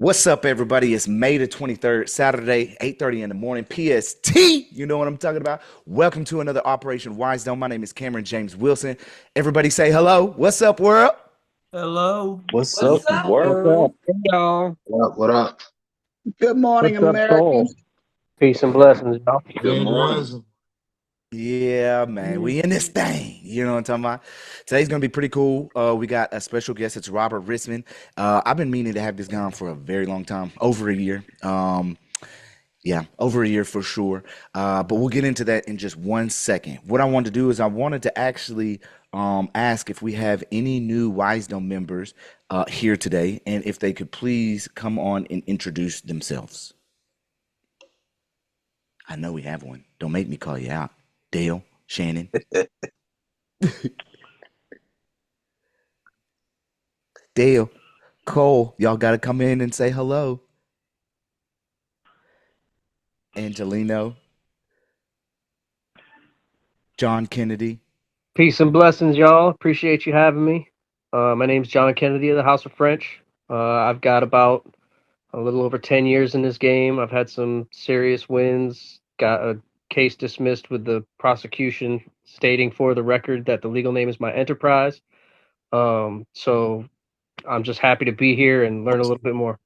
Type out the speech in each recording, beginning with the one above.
What's up, everybody? It's May the 23rd, Saturday, 8:30 in the morning, PST. You know what I'm talking about. Welcome to another Operation Wisedome. My name is Cameron James Wilson. Everybody say hello. What's up, world? Hello. What's up, What's world? up? Hey, y'all. What up? Good morning, What's up, America. Soul? Peace and blessings, y'all. Good morning. Yeah, man, we in this thing. You know what I'm talking about? Today's gonna be pretty cool. We got a special guest. It's Robert Ritzman. I've been meaning to have this guy on for a very long time, over a year. Yeah, over a year for sure. But we'll get into that in just 1 second. What I wanted to do is I wanted to actually ask if we have any new Wisedome members here today, and if they could please come on and introduce themselves. I know we have one. Don't make me call you out. Dale, Shannon. Dale, Cole, y'all got to come in and say hello. Angelino, John Kennedy. Peace and blessings, y'all. Appreciate you having me. My name's John Kennedy of the House of French. I've got about a little over 10 years in this game. I've had some serious wins. Got a case dismissed with the prosecution stating for the record that the legal name is my enterprise. So I'm just happy to be here and learn a little bit more.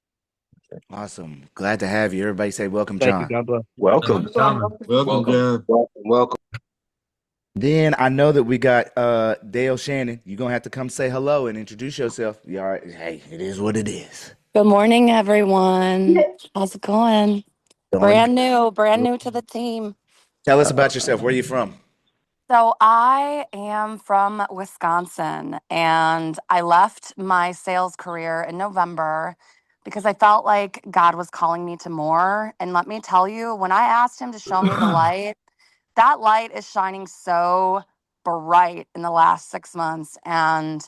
Awesome. Glad to have you. Everybody say welcome, Thank you. John. God bless. Welcome. Welcome, John. Welcome. Then I know that we got Dale Shannon. You're going to have to come say hello and introduce yourself. You all right? Hey, it is what it is. Good morning, everyone. How's it going? Brand new to the team. Tell us about yourself. Where are you from? So I am from Wisconsin, and I left my sales career in November because I felt like God was calling me to more. And let me tell you, when I asked him to show me the light, that light is shining so bright in the last 6 months. And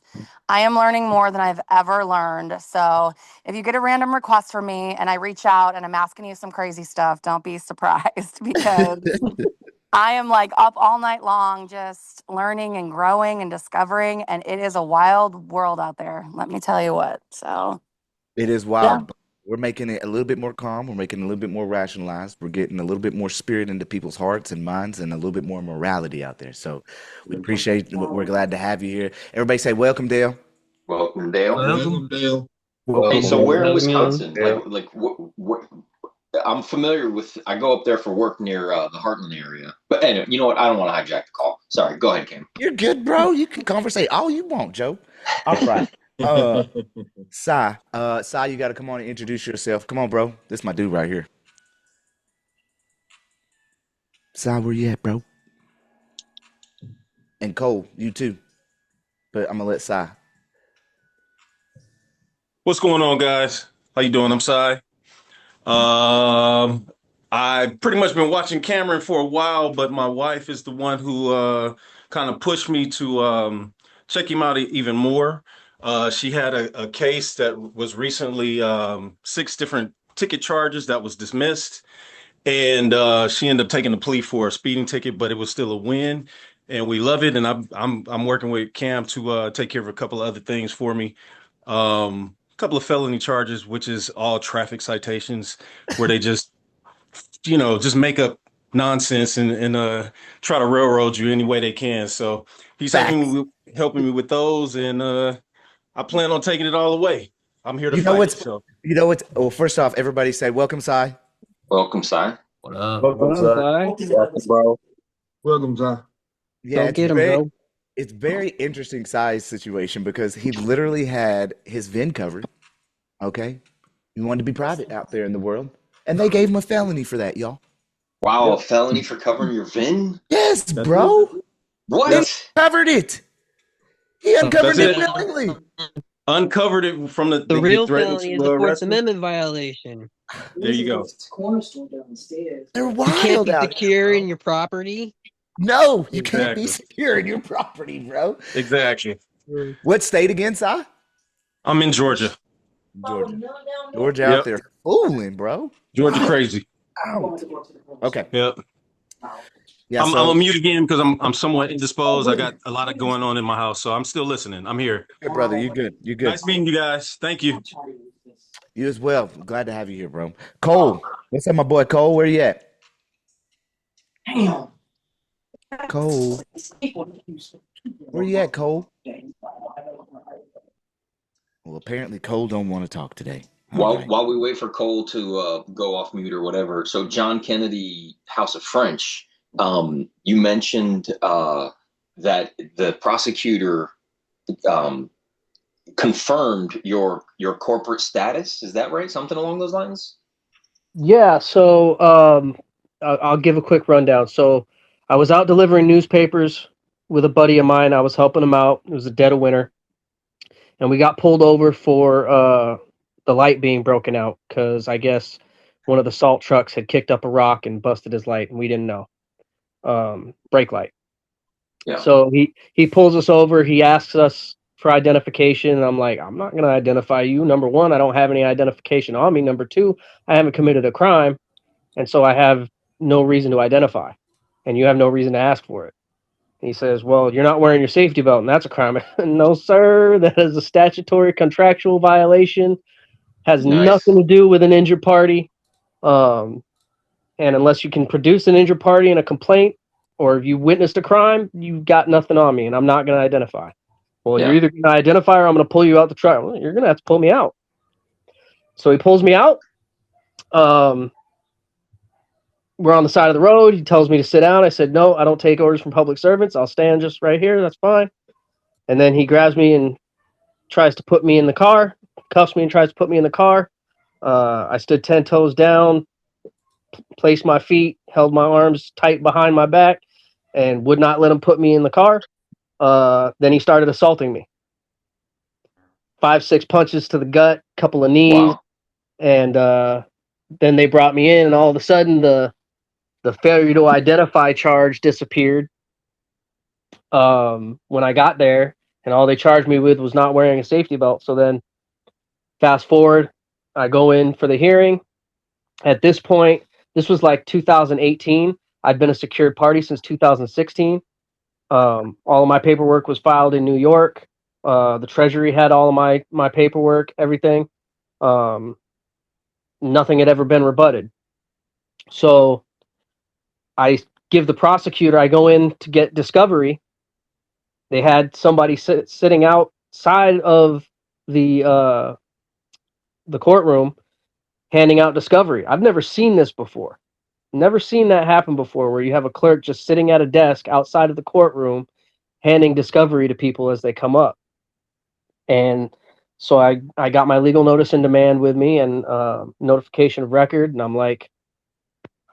I am learning more than I've ever learned. So if you get a random request from me and I reach out and I'm asking you some crazy stuff, don't be surprised because I am like up all night long, just learning and growing and discovering. And it is a wild world out there. Let me tell you what. So It is yeah. wild. But we're making it a little bit more calm. We're making it a little bit more rationalized. We're getting a little bit more spirit into people's hearts and minds and a little bit more morality out there. So we appreciate it. We're glad to have you here. Everybody say welcome, Dale. Welcome, Dale. Welcome, Dale. Hey, so where in Welcome. Wisconsin? What? I'm familiar with. I go up there for work near the Heartland area. But anyway, you know what? I don't want to hijack the call. Sorry. Go ahead, Cam. You're good, bro. You can conversate all you want, Joe. All right. Sai, you got to come on and introduce yourself. Come on, bro. This is my dude right here. Sai, where you at, bro? And Cole, you too. But I'm gonna let Sai. What's going on, guys? How you doing? I'm Sai. I pretty much been watching Cameron for a while, but my wife is the one who kind of pushed me to check him out even more. She had a case that was recently 6 different ticket charges that was dismissed, and she ended up taking a plea for a speeding ticket, but it was still a win, and we love it. And I'm working with Cam to take care of a couple of other things for me. A couple of felony charges, which is all traffic citations, where they just, just make up nonsense and try to railroad you any way they can. So he's Facts. helping me with those, and I plan on taking it all away. I'm here to You know fight. what's So you know what's well, first off, everybody say welcome, Sai. Welcome, Si. What up? Welcome, Si. Welcome, bro. Welcome, John. Yeah, Go get him, bro. it's very interesting Sai's situation because he literally had his VIN covered. Okay. He wanted to be private out there in the world. And they gave him a felony for that, y'all. Wow, a felony for covering your VIN? Yes, bro. What? He uncovered it. He uncovered That's it it. willingly. Uncovered it from the The he real threatened felony to is a Fourth arrest me. Amendment violation. There you go. They're You can't wild be out secure here, in your property. No, you can't be Exactly. secure in your property, bro. Exactly. What state again, Si? I'm in Georgia. Georgia. Georgia out Yep. there fooling, bro. Georgia crazy. Out. Okay. Yep. Yeah, I'm so a mute again because I'm somewhat indisposed. I got a lot of going on in my house, so I'm still listening. I'm here. good, brother. You good. You good. Nice meeting you guys. Thank you. You as well. Glad to have you here, bro. Cole, what's up, my boy Cole? Where you at? Damn. Cole, where you at, Cole? Well, apparently Cole don't want to talk today. All right. While we wait for Cole to go off mute or whatever, so John Kennedy, House of French, you mentioned that the prosecutor um, confirmed your corporate status. Is that right? Something along those lines? Yeah, so I'll give a quick rundown. So I was out delivering newspapers with a buddy of mine. I was helping him out. It was the dead of winter, and we got pulled over for the light being broken out because I guess one of the salt trucks had kicked up a rock and busted his light, and we didn't know. Brake light. Yeah. So he pulls us over. He asks us for identification, and I'm like, I'm not going to identify you. Number one, I don't have any identification on me. Number two, I haven't committed a crime, and so I have no reason to identify, and you have no reason to ask for it. He says, well, you're not wearing your safety belt, and that's a crime. No, sir, that is a statutory contractual violation. Has Nice. nothing to do with an injured party. And unless you can produce an injured party in a complaint, or if you witnessed a crime, you've got nothing on me, and I'm not going to identify. Well, you're Yeah. either going to identify or I'm going to pull you out the truck. Well, you're going to have to pull me out. So he pulls me out. We're on the side of the road. He tells me to sit down. I said, no, I don't take orders from public servants. I'll stand just right here. That's fine. And then he grabs me and tries to put me in the car, cuffs me and tries to put me in the car. I stood 10 toes down, placed my feet, held my arms tight behind my back, and would not let him put me in the car. Then he started assaulting me. 5-6 punches to the gut, couple of knees, Wow. and then they brought me in, and all of a sudden the failure to identify charge disappeared when I got there, and all they charged me with was not wearing a safety belt. So then fast forward, I go in for the hearing. At this point, this was like 2018. I'd been a secured party since 2016. All of my paperwork was filed in New York. The Treasury had all of my paperwork, everything. Nothing had ever been rebutted. So I give the prosecutor, I go in to get discovery. They had somebody sitting outside of the courtroom handing out discovery. I've never seen this before. Never seen that happen before, where you have a clerk just sitting at a desk outside of the courtroom handing discovery to people as they come up. And so I got my legal notice in demand with me and notification of record, and I'm like,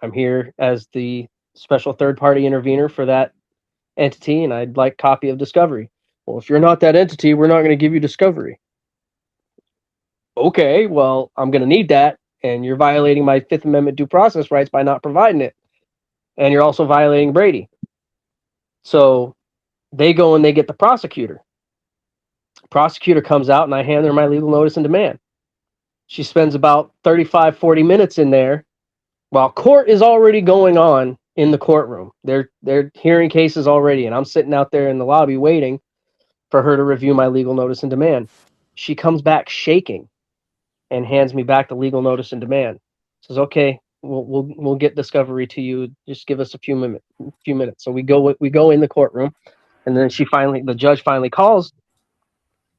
I'm here as the special third-party intervener for that entity, and I'd like copy of discovery. Well, if you're not that entity, we're not going to give you discovery. Okay, well, I'm going to need that, and you're violating my Fifth Amendment due process rights by not providing it, and you're also violating Brady. So they go and they get the prosecutor. Prosecutor comes out, and I hand her my legal notice in demand. She spends about 35, 40 minutes in there while court is already going on in the courtroom. They're hearing cases already, and I'm sitting out there in the lobby waiting for her to review my legal notice in demand. She comes back shaking and hands me back the legal notice in demand. Says, "Okay, we'll get discovery to you. Just give us a few minutes." So we go in the courtroom, and then the judge finally calls,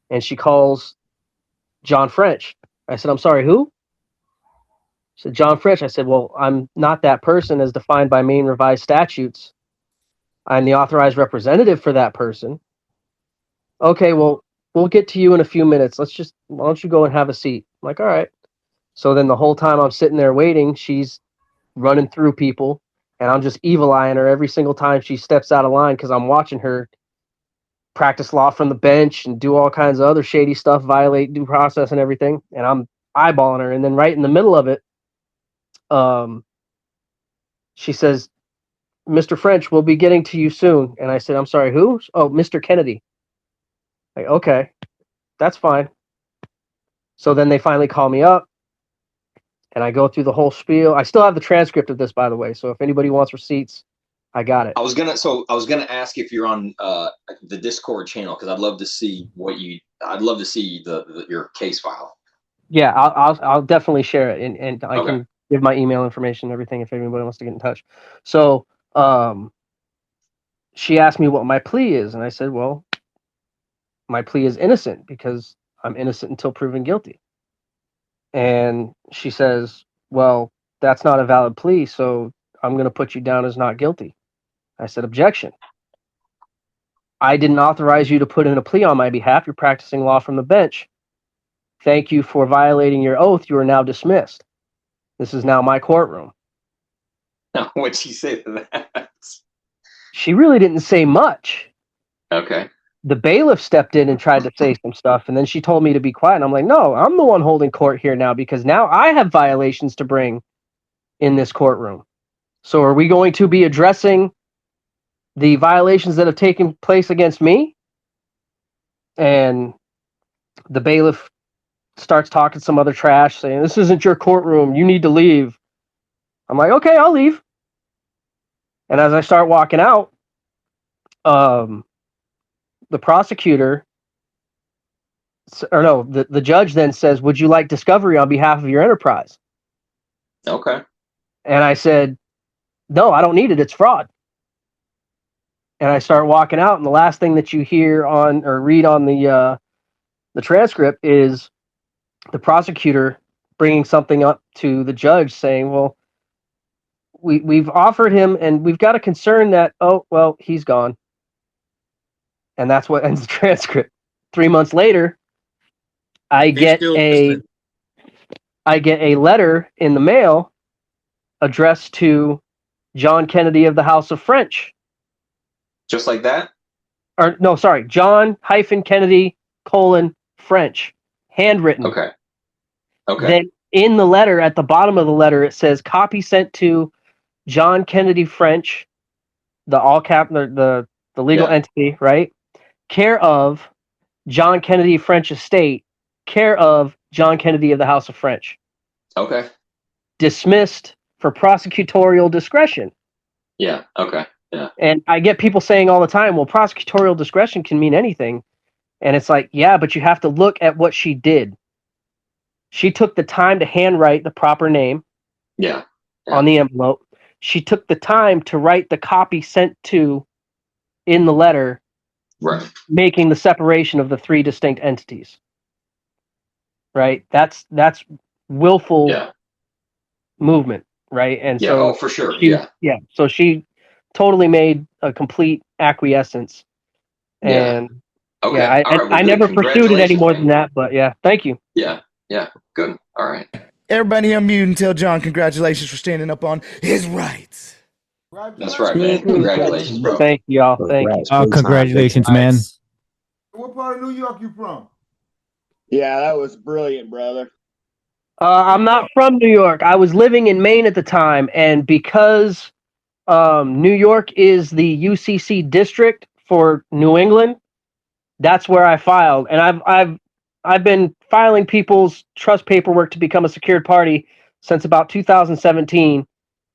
and she calls John French. I said, "I'm sorry, who?" She said, "John French." I said, "Well, I'm not that person as defined by Maine revised statutes. I'm the authorized representative for that person." "Okay, well, we'll get to you in a few minutes. Why don't you go and have a seat?" I'm like, "All right." So then the whole time I'm sitting there waiting, she's running through people, and I'm just evil eyeing her every single time she steps out of line because I'm watching her practice law from the bench and do all kinds of other shady stuff, violate due process and everything. And I'm eyeballing her. And then right in the middle of it, she says, "Mr. French, we'll be getting to you soon." And I said, "I'm sorry, who?" "Oh, Mr. Kennedy." Like, okay, that's fine. So then they finally call me up, and I go through the whole spiel. I still have the transcript of this, by the way. So if anybody wants receipts, I got it. I was gonna ask if you're on the Discord channel because I'd love to see I'd love to see your case file. Yeah, I'll definitely share it, and I Okay. can give my email information and everything if anybody wants to get in touch. So, she asked me what my plea is, and I said, well, my plea is innocent because I'm innocent until proven guilty. And she says, well, that's not a valid plea, so I'm going to put you down as not guilty. I said, objection. I didn't authorize you to put in a plea on my behalf. You're practicing law from the bench. Thank you for violating your oath. You are now dismissed. This is now my courtroom. Now, what'd she say to that? She really didn't say much. Okay. The bailiff stepped in and tried to say some stuff, and then she told me to be quiet. And I'm like, no, I'm the one holding court here now because now I have violations to bring in this courtroom. So are we going to be addressing the violations that have taken place against me? And the bailiff starts talking some other trash, saying, this isn't your courtroom. You need to leave. I'm like, okay, I'll leave. And as I start walking out, the prosecutor, or no, the judge then says, would you like discovery on behalf of your enterprise? Okay. And I said, no, I don't need it. It's fraud. And I start walking out, and the last thing that you hear on or read on the transcript is the prosecutor bringing something up to the judge saying, well, we've offered him, and we've got a concern that, oh, well, he's gone. And that's what ends the transcript. 3 months later, I He's get still a listening. letter in the mail addressed to John Kennedy of the House of French. Just like that? Or no, sorry, John-Kennedy, French, handwritten. Okay. Okay. Then in the letter, at the bottom of the letter, it says copy sent to John Kennedy French, the all cap, the legal entity, right? Care of John Kennedy French Estate, care of John Kennedy of the House of French. Okay. Dismissed for prosecutorial discretion. Yeah. Okay. Yeah. And I get people saying all the time, well, prosecutorial discretion can mean anything. And it's like, yeah, but you have to look at what she did. She took the time to handwrite the proper name on the envelope. She took the time to write the copy sent to in the letter, right, making the separation of the three distinct entities. Right? That's willful movement, right? And so for sure. So she totally made a complete acquiescence. And okay. Yeah, All right. Well, I good. never pursued it any more man. than that, but yeah, thank you. Yeah. Good. All right. Everybody unmute and tell John congratulations for standing up on his rights. That's right, man. Congratulations, bro. Thank you, y'all. Thank you. Oh, congratulations, man. What part of New York you from? Yeah, that was brilliant, brother. I'm not from New York. I was living in Maine at the time, and because New York is the UCC district for New England, that's where I filed. And I've been filing people's trust paperwork to become a secured party since about 2017.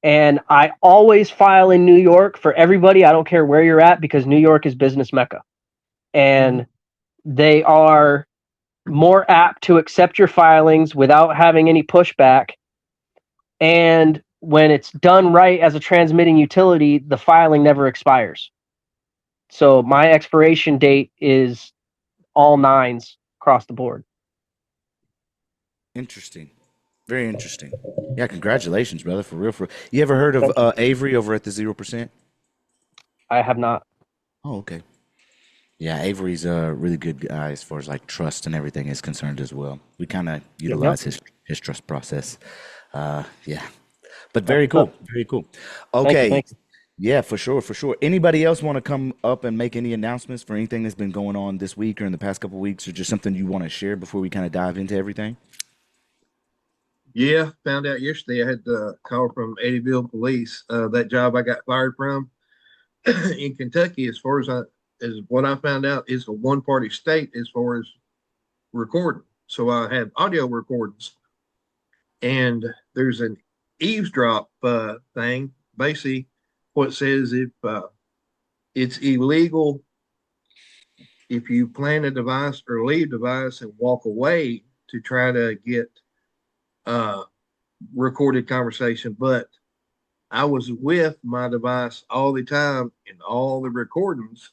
And I always file in New York for everybody. I don't care where you're at because New York is business mecca. And they are more apt to accept your filings without having any pushback. And when it's done right as a transmitting utility, the filing never expires. So my expiration date is all nines across the board. Interesting. Very interesting. Yeah, congratulations, brother. For real. You ever heard of Avery over at the 0%? I have not. Oh, okay. Yeah, Avery's a really good guy as far as like trust and everything is concerned as well. We kind of utilize his trust process. Yeah, but very cool. Very cool. Okay. Thank you. Yeah, for sure, for sure. Anybody else want to come up and make any announcements for anything that's been going on this week or in the past couple of weeks, or just something you want to share before we kind of dive into everything? Yeah, found out yesterday I had to call from Eddyville Police. That job I got fired from in Kentucky, as what I found out, is a one-party state as far as recording. So I had audio recordings, and there's an eavesdrop thing. Basically, what says if it's illegal if you plant a device or leave a device and walk away to try to get recorded conversation, but I was with my device all the time in all the recordings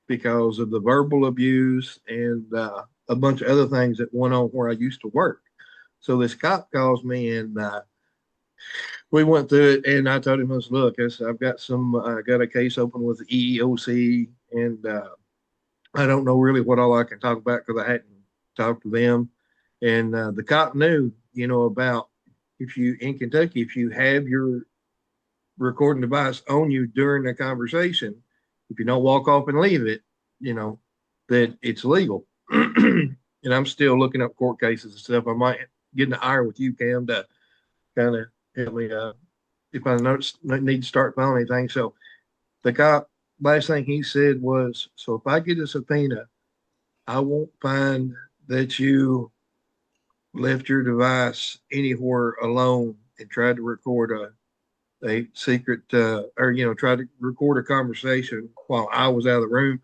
because of the verbal abuse and a bunch of other things that went on where I used to work. So this cop calls me and we went through it, and I told him, look, I've got got a case open with the EEOC, and I don't know really what all I can talk about because I hadn't talked to them. And the cop knew, about in Kentucky, if you have your recording device on you during the conversation, if you don't walk off and leave it, that it's legal. And I'm still looking up court cases and stuff. I might get in the ire with you, Cam, to kind of help me if I need to start filing anything. So the cop, last thing he said was, so if I get a subpoena, I won't find that you left your device anywhere alone and tried to record a secret or tried to record a conversation while I was out of the room.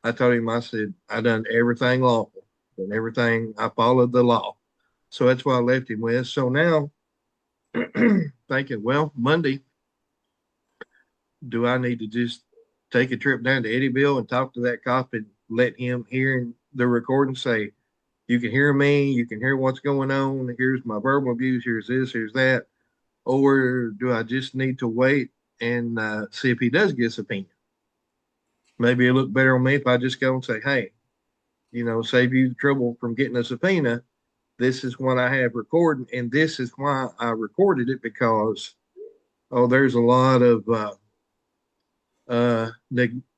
I told him, I said, I done everything lawful and everything. I followed the law. So that's what I left him with. So now thinking, well, Monday, do I need to just take a trip down to Eddyville and talk to that cop and let him hear the recording, say, you can hear me, you can hear what's going on, here's my verbal abuse, here's this, here's that? Or do I just need to wait and see if he does get a subpoena? Maybe it'll look better on me if I just go and say, hey, save you the trouble from getting a subpoena. This is what I have recorded, and this is why I recorded it, because, there's a lot of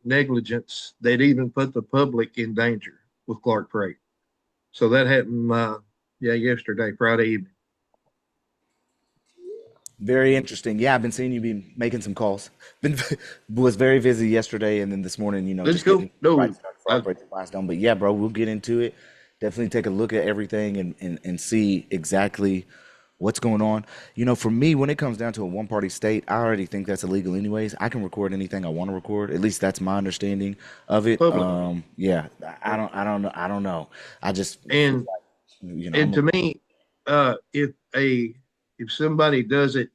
negligence that even put the public in danger with Clark Freight. So that happened, yesterday, Friday evening. Very interesting. Yeah, I've been seeing you be making some calls. Was very busy yesterday, and then this morning, Let's just go. getting No, right started for Wisedome. But yeah, bro, we'll get into it. Definitely take a look at everything and see exactly what's going on. For me, when it comes down to a one-party state, I already think that's illegal anyways. I can record anything I want to record. At least that's my understanding of it. public. Yeah, I don't know. I just And I'm to me, if somebody does it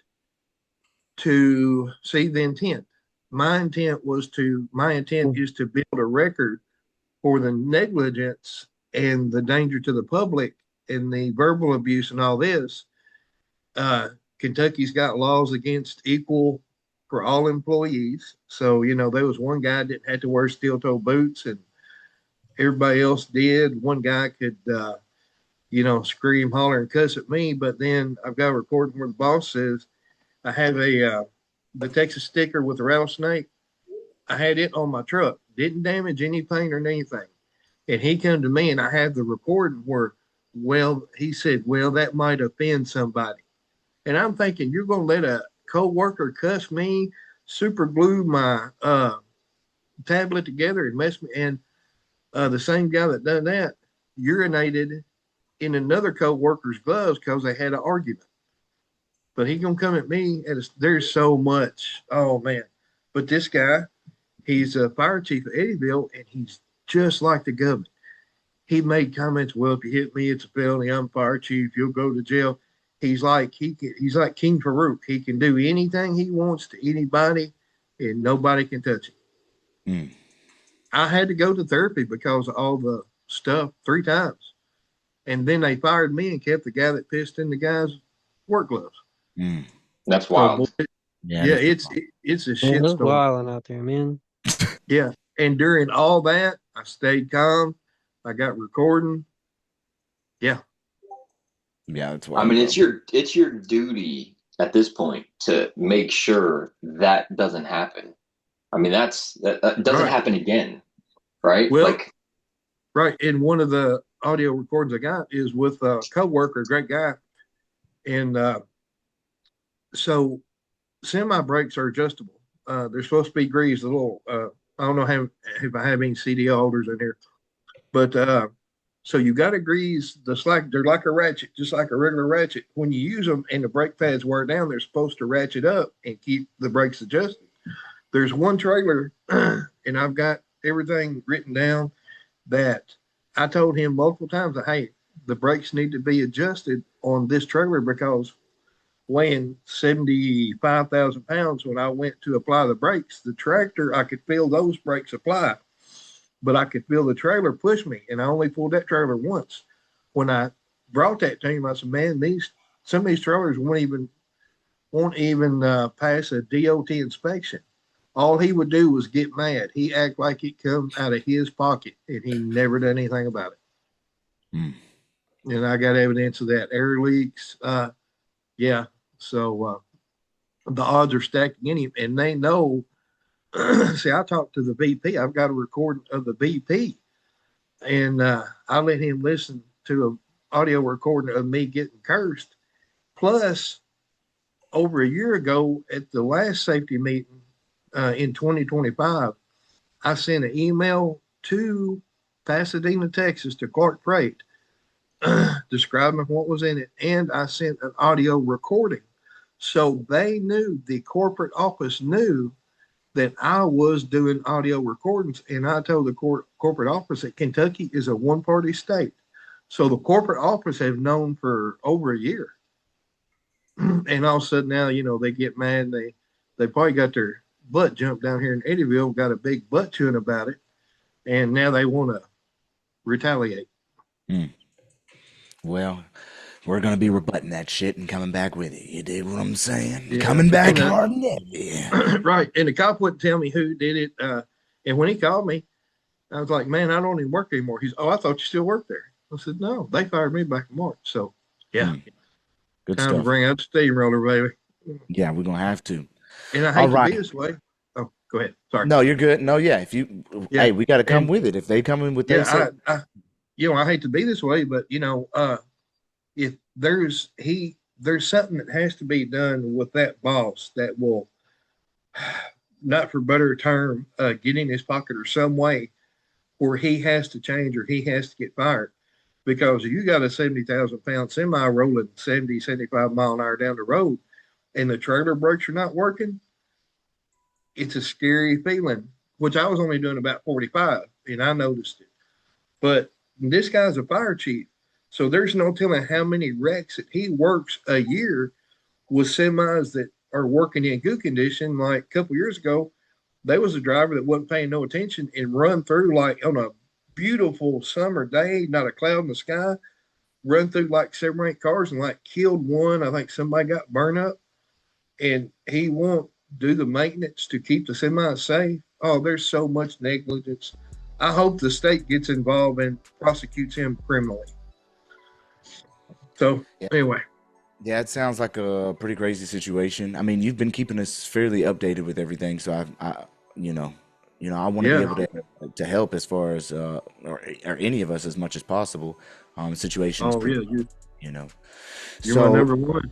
to see the intent, my intent is to build a record for the negligence and the danger to the public and the verbal abuse and all this. Kentucky's got laws against equal for all employees. So, there was one guy that had to wear steel-toe boots and everybody else did. One guy could, scream, holler, and cuss at me. But then I've got a recording where the boss says, I have the Texas sticker with the rattlesnake. I had it on my truck. Didn't damage any paint or anything. And he come to me and I have the recording where, he said, that might offend somebody. And I'm thinking, you're going to let a co-worker cuss me, super glue my tablet together and mess me. And the same guy that done that urinated in another co-worker's gloves because they had an argument. But he gonna come at me, and there's so much. Oh man! But this guy, he's a fire chief of Eddyville, and he's just like the governor. He made comments. Well, if you hit me, it's a felony. I'm fire chief. You'll go to jail. He's like he's like King Farouk. He can do anything he wants to anybody, and nobody can touch him. Mm. I had to go to therapy because of all the stuff 3 times, and then they fired me and kept the guy that pissed in the guy's work gloves. Mm. That's wild. So, it's a shit storm. Wilding out there, man. Yeah, and during all that, I stayed calm. I got recording. Yeah, that's I mean, it's your duty at this point to make sure that doesn't happen. I mean, that doesn't happen again, right? Well, right. And one of the audio recordings I got is with a coworker, a great guy, and so semi brakes are adjustable. They're supposed to be greased a little. I don't know if I have any CD holders in here, but so you got to grease the slack. They're like a ratchet, just like a regular ratchet. When you use them and the brake pads wear down, they're supposed to ratchet up and keep the brakes adjusted. There's one trailer, and I've got everything written down that I told him multiple times, hey, the brakes need to be adjusted on this trailer because weighing 75,000 pounds, when I went to apply the brakes, the tractor, I could feel those brakes apply, but I could feel the trailer push me. And I only pulled that trailer once. When I brought that to him, I said, man, some of these trailers won't even pass a DOT inspection. All he would do was get mad. He act like it come out of his pocket, and he never done anything about it. Mm. And I got evidence of that. Air leaks. Yeah. So the odds are stacked against him, and they know. See, I talked to the VP. I've got a recording of the VP, and I let him listen to an audio recording of me getting cursed. Plus, over a year ago at the last safety meeting in 2025, I sent an email to Pasadena, Texas, to Clark Freight, describing what was in it, and I sent an audio recording. So they knew, the corporate office knew that I was doing audio recordings, and I told the corporate office that Kentucky is a one-party state. So the corporate office have known for over a year. And all of a sudden now, they get mad. They probably got their butt jumped down here in Eddyville, got a big butt chewing about it, and now they want to retaliate. Mm. Well, we're going to be rebutting that shit and coming back with it. You dig what I'm saying? Yeah. Coming back hard and heavy. Right. And the cop wouldn't tell me who did it. And when he called me, I was like, man, I don't even work anymore. He's, oh, I thought you still work there. I said, no, they fired me back in March. So, yeah. Good Time stuff. to bring out the steamroller, baby. Yeah, we're going to have to. And I hate to be this way. Oh, go ahead. Sorry. No, you're good. No, yeah. Hey, we got to come with it. If they come in with that. I hate to be this way, but if there's something that has to be done with that boss that will, not for better term, get in his pocket or some way where he has to change or he has to get fired. Because you got a 70,000 pound semi rolling 70, 75 mile an hour down the road and the trailer brakes are not working, it's a scary feeling, which I was only doing about 45 and I noticed it. But this guy's a fire chief. So there's no telling how many wrecks that he works a year with semis that are working in good condition. Like a couple years ago, there was a driver that wasn't paying no attention and run through like on a beautiful summer day, not a cloud in the sky, run through like 7 or 8 cars and like killed one. I think somebody got burned up, and he won't do the maintenance to keep the semi safe. Oh, there's so much negligence. I hope the state gets involved and prosecutes him criminally. So anyway. Yeah, it sounds like a pretty crazy situation. I mean, you've been keeping us fairly updated with everything, so I want to be able to help as far as or any of us as much as possible. Situations. Oh yeah, you're So my number one.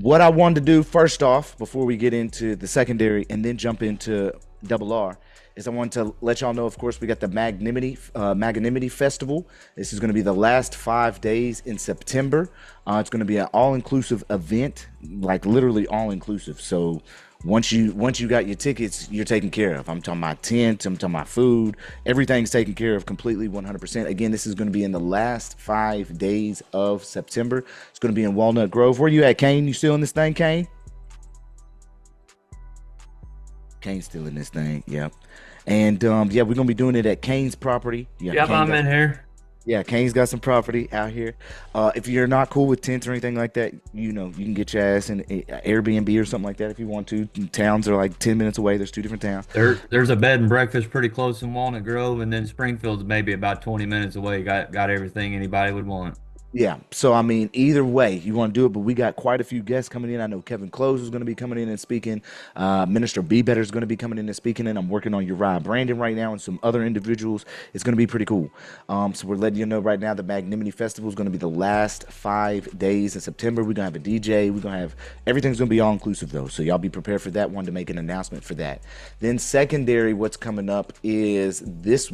what I wanted to do first off, before we get into the secondary and then jump into double R, is I want to let y'all know, of course, we got the Magnanimity Festival. This is going to be the last 5 days in September. It's going to be an all-inclusive event, like literally all-inclusive. So once you got your tickets, you're taken care of. I'm talking about tent, I'm talking about food, everything's taken care of completely 100%. Again, this is going to be in the last 5 days of September. It's going to be in Walnut Grove. Where you at, Kane? You still in this thing, Kane? Kane's still in this thing, yeah. And we're gonna be doing it at Kane's property. Yep, I'm in here. Yeah, Kane's got some property out here. If you're not cool with tents or anything like that, you can get your ass in Airbnb or something like that if you want to. Towns are like 10 minutes away. There's 2 different towns. There's a bed and breakfast pretty close in Walnut Grove, and then Springfield's maybe about 20 minutes away. Got everything anybody would want. Yeah, so I mean, either way, you want to do it, but we got quite a few guests coming in. I know Kevin Close is going to be coming in and speaking. Minister B. Better is going to be coming in and speaking, and I'm working on Uriah Brandon right now and some other individuals. It's going to be pretty cool. So we're letting you know right now the Magnanimity Festival is going to be the last 5 days in September. We're going to have a DJ. We're going to have everything's going to be all inclusive though, so y'all be prepared for that one to make an announcement for that. Then secondary, what's coming up is this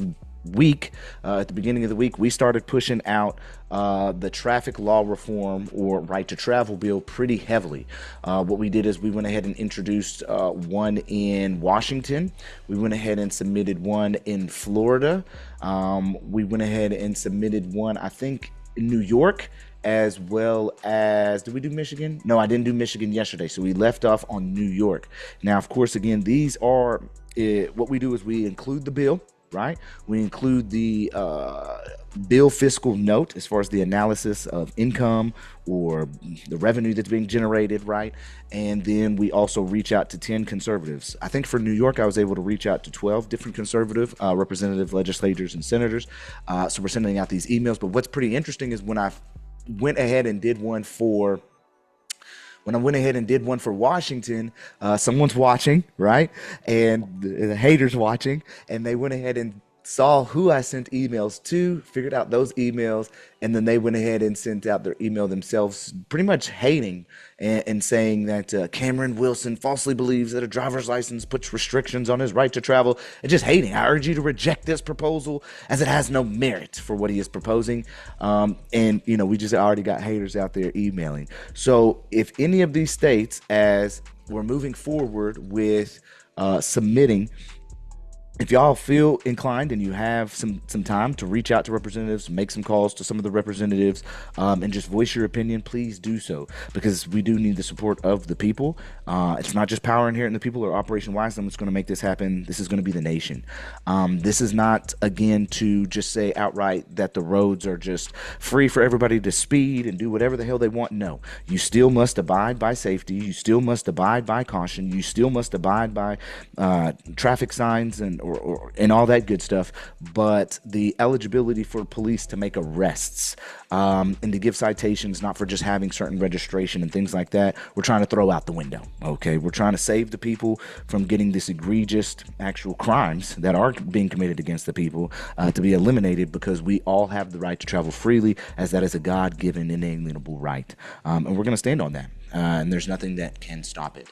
week, at the beginning of the week, we started pushing out the traffic law reform or right to travel bill pretty heavily. What we did is we went ahead and introduced one in Washington. We went ahead and submitted one in Florida. We went ahead and submitted one, I think New York, as well as, did we do Michigan? No, I didn't do Michigan yesterday. So we left off on New York. Now, of course, again, these are what we do is we include the bill, right? We include the bill fiscal note as far as the analysis of income or the revenue that's being generated, right? And then we also reach out to 10 conservatives. I think for New York, I was able to reach out to 12 different conservative representative legislators and senators. So we're sending out these emails. But what's pretty interesting is when I went ahead and did one for Washington, someone's watching, right? And the haters watching, and they went ahead and saw who I sent emails to, figured out those emails, and then they went ahead and sent out their email themselves, pretty much hating and saying that Cameron Wilson falsely believes that a driver's license puts restrictions on his right to travel, and just hating. I urge you to reject this proposal as it has no merit for what he is proposing. And, you know, we just already got haters out there emailing. So if any of these states, as we're moving forward with submitting, if y'all feel inclined and you have some time to reach out to representatives, make some calls to some of the representatives, and just voice your opinion, please do so, because we do need the support of the people. It's not just Power Inherent the People or Operation Wisedome that's going to make this happen. This is going to be the nation. This is not, again, to just say outright that the roads are just free for everybody to speed and do whatever the hell they want. No, you still must abide by safety. You still must abide by caution. You still must abide by traffic signs and all that good stuff. But the eligibility for police to make arrests and to give citations, not for just having certain registration and things like that, we're trying to throw out the window. Okay, we're trying to save the people from getting this egregious actual crimes that are being committed against the people to be eliminated, because we all have the right to travel freely, as that is a God-given inalienable right, and we're going to stand on that. And there's nothing that can stop it.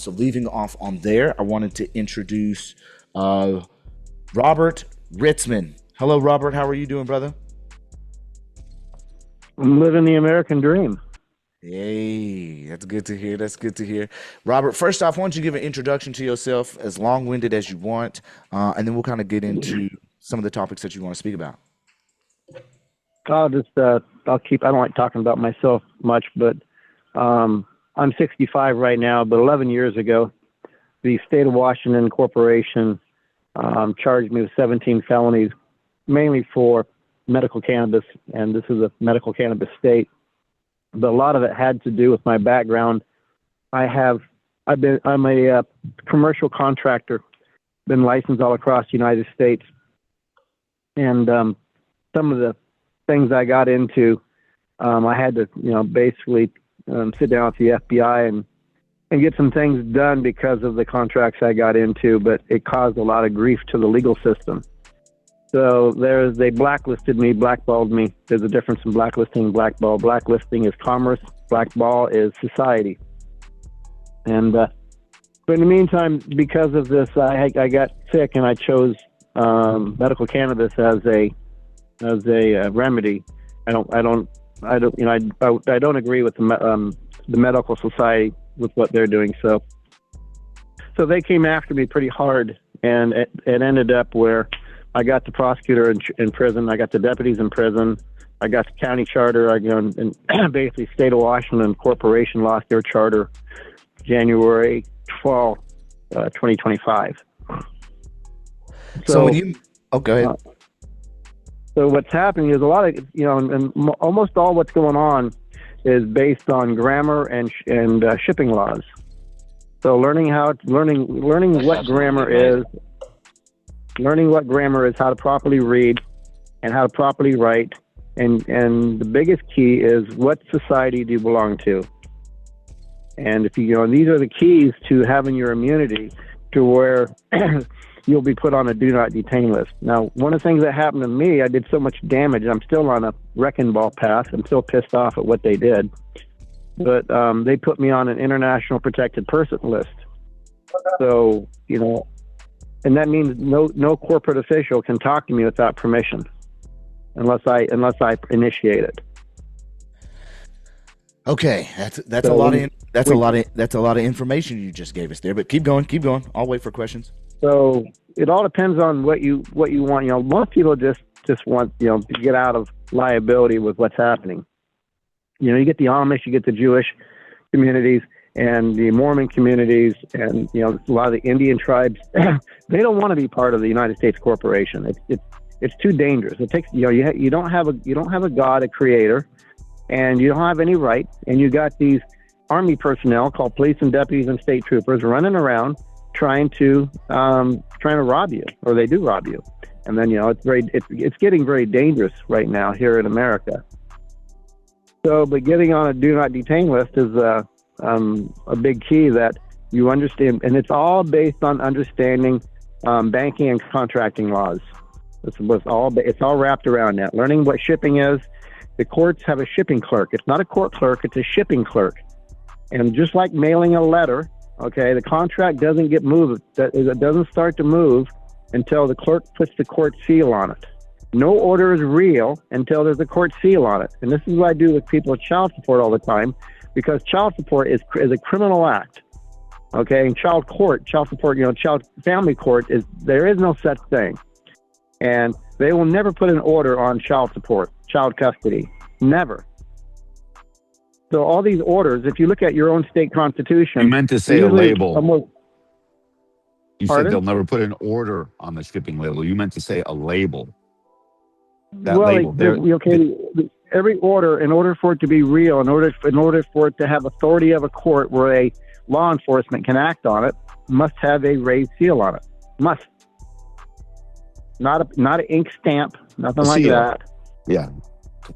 So leaving off on there, I wanted to introduce Robert Ritzman. Hello, Robert. How are you doing, brother? I'm living the American dream. Hey, that's good to hear. That's good to hear. Robert, first off, why don't you give an introduction to yourself, as long-winded as you want, and then we'll kind of get into some of the topics that you want to speak about. I don't like talking about myself much, but I'm 65 right now, but 11 years ago, the state of Washington Corporation charged me with 17 felonies, mainly for medical cannabis, and this is a medical cannabis state. But a lot of it had to do with my background. I'm a commercial contractor, been licensed all across the United States, and some of the things I got into, I had to, basically sit down with the FBI and get some things done because of the contracts I got into, but it caused a lot of grief to the legal system. So they blacklisted me, blackballed me. There's a difference in blacklisting and blackball. Blacklisting is commerce, blackball is society. And but in the meantime, because of this, I got sick, and I chose medical cannabis as a remedy. I don't agree with the medical society with what they're doing. So they came after me pretty hard, and it ended up where I got the prosecutor in prison. I got the deputies in prison. I got the county charter. And basically, state of Washington Corporation lost their charter January 12, 2025. So when you, go ahead. So what's happening is a lot of, and almost all what's going on is based on grammar and shipping laws. So learning what grammar is, how to properly read and how to properly write. And the biggest key is, what society do you belong to? And if these are the keys to having your immunity, to where you'll be put on a do not detain list. Now, one of the things that happened to me, I did so much damage. I'm still on a wrecking ball path. I'm still pissed off at what they did. But they put me on an international protected person list. So, and that means no corporate official can talk to me without permission, unless I initiate it. Okay, that's a lot of information you just gave us there. But keep going. I'll wait for questions. So it all depends on what you want. Most people just just want, to get out of liability with what's happening. You get the Amish, you get the Jewish communities and the Mormon communities, and a lot of the Indian tribes. They don't want to be part of the United States corporation. It's too dangerous. It takes you don't have a God, a creator, and you don't have any rights, and you got these army personnel called police and deputies and state troopers running around trying to rob you, or they do rob you. And then it's getting very dangerous right now here in America. So, but getting on a do not detain list is a big key that you understand, and it's all based on understanding banking and contracting laws. It's all wrapped around that. Learning what shipping is. The courts have a shipping clerk. It's not a court clerk, it's a shipping clerk. And just like mailing a letter, okay, the contract doesn't get moved. It doesn't start to move until the clerk puts the court seal on it. No order is real until there's a court seal on it. And this is what I do with people with child support all the time, because child support is a criminal act. Okay, and child support, child family court there is no such thing. And they will never put an order on child support, child custody. Never. So all these orders, if you look at your own state constitution... You meant to say a label. You Pardon? said they'll never put an order on the shipping label. You meant to say a label. Every order, in order for it to be real, in order for it to have authority of a court where a law enforcement can act on it, must have a raised seal on it. Must. Not an ink stamp, nothing like that. Yeah.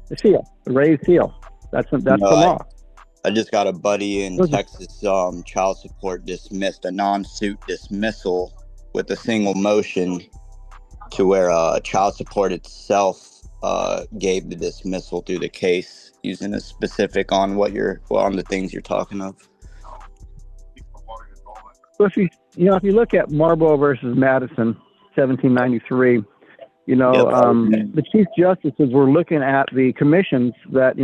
A seal, a raised seal. That's the law. I just got a buddy in Texas, child support dismissed a non-suit dismissal with a single motion, to where child support itself gave the dismissal through the case, using a specific on on the things you're talking of. So if you look at Marlboro versus Madison, 1793, the chief justices were looking at the commissions that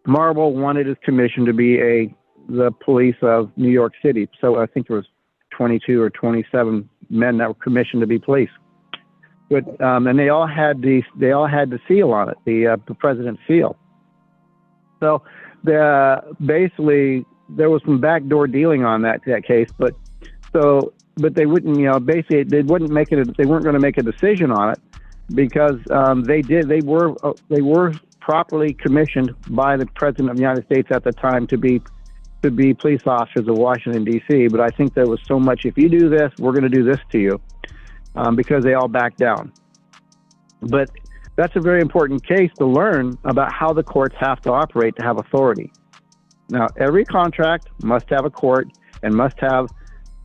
Marlboro wanted his commission to be the police of New York City. So I think there was 22 or 27 men that were commissioned to be police. But and they all had the seal on it, the president's seal. So basically there was some backdoor dealing on that case, but they wouldn't, they weren't going to make a decision on it, because they were properly commissioned by the president of the United States at the time to be police officers of Washington, D.C. But I think there was so much, if you do this, we're going to do this to you, because they all backed down. But that's a very important case to learn about how the courts have to operate to have authority. Now, every contract must have a court and must have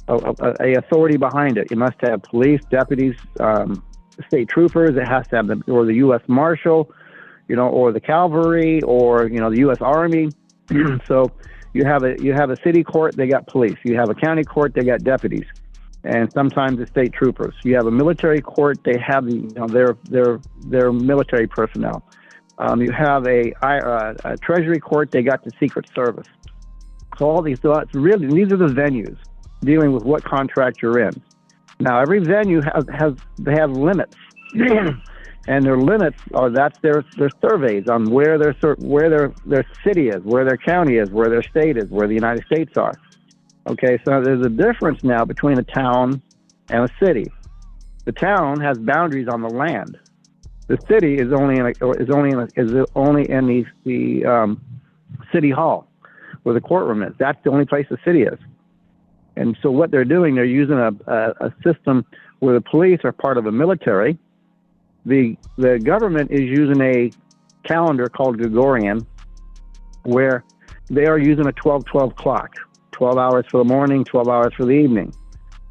a authority behind it. You must have police, deputies, state troopers. It has to have the U.S. Marshal, or the cavalry, or the U.S. Army. So you have a city court, they got police. You have a county court, they got deputies, and sometimes the state troopers. You have a military court, they have their military personnel. You have a treasury court, they got the Secret Service. So all these, these are the venues dealing with what contract you're in. Now every venue they have limits. And their limits that's their surveys on where their city is, where their county is, where their state is, where the United States are. Okay, so there's a difference now between a town and a city. The town has boundaries on the land. The city is only in the city hall, where the courtroom is. That's the only place the city is. And so what they're doing, they're using a system where the police are part of a military. The government is using a calendar called Gregorian, where they are using a 12-12 clock, 12 hours for the morning, 12 hours for the evening.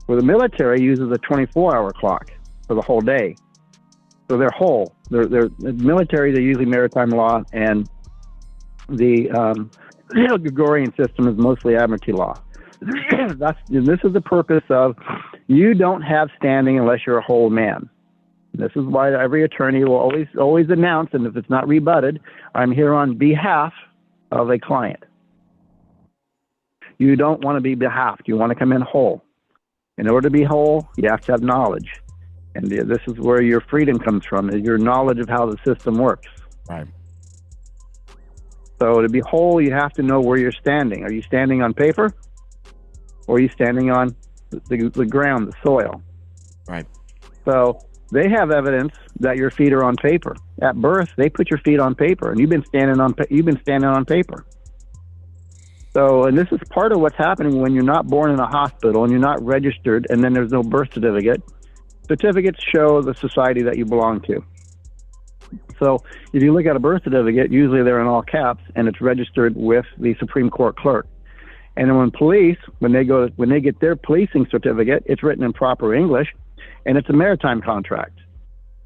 Where the military uses a 24-hour clock for the whole day. So they're whole. They're military, they're usually maritime law, and the Gregorian system is mostly admiralty law. This is the purpose of, you don't have standing unless you're a whole man. This is why every attorney will always announce, and if it's not rebutted, I'm here on behalf of a client. You don't want to be behalfed. You want to come in whole. In order to be whole, you have to have knowledge. And this is where your freedom comes from, is your knowledge of how the system works. Right. So to be whole, you have to know where you're standing. Are you standing on paper, or are you standing on the ground, the soil? Right. So they have evidence that your feet are on paper. At birth, they put your feet on paper, and you've been standing on paper. So, and this is part of what's happening when you're not born in a hospital and you're not registered, and then there's no birth certificate. Certificates show the society that you belong to. So if you look at a birth certificate, usually they're in all caps, and it's registered with the Supreme Court clerk. And then when police, when they get their policing certificate, it's written in proper English, and it's a maritime contract.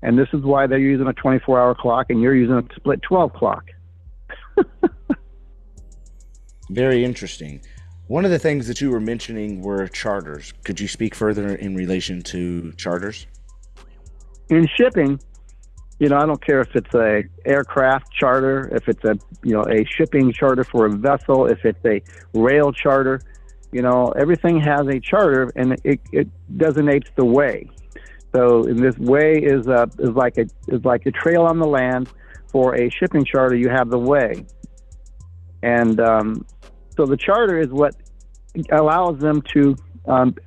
And this is why they're using a 24-hour clock and you're using a split 12 clock. Very interesting. One of the things that you were mentioning were charters. Could you speak further in relation to charters? In shipping, I don't care if it's a aircraft charter, if it's a shipping charter for a vessel, if it's a rail charter, everything has a charter, and it designates the way. So in this way is like a trail on the land. For a shipping charter, you have the way, and so the charter is what allows them to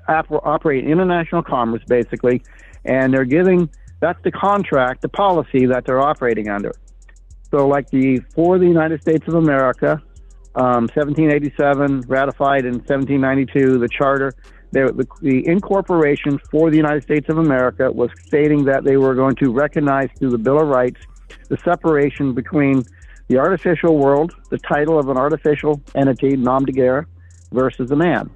operate international commerce, basically, and that's the contract, the policy that they're operating under. So like for the United States of America, 1787, ratified in 1792, the charter, the incorporation for the United States of America was stating that they were going to recognize through the Bill of Rights the separation between the artificial world, the title of an artificial entity, nom de guerre, versus a man.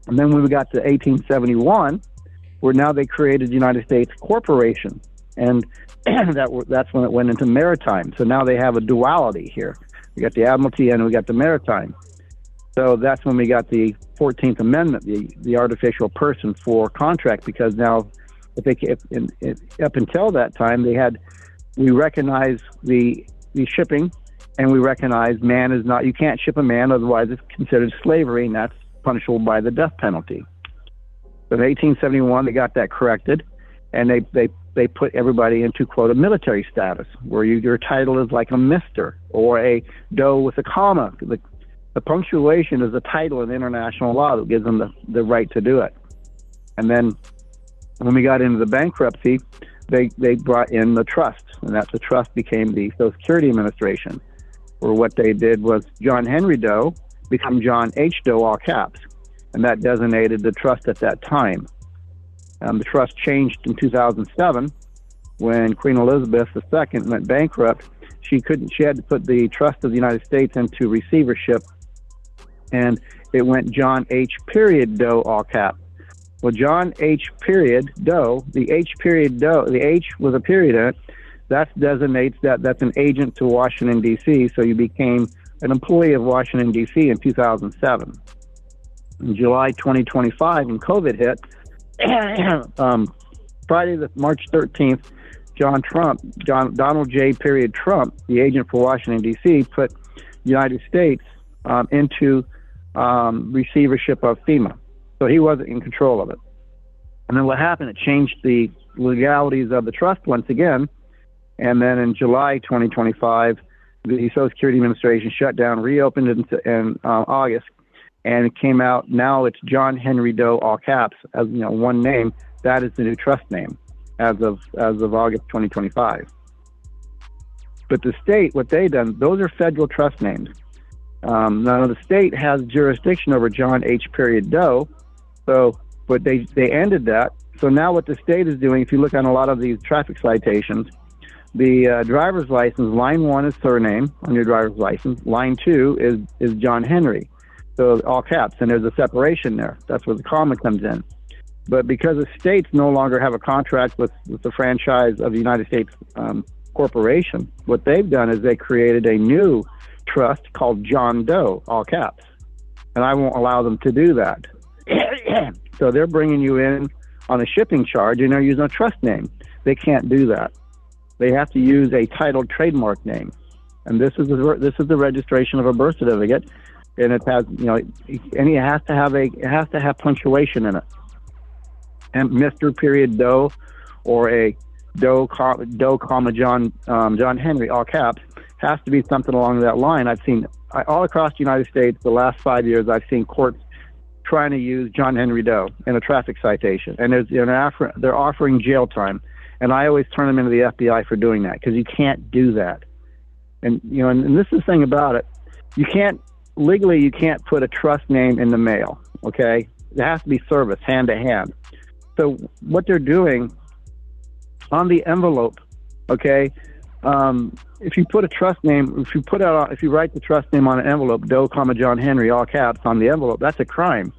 And then when we got to 1871, where now they created the United States Corporation, and that's when it went into maritime. So now they have a duality here. We got the Admiralty and we got the maritime. So that's when we got the 14th Amendment, the artificial person for contract, because now up until that time we recognize the shipping, and we recognize man is not, you can't ship a man, otherwise it's considered slavery, and that's punishable by the death penalty. So in 1871, they got that corrected, and they put everybody into, quote, a military status, where your title is like a Mr. or a Doe with a comma. The punctuation is a title in international law that gives them the right to do it. And then when we got into the bankruptcy, they brought in the trust, and the trust became the Social Security Administration, where what they did was John Henry Doe become John H. Doe, all caps. And that designated the trust at that time. The trust changed in 2007 when Queen Elizabeth II went bankrupt. She had to put the trust of the United States into receivership, and it went John H. Doe, all cap. Well, John H. Doe, the H. Doe, the H with a period in it, that designates that's an agent to Washington, D.C., so you became an employee of Washington, D.C. in 2007. In July 2025, when COVID hit, Friday, March 13th, Donald J. Trump, the agent for Washington, D.C., put the United States into receivership of FEMA. So he wasn't in control of it. And then what happened, it changed the legalities of the trust once again. And then in July 2025, the Social Security Administration shut down, reopened in August. And it came out, now it's John Henry Doe, all caps, as one name. That is the new trust name as of August 2025. But the state, what they done, those are federal trust names. Now the state has jurisdiction over John H. Doe, but they ended that. So now what the state is doing, if you look on a lot of these traffic citations, the driver's license, line 1 is surname on your driver's license, line 2 is John Henry. So all caps, and there's a separation there. That's where the comma comes in. But because the states no longer have a contract with the franchise of the United States Corporation, what they've done is they created a new trust called John Doe, all caps. And I won't allow them to do that. So they're bringing you in on a shipping charge, and they're using a trust name. They can't do that. They have to use a titled trademark name. And this is the registration of a birth certificate. And it has, and it has to have punctuation in it. And Mr. Doe or a Doe, comma John Henry, all caps, has to be something along that line. I've seen all across the United States the last 5 years. I've seen courts trying to use John Henry Doe in a traffic citation, and they're offering jail time, and I always turn them into the FBI for doing that, because you can't do that. And and this is the thing about it. You can't put a trust name in the mail. Okay, it has to be service hand to hand. So what they're doing on the envelope, okay, if you put a trust name, if you write the trust name on an envelope, Doe, comma John Henry, all caps on the envelope, that's a crime.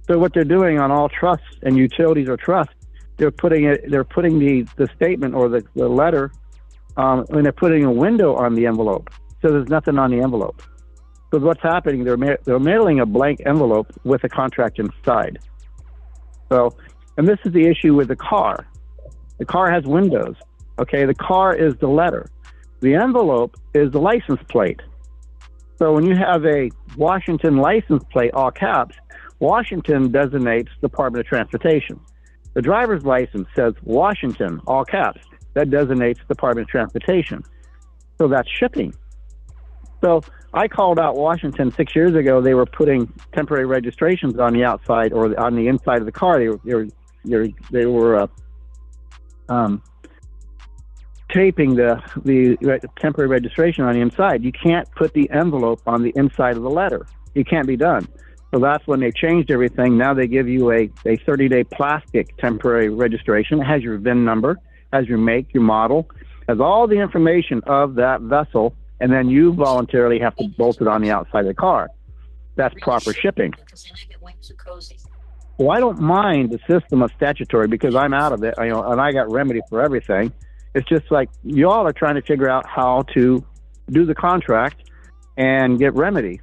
So what they're doing on all trusts and utilities or trusts, they're putting the statement or the letter, and they're putting a window on the envelope, so there's nothing on the envelope. So what's happening? They're mailing a blank envelope with a contract inside. So, and this is the issue with the car. The car has windows. Okay, the car is the letter. The envelope is the license plate. So when you have a Washington license plate, all caps, Washington designates Department of Transportation. The driver's license says Washington, all caps. That designates Department of Transportation. So that's shipping. So I called out Washington 6 years ago. They were putting temporary registrations on the outside or on the inside of the car. They were taping the temporary registration on the inside. You can't put the envelope on the inside of the letter. It can't be done. So that's when they changed everything. Now they give you a 30-day plastic temporary registration. It has your VIN number, has your make, your model, has all the information of that vessel, and then you voluntarily have to bolt it on the outside of the car. That's proper shipping. Well, I don't mind the system of statutory because I'm out of it, and I got remedy for everything. It's just like you all are trying to figure out how to do the contract and get remedy.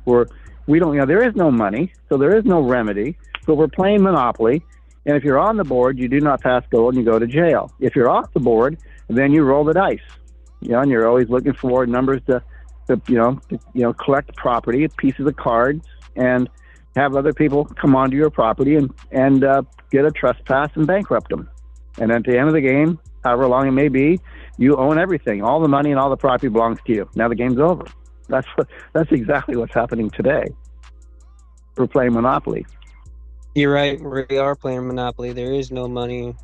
We don't, there is no money, so there is no remedy. So we're playing Monopoly, and if you're on the board, you do not pass go and you go to jail. If you're off the board, then you roll the dice. And you're always looking for numbers to collect property, pieces of cards, and have other people come onto your property and get a trespass and bankrupt them. And at the end of the game, however long it may be, you own everything. All the money and all the property belongs to you. Now the game's over. That's exactly what's happening today. We're playing Monopoly. You're right. We are playing Monopoly. There is no money.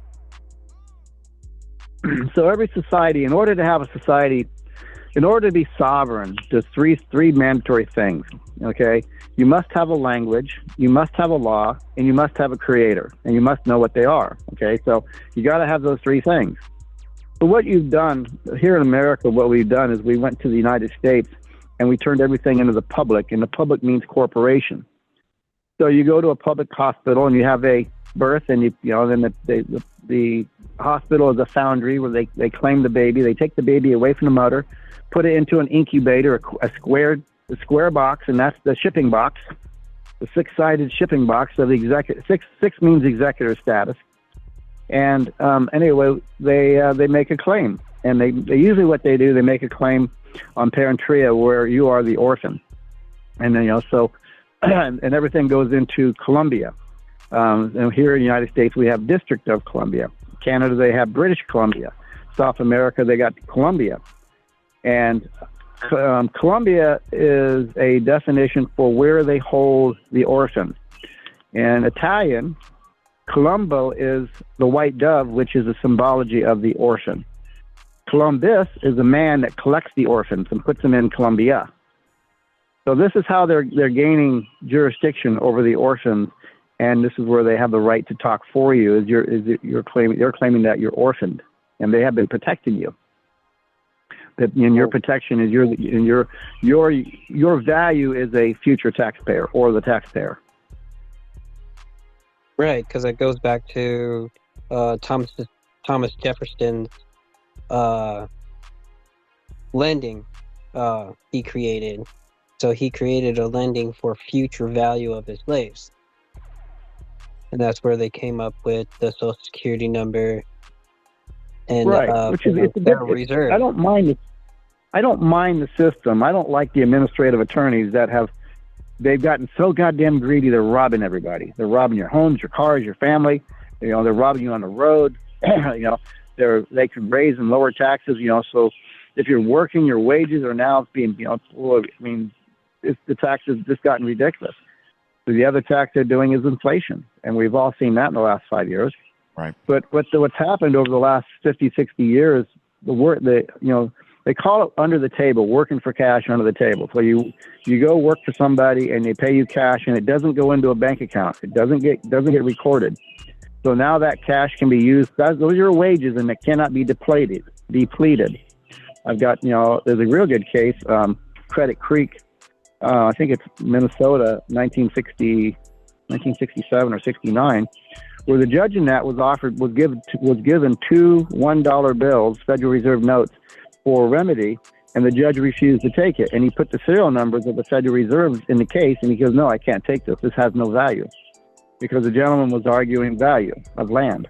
So every society, in order to be sovereign, there's three mandatory things. Okay, you must have a language, you must have a law, and you must have a creator, and you must know what they are. Okay, so you got to have those three things. So what you've done here in America, what we've done is we went to the United States and we turned everything into the public, and the public means corporation. So you go to a public hospital and you have a birth, and then the hospital is a foundry where they claim the baby. They take the baby away from the mother, put it into an incubator, a square box, and that's the shipping box, the six-sided shipping box. So the executive six means executor status. And anyway, they make a claim, and they usually what they do, they make a claim on parentria where you are the orphan, and then so and everything goes into Columbia. And here in the United States, we have District of Columbia. Canada, they have British Columbia. South America, they got Columbia. And Columbia is a definition for where they hold the orphan. In Italian, Columbo is the white dove, which is a symbology of the orphan. Columbus is a man that collects the orphans and puts them in Columbia. So this is how they're gaining jurisdiction over the orphans, and this is where they have the right to talk for you. They're claiming that you're orphaned, and they have been protecting you. That in your protection is your value is a future taxpayer or the taxpayer. Right, because it goes back to Thomas Jefferson's lending he created. So he created a lending for future value of his slaves. And that's where they came up with the Social Security number and right, which is Federal Reserve. I don't mind the system. I don't like the administrative attorneys that they've gotten so goddamn greedy. They're robbing everybody. They're robbing your homes, your cars, your family. They're robbing you on the road. they can raise and lower taxes. So if you're working, your wages are now being, the taxes just gotten ridiculous. So the other tax they're doing is inflation, and we've all seen that in the last 5 years. Right. But what's happened over the last 50, 60 years, they call it under the table, working for cash under the table. So you go work for somebody and they pay you cash, and it doesn't go into a bank account. It doesn't get recorded. So now that cash can be used. Those are your wages, and it cannot be depleted. I've got, there's a real good case, Credit Creek. I think it's Minnesota, 1967 or 69, where the judge in that was given two $1 bills, Federal Reserve notes, for remedy, and the judge refused to take it. And he put the serial numbers of the Federal Reserve in the case, and he goes, "No, I can't take this. This has no value," because the gentleman was arguing value of land.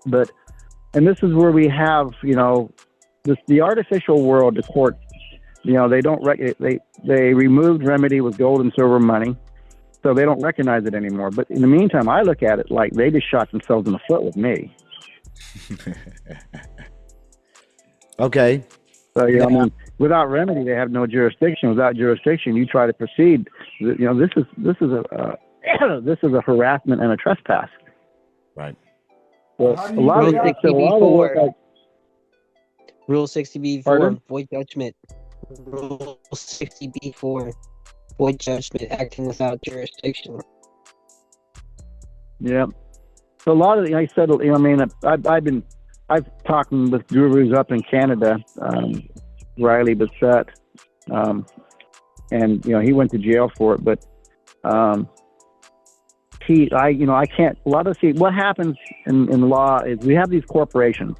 And this is where we have, the artificial world, the court, they removed remedy with gold and silver money, so they don't recognize it anymore. But in the meantime, I look at it like they just shot themselves in the foot with me. Okay. So without remedy, they have no jurisdiction. Without jurisdiction, you try to proceed. This is a harassment and a trespass. Right. Well, a lot of Rule 60B4, void judgment. Rule 60B4, void judgment, acting without jurisdiction. Yeah. So a lot of I said, I've talked with gurus up in Canada, Riley Bissett, and he went to jail for it. But I can't. What happens in law is we have these corporations,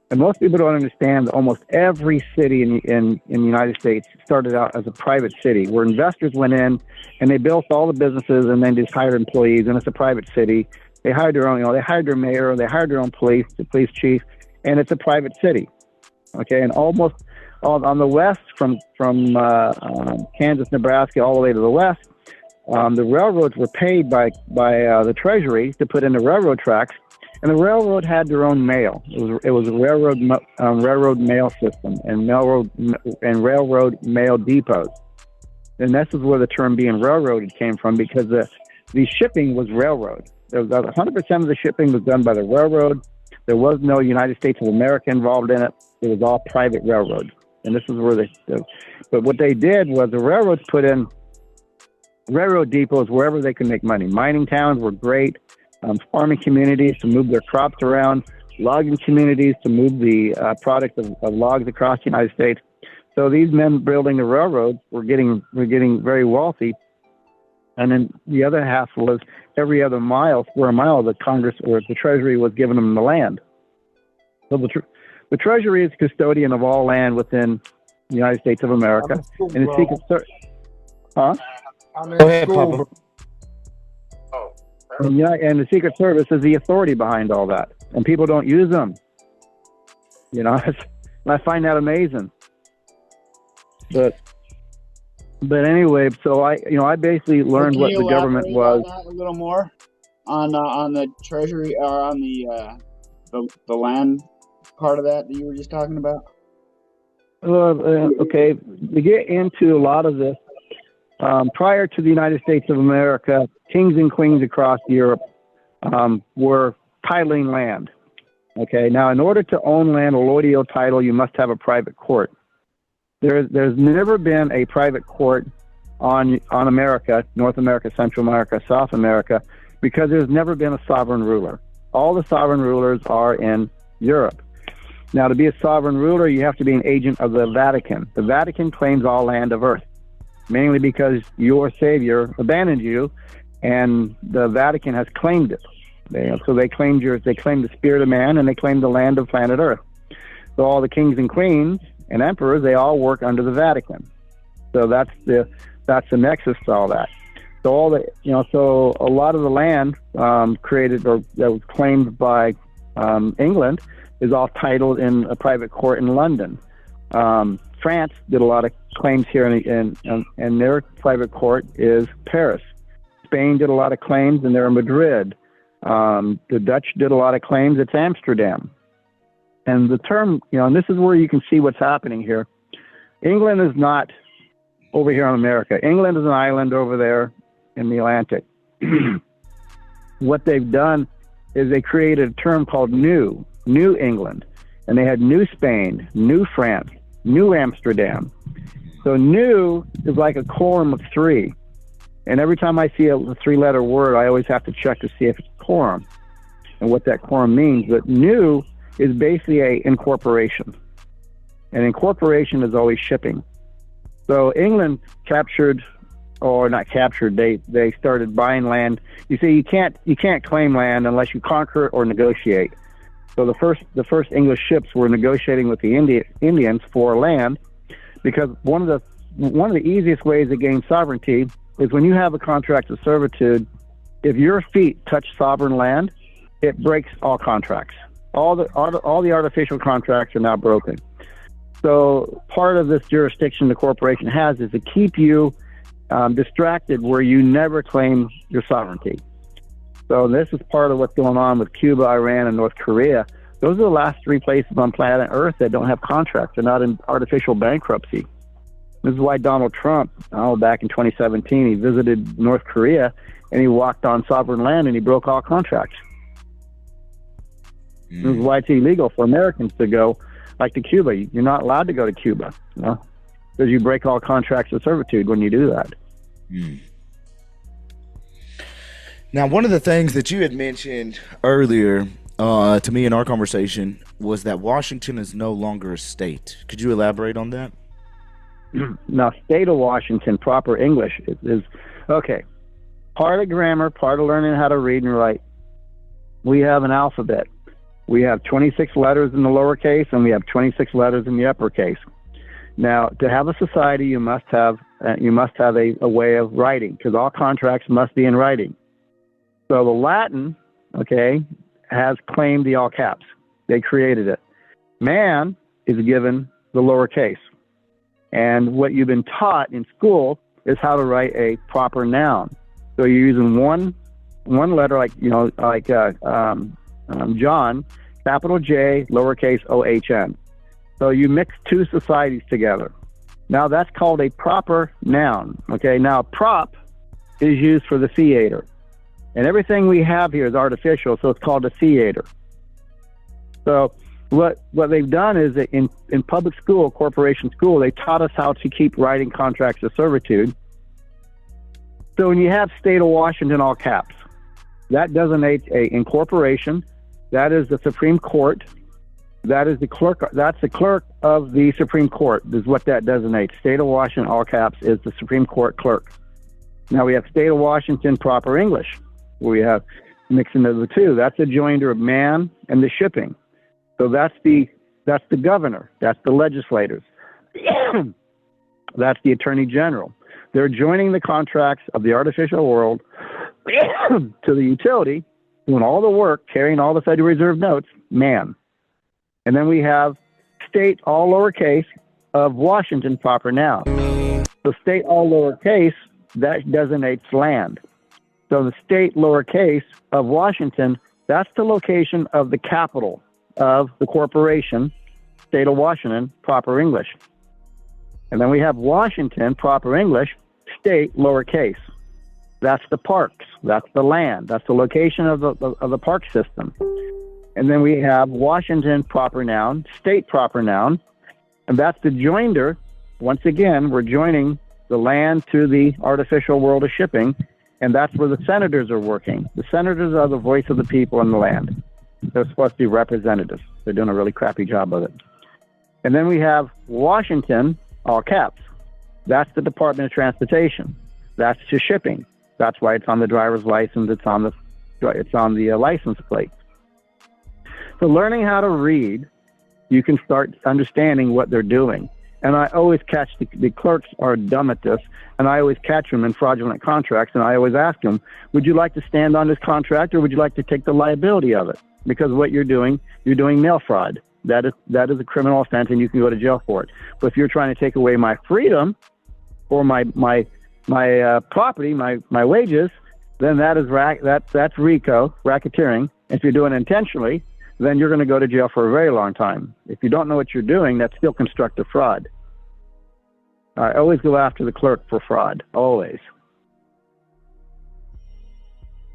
and most people don't understand that almost every city in the United States started out as a private city where investors went in and they built all the businesses and then just hired employees, and it's a private city. They hired their own, they hired their mayor, they hired their own police, the police chief, and it's a private city. Okay, and almost on the west, from Kansas, Nebraska, all the way to the west, the railroads were paid by the Treasury to put in the railroad tracks, and the railroad had their own mail. It was a railroad mail system and railroad mail depots, and this is where the term being railroaded came from, because the shipping was railroad. 100% of the shipping was done by the railroad. There was no United States of America involved in it. It was all private railroads. And this is where but what they did was the railroads put in railroad depots wherever they could make money. Mining towns were great. Farming communities to move their crops around. Logging communities to move the product of logs across the United States. So these men building the railroads were getting very wealthy. And then the other half was every other square mile, the Congress or the Treasury was giving them the land. So the Treasury is custodian of all land within the United States of America. And the Secret Service. Huh? Go ahead, Papa. And the Secret Service is the authority behind all that. And people don't use them. I find that amazing. But anyway, so I basically learned what the government was. A little more on the Treasury or on the land part of that you were just talking about. Okay, to get into a lot of this, prior to the United States of America, kings and queens across Europe were titling land. Okay, now in order to own land, a allodial title, you must have a private court. There's never been a private court on America, North America, Central America, South America, because there's never been a sovereign ruler. All the sovereign rulers are in Europe. Now, to be a sovereign ruler, you have to be an agent of the Vatican. The Vatican claims all land of earth, mainly because your Savior abandoned you, and the Vatican has claimed it. So they claimed the spirit of man, and they claimed the land of planet Earth. So all the kings and queens and emperors, they all work under the Vatican. So that's the nexus to all that. So so a lot of the land created or that was claimed by England is all titled in a private court in London. France did a lot of claims here, and their private court is Paris. Spain did a lot of claims, and they're in Madrid. The Dutch did a lot of claims. It's Amsterdam. And the term, and this is where you can see what's happening here. England is not over here in America. England is an island over there in the Atlantic. What they've done is they created a term called New England. And they had New Spain, New France, New Amsterdam. So new is like a quorum of three. And every time I see a three-letter word, I always have to check to see if it's quorum and what that quorum means. But new is basically a incorporation. And incorporation is always shipping. So England captured, or not captured, they started buying land. You see, you can't claim land unless you conquer it or negotiate. So the first English ships were negotiating with the Indians for land, because one of the easiest ways to gain sovereignty is when you have a contract of servitude. If your feet touch sovereign land, it breaks all contracts. All the artificial contracts are now broken. So part of this jurisdiction the corporation has is to keep you distracted where you never claim your sovereignty. So this is part of what's going on with Cuba, Iran, and North Korea. Those are the last three places on planet Earth that don't have contracts. They're not in artificial bankruptcy. This is why Donald Trump, back in 2017, he visited North Korea and he walked on sovereign land and he broke all contracts. This is why it's illegal for Americans to go like to Cuba. You're not allowed to go to Cuba, because you break all contracts of servitude when you do that. Now, one of the things that you had mentioned earlier to me in our conversation was that Washington is no longer a state. Could you elaborate on that? Now, state of Washington, proper English is okay. Part of grammar, part of learning how to read and write. We have an alphabet. We have 26 letters in the lowercase and we have 26 letters in the uppercase. Now, to have a society, you must have a way of writing, because all contracts must be in writing. So the Latin, has claimed the all caps. They created it. Man is given the lowercase. And what you've been taught in school is how to write a proper noun. So you're using one letter, John, capital J, lowercase O-H-N. So you mix two societies together. Now that's called a proper noun. Now prop is used for the theater. And everything we have here is artificial, so it's called a theater. So what they've done is that in public school, corporation school, they taught us how to keep writing contracts of servitude. So when you have state of Washington all caps, that designates a incorporation. That is the Supreme Court. That is the clerk. That's the clerk of the Supreme Court is what that designates. State of Washington all caps is the Supreme Court clerk. Now we have state of Washington proper English. We have mixing of the two. That's a joinder of man and the shipping. So that's the governor. That's the legislators. That's the attorney general. They're joining the contracts of the artificial world to the utility, doing all the work, carrying all the Federal Reserve notes, man. And then we have state all lowercase of Washington proper noun. So state all lowercase, that designates land. So the state lowercase of Washington, that's the location of the capital of the corporation, state of Washington, proper English. And then we have Washington, proper English, state lowercase. That's the parks. That's the land. That's the location of the park system. And then we have Washington, proper noun, state proper noun. And that's the joinder. Once again, we're joining the land to the artificial world of shipping. And that's where the senators are working. The senators are the voice of the people in the land. They're supposed to be representatives. They're doing a really crappy job of it. And then we have Washington, all caps. That's the Department of Transportation. That's to shipping. That's why it's on the driver's license. It's on the license plate. So learning how to read, you can start understanding what they're doing. And I always catch the clerks are dumb at this, and I always catch them in fraudulent contracts, and I always ask them, would you like to stand on this contract, or would you like to take the liability of it? Because what you're doing mail fraud. That is a criminal offense, and you can go to jail for it. But if you're trying to take away my freedom or my property, my wages, then that's RICO, racketeering. If you're doing it intentionally, then you're going to go to jail for a very long time. If you don't know what you're doing, that's still constructive fraud. I always go after the clerk for fraud, always.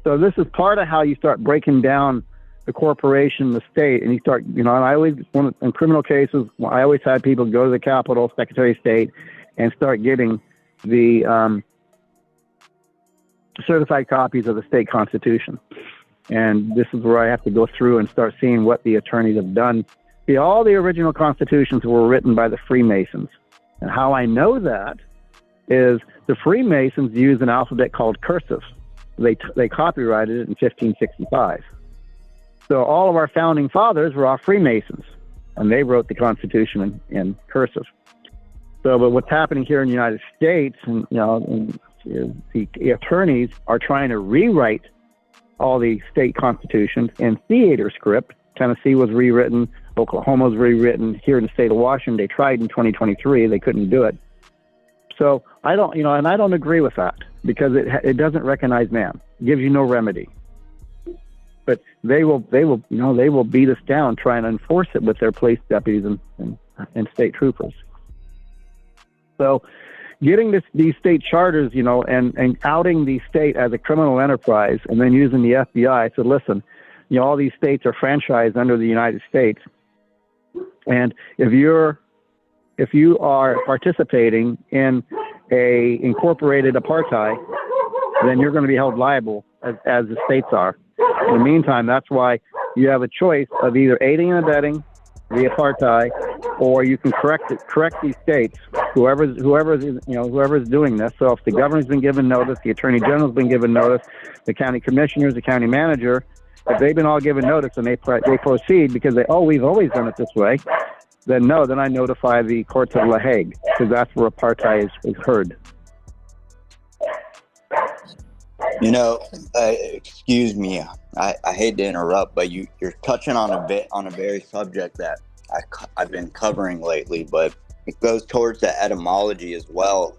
So this is part of how you start breaking down the corporation, the state, and you start, and I always, in criminal cases, I always had people go to the Capitol, Secretary of State, and start getting the certified copies of the state constitution. And this is where I have to go through and start seeing what the attorneys have done. See, all the original constitutions were written by the Freemasons. And how I know that is the Freemasons used an alphabet called cursive. They copyrighted it in 1565. So all of our founding fathers were all Freemasons, and they wrote the Constitution in cursive. So, but what's happening here in the United States, and the attorneys are trying to rewrite all the state constitutions in theater script. Tennessee was rewritten, Oklahoma was rewritten. Here in the state of Washington, they tried in 2023, they couldn't do it. So I don't, and I don't agree with that because it doesn't recognize man. It gives you no remedy. But they will beat us down trying to enforce it with their police deputies and state troopers. So getting these state charters, and outing the state as a criminal enterprise, and then using the FBI, I said, listen, all these states are franchised under the United States, and if you are participating in a incorporated apartheid, then you're going to be held liable as the states are. In the meantime, that's why you have a choice of either aiding and abetting the apartheid, or you can correct these states. Whoever's doing this. So if the governor's been given notice, the attorney general's been given notice, the county commissioners, the county manager, if they've been all given notice and they proceed because we've always done it this way, then I notify the courts of La Hague, because that's where apartheid is heard. Excuse me, I hate to interrupt, but you're touching on a very subject that I've been covering lately, but it goes towards the etymology as well,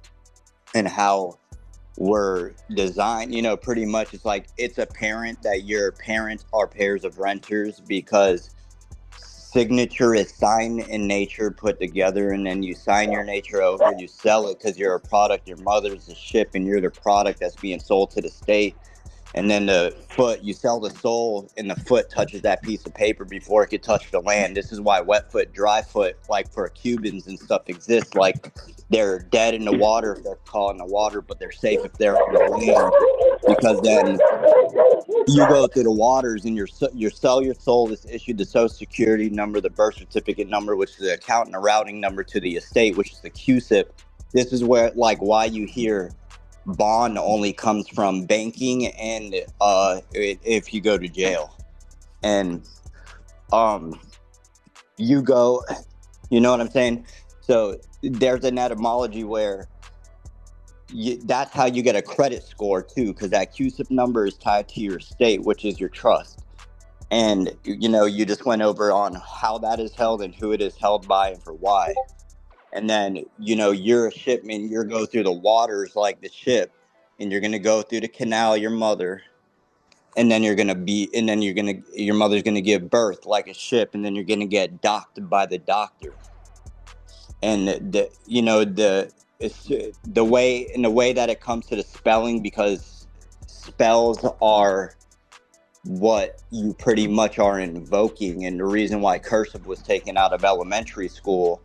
and how we're designed. Pretty much it's like it's apparent that your parents are pairs of renters, because signature is sign in nature put together, and then you sign your nature over, you sell it because you're a product. Your mother's a ship and you're the product that's being sold to the state. And then the foot, you sell the soul, and the foot touches that piece of paper before it could touch the land. This is why wet foot, dry foot, like for Cubans and stuff, exists. Like they're dead in the water if they're caught in the water, but they're safe if they're on the land, because then you go through the waters and you sell your soul is issued the social security number, the birth certificate number, which is the account, and the routing number to the estate, which is the QSIP. This is where, like, why you hear bond only comes from banking and if you go to jail. And you go, you know what I'm saying? So there's an etymology where that's how you get a credit score too, because that QSIP number is tied to your state, which is your trust. And you just went over on how that is held and who it is held by and for why. And then you're a shipman, you're go through the waters like the ship, and you're going to go through the canal, your mother, and then your mother's going to give birth like a ship, and then you're going to get docked by the doctor. And the way that it comes to the spelling, because spells are what you pretty much are invoking, and the reason why cursive was taken out of elementary school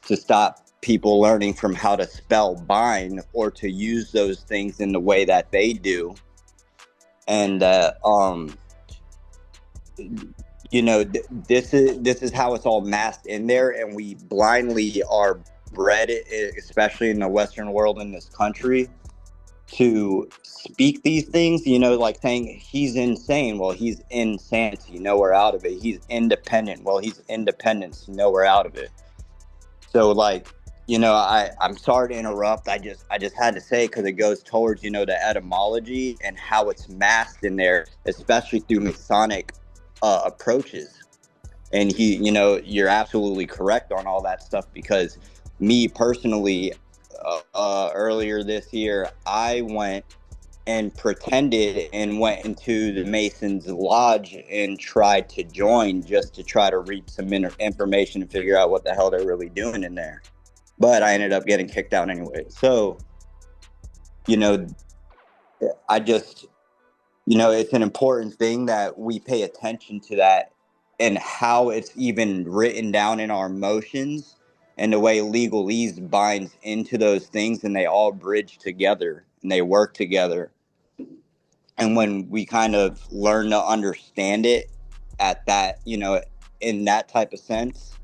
to stop people learning from how to spell bind or to use those things in the way that they do. And this is how it's all masked in there, and we blindly are bred, especially in the Western world in this country, to speak these things, like saying he's insane. Well, he's insanity. No, we're out of it. He's independent. Well, he's independence. No, we're out of it. So, like, I'm sorry to interrupt. I just had to say, because it goes towards, the etymology and how it's masked in there, especially through Masonic approaches. And you're absolutely correct on all that stuff, because me personally, earlier this year, I went and pretended and went into the Masons Lodge and tried to join just to try to reap some information and figure out what the hell they're really doing in there. But I ended up getting kicked out anyway. So, you know, I just, you know, it's an important thing that we pay attention to that and how it's even written down in our motions and the way legalese binds into those things, and they all bridge together and they work together. And when we kind of learn to understand it at that, you know, in that type of sense,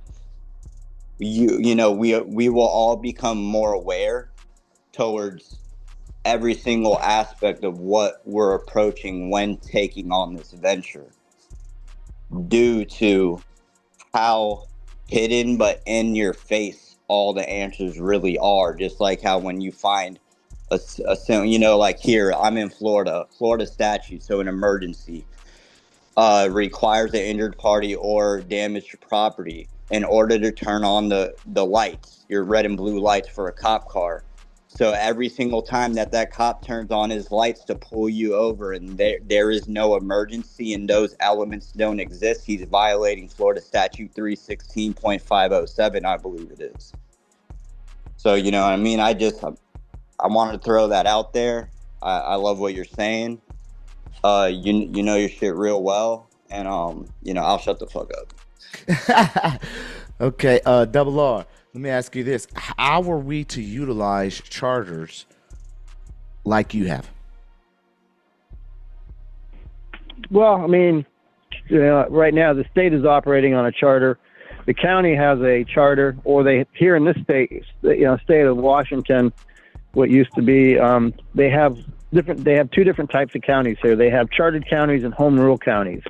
you know, we will all become more aware towards every single aspect of what we're approaching when taking on this venture, due to how hidden but in your face all the answers really are. Just like how when you find a you know, like here, I'm in Florida statute, so an emergency requires an injured party or damaged property in order to turn on the lights, your red and blue lights for a cop car. So every single time that cop turns on his lights to pull you over and there is no emergency and those elements don't exist, he's violating Florida Statute 316.507, I believe it is. So, you know what I mean? I wanted to throw that out there. I love what you're saying. You know your shit real well, and you know, I'll shut the fuck up. Okay, Double R. Let me ask you this: how are we to utilize charters like you have? Well, I mean, you know, right now the state is operating on a charter. The county has a charter, or they here in this state, you know, state of Washington, what used to be, they have two different types of counties here. They have chartered counties and home rule counties.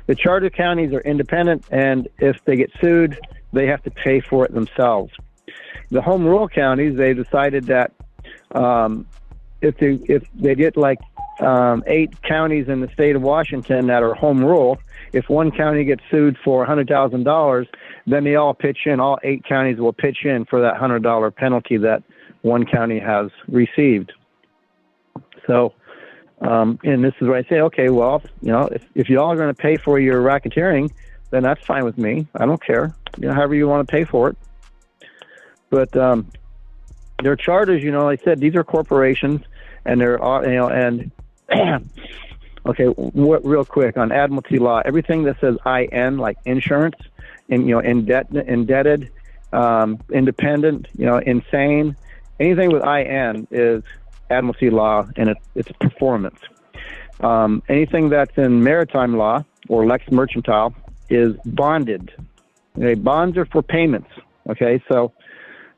The chartered counties are independent, and if they get sued, they have to pay for it themselves. The home rule counties, they decided that if they get like 8 counties in the state of Washington that are home rule, if one county gets sued for $100,000, then they all pitch in. All 8 counties will pitch in for that $100 penalty that one county has received. So, and this is where I say, okay, well, you know, if y'all are going to pay for your racketeering, then that's fine with me. I don't care. You know, however you want to pay for it. But their charters, you know, like I said, these are corporations, and they're, you know, and okay, real quick on admiralty law, everything that says IN, like insurance, and, you know, indebted, independent, you know, insane, anything with IN is admiralty law, and it's performance. Anything that's in maritime law or lex mercantile is bonded. Okay, bonds are for payments. Okay, so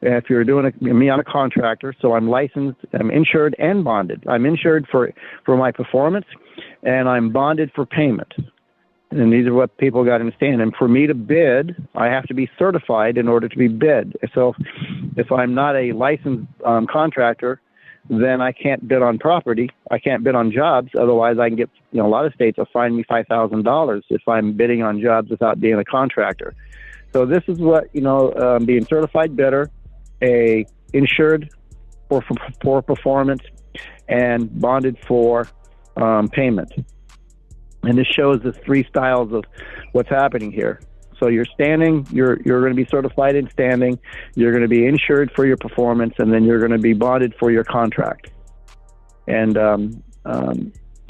if you're doing me on a contractor, so I'm licensed, I'm insured and bonded. I'm insured for my performance, and I'm bonded for payment. And these are what people got to understand. And for me to bid, I have to be certified in order to be bid. So if I'm not a licensed contractor, then I can't bid on property. I can't bid on jobs. Otherwise, I can get, you know, a lot of states will fine me $5,000 if I'm bidding on jobs without being a contractor. So this is what, you know, being certified bidder, a insured for performance, and bonded for payment. And this shows the 3 styles of what's happening here. So you're standing, you're going to be certified in standing, you're going to be insured for your performance, and then you're going to be bonded for your contract. And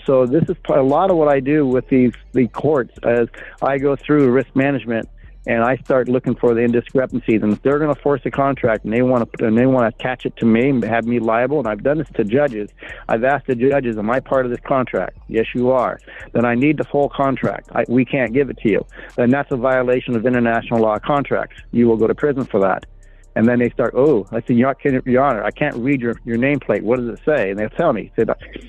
so this is a lot of what I do with the courts, as I go through risk management and I start looking for the indiscrepancies. And if they're going to force a contract and they want to attach it to me and have me liable, and I've done this to judges, I've asked the judges, am I part of this contract? Yes, you are. Then I need the full contract. We can't give it to you. Then that's a violation of international law contracts. You will go to prison for that. And then they start, I said, Your Honor, I can't read your nameplate. What does it say? And they'll tell me, say,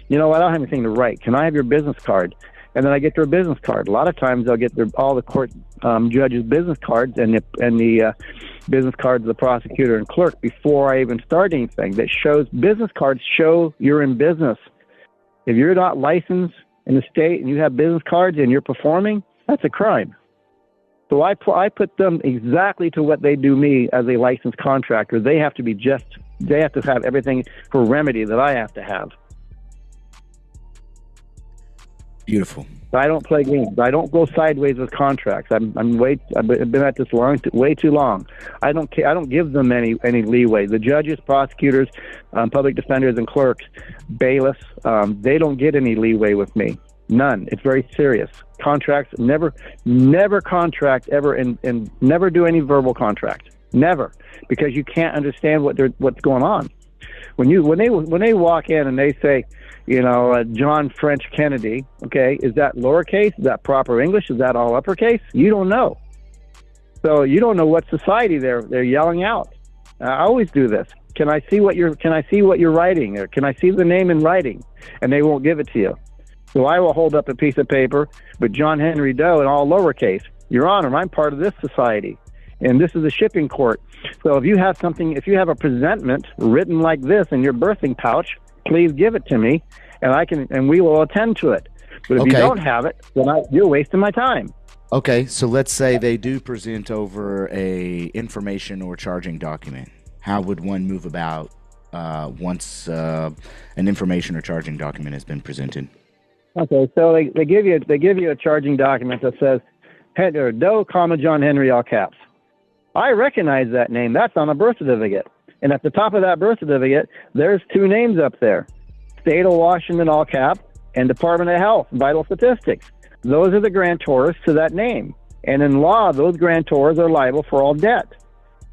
you know, I don't have anything to write. Can I have your business card? And then I get their business card. A lot of times they'll get all the court judges' business cards and the business cards of the prosecutor and clerk before I even start anything. That shows, business cards show you're in business. If you're not licensed in the state and you have business cards and you're performing, that's a crime. So I put them exactly to what they do me as a licensed contractor. They have to have everything for remedy that I have to have. Beautiful. I don't play games. I don't go sideways with contracts. I've been at this way too long. I don't give them any leeway. The judges, prosecutors, public defenders, and clerks, bailiffs, they don't get any leeway with me. None. It's very serious. Contracts, never contract ever, and never do any verbal contract. Never, because you can't understand what's going on. When they walk in and they say, John French Kennedy, okay, is that lowercase? Is that proper English? Is that all uppercase? You don't know. So you don't know what society they're yelling out. I always do this. Can I see what you're writing, or can I see the name in writing? And they won't give it to you. So I will hold up a piece of paper with John Henry Doe in all lowercase. Your Honor, I'm part of this society, and this is a shipping court. So if you have a presentment written like this in your birthing pouch, please give it to me, and we will attend to it. But if you don't have it, then you're wasting my time. Okay, so let's say they do present over a information or charging document. How would one move about once an information or charging document has been presented? Okay, so they give you a charging document that says Doe, John Henry, all caps. I recognize that name. That's on a birth certificate. And at the top of that birth certificate, there's two names up there: State of Washington, all cap, and Department of Health, Vital Statistics. Those are the grantors to that name. And in law, those grantors are liable for all debt.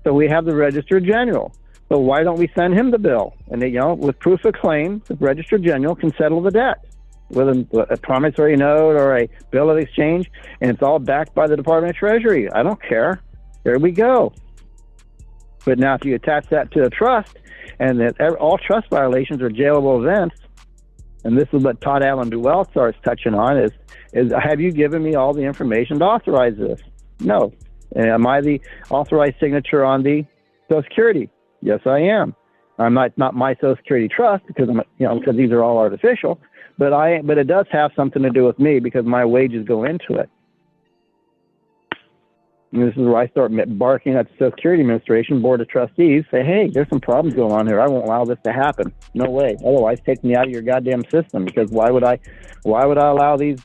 So we have the Registrar General. So why don't we send him the bill? And with proof of claim, the Registrar General can settle the debt with a promissory note or a bill of exchange, and it's all backed by the Department of Treasury. I don't care. There we go. But now if you attach that to a trust, and that all trust violations are jailable events, and this is what Todd Allen Duell starts touching on, is have you given me all the information to authorize this? No. Am I the authorized signature on the Social Security? Yes, I am. I'm not my Social Security trust, because because these are all artificial, but it does have something to do with me, because my wages go into it. And this is where I start barking at the Social Security Administration Board of Trustees, say, hey, there's some problems going on here. I won't allow this to happen. No way. Otherwise, take me out of your goddamn system, because why would I allow these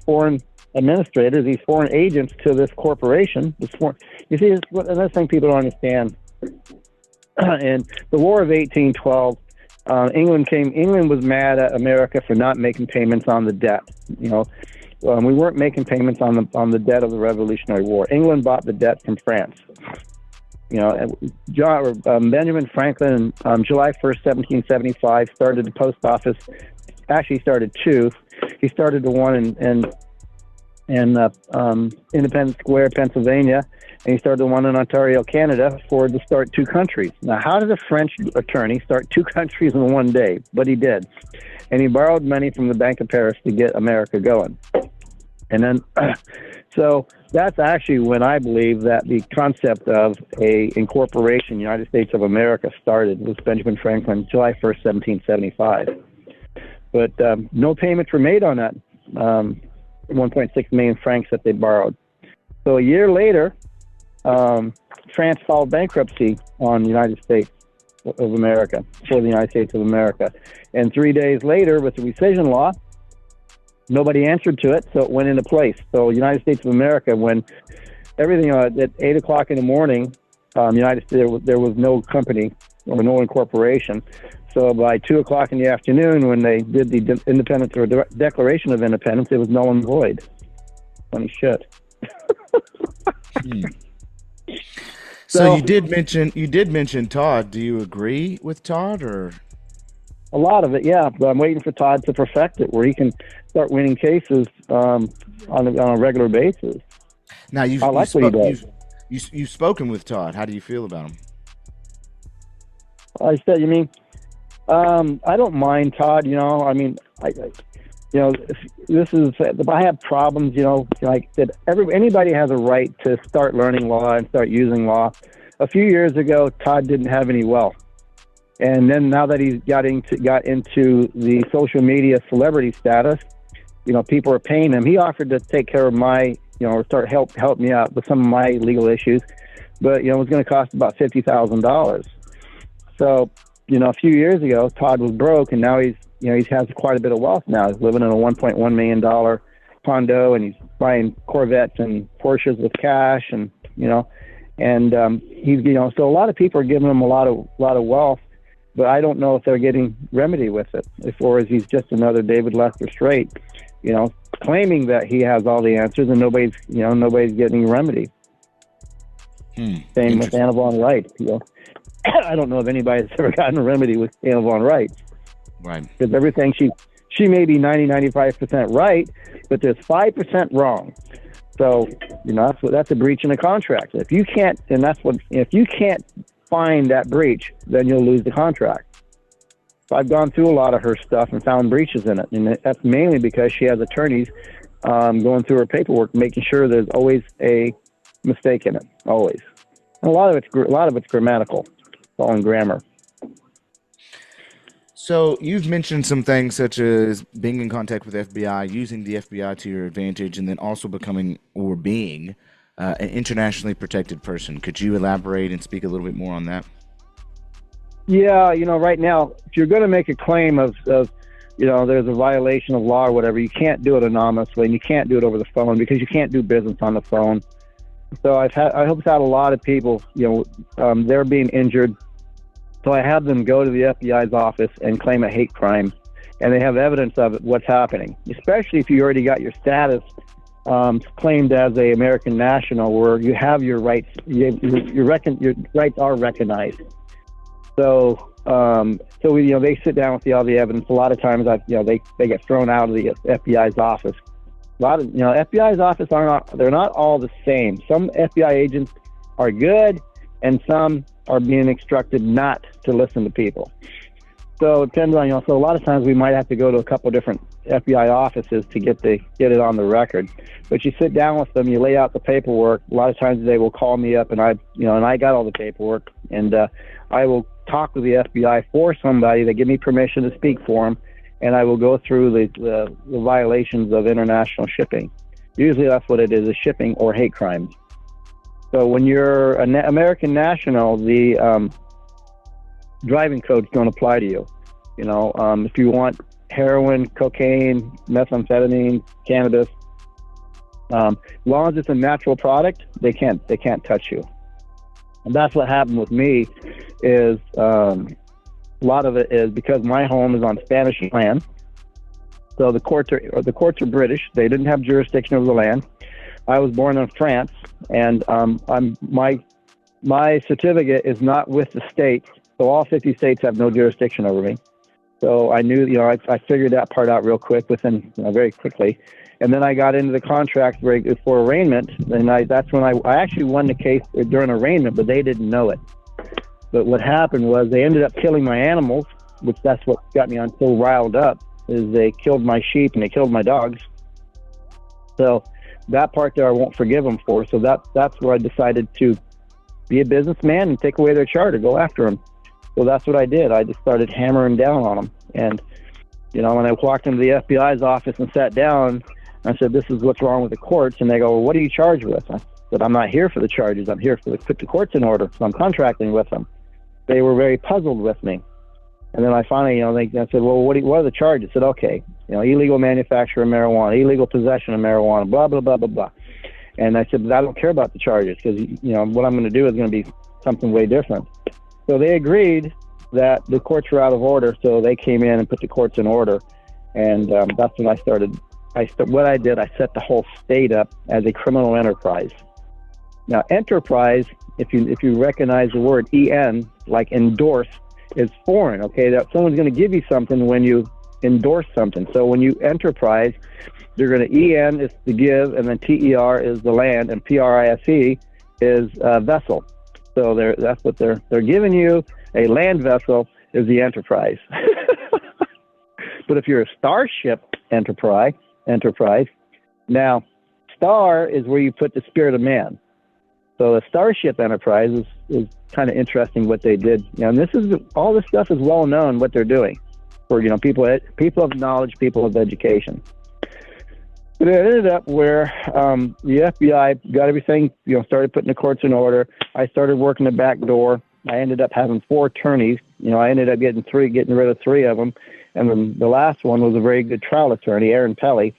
foreign administrators, these foreign agents to this corporation? You see, another thing people don't understand. In the War of 1812, England was mad at America for not making payments on the debt. We weren't making payments on the debt of the Revolutionary War. England bought the debt from France. Benjamin Franklin, July 1st, 1775, started the post office. Actually, he started two. He started the one in Independence Square, Pennsylvania, and he started the one in Ontario, Canada, to start two countries. Now, how did a French attorney start two countries in one day? But he did. And he borrowed money from the Bank of Paris to get America going. And then, so that's actually when I believe that the concept of a incorporation, United States of America, started with Benjamin Franklin, July 1st, 1775. But no payments were made on that 1.6 million francs that they borrowed. So a year later, France filed bankruptcy on the United States of America, for the United States of America. And 3 days later, with the rescission law, nobody answered to it, so it went into place. So United States of America, when everything at 8 o'clock in the morning, United States, there was no company or no incorporation. So by 2 o'clock in the afternoon, when they did the independence or Declaration of Independence, it was null and void. Funny shit. So you did mention Todd. Do you agree with Todd, or? A lot of it, yeah. But I'm waiting for Todd to perfect it, where he can start winning cases on a regular basis. Now you've spoken with Todd. How do you feel about him? I said, you mean? I don't mind Todd. I mean, if I have problems, like that. Anybody has a right to start learning law and start using law. A few years ago, Todd didn't have any wealth. And then now that he's got into the social media celebrity status, people are paying him. He offered to take care of my, or help me out with some of my legal issues, but it was going to cost about $50,000. So, a few years ago, Todd was broke, and now he's he has quite a bit of wealth now. He's living in a $1.1 million condo, and he's buying Corvettes and Porsches with cash, and he's so a lot of people are giving him a lot of wealth, but I don't know if they're getting remedy with it, or is he's just another David Lester Straight, claiming that he has all the answers and nobody's getting remedy. Same with Anna Von Wright. I don't know if anybody's ever gotten a remedy with Anna Von Wright. Right. Because everything she may be 95% right, but there's 5% wrong. So, that's a breach in a contract. If you can't find that breach, then you'll lose the contract. So I've gone through a lot of her stuff and found breaches in it, and that's mainly because she has attorneys going through her paperwork, making sure there's always a mistake in it, always. And a lot of it's grammatical, it's all in grammar. So you've mentioned some things such as being in contact with FBI, using the FBI to your advantage, and then also becoming or being an internationally protected person. Could you elaborate and speak a little bit more on that? Yeah, right now, if you're going to make a claim of there's a violation of law or whatever, you can't do it anonymously, and you can't do it over the phone because you can't do business on the phone. So I helped out a lot of people, they're being injured. So I have them go to the FBI's office and claim a hate crime, and they have evidence of it, what's happening, especially if you already got your status claimed as a American national, where you have your rights, your rights are recognized. So, they sit down with all the evidence. A lot of times, they get thrown out of the FBI's office. A lot of, FBI's office they're not all the same. Some FBI agents are good, and some are being instructed not to listen to people. So it depends on, so a lot of times we might have to go to a couple of different FBI offices to get it on the record. But you sit down with them, you lay out the paperwork. A lot of times they will call me up, and I got all the paperwork, and I will talk with the FBI for somebody. They give me permission to speak for them, and I will go through the violations of international shipping. Usually that's what it is shipping or hate crimes. So when you're an American national, the driving codes don't apply to you. If you want heroin, cocaine, methamphetamine, cannabis, as long as it's a natural product, they can't touch you. And that's what happened with me. Is a lot of it is because my home is on Spanish land. So the courts are British. They didn't have jurisdiction over the land. I was born in France, and my certificate is not with the states. So all 50 states have no jurisdiction over me. So I knew, I figured that part out real quick very quickly. And then I got into the contract for arraignment, and that's when I actually won the case during arraignment, but they didn't know it. But what happened was they ended up killing my animals, which that's what got me so riled up, is they killed my sheep and they killed my dogs. So that part there I won't forgive them for. So that's where I decided to be a businessman and take away their charter, go after them. So that's what I did. I just started hammering down on them. And, when I walked into the FBI's office and sat down, I said, this is what's wrong with the courts. And they go, well, what are you charged with? I said, I'm not here for the charges. I'm here to put the courts in order. So I'm contracting with them. They were very puzzled with me. And then I finally, I said, well, what are the charges? I said, okay, illegal manufacture of marijuana, illegal possession of marijuana, blah, blah, blah, blah, blah. And I said, but I don't care about the charges because, what I'm going to do is going to be something way different. So they agreed that the courts were out of order, so they came in and put the courts in order. And that's when I started. What I did, I set the whole state up as a criminal enterprise. Now, enterprise, if you recognize the word EN, like endorse, is foreign, okay? That someone's going to give you something when you endorse something. So when you enterprise, you're going to EN is the give, and then TER is the land, and PRISE is vessel. So that's what they're giving you. A land vessel is the enterprise. But if you're a starship enterprise, now star is where you put the spirit of man. So the Starship Enterprise is kind of interesting what they did. And all this stuff is well known what they're doing for people of knowledge, people of education. But it ended up where the FBI got everything, started putting the courts in order. I started working the back door. I ended up having 4 attorneys. I ended up getting rid of 3 of them, And then the last one was a very good trial attorney, Aaron Pelly.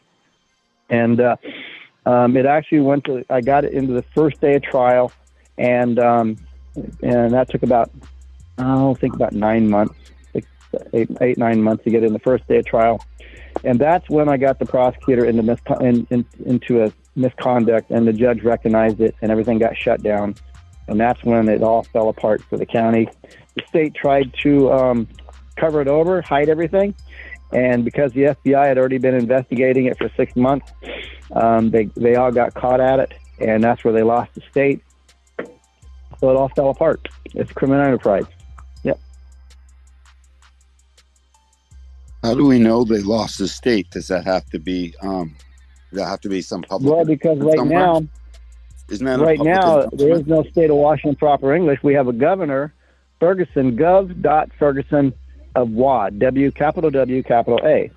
And it actually went to, I got it into the first day of trial, and that took about, I think about 9 months, like 9 months to get in the first day of trial. And that's when I got the prosecutor into a misconduct, and the judge recognized it, and everything got shut down. And that's when it all fell apart for the county. The state tried to cover it over, hide everything. And because the FBI had already been investigating it for 6 months, they all got caught at it, and that's where they lost the state. So it all fell apart. It's a criminal enterprise. Yep. How do we know they lost the state? Does that have to be some public? Well, because right now, there is no state of Washington proper English. We have a governor, Ferguson, Gov.Ferguson of WA, W, capital W, capital A.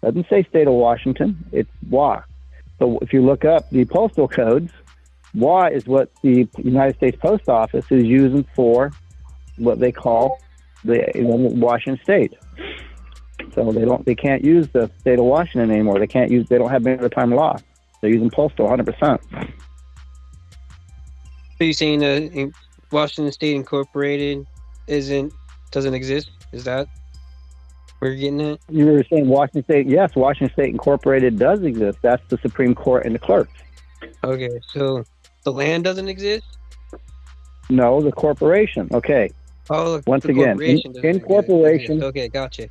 Doesn't say state of Washington, it's WA. So if you look up the postal codes, WA is what the United States Post Office is using for what they call the Washington state. So they can't use the state of Washington anymore. They don't have maritime law. They're using postal 100%. So you're saying that Washington State Incorporated doesn't exist? Is that where you're getting at? You were saying Washington State. Yes, Washington State Incorporated does exist. That's the Supreme Court and the clerks. Okay, so the land doesn't exist? No, the corporation. Okay. Oh, once again, incorporation. Okay, gotcha.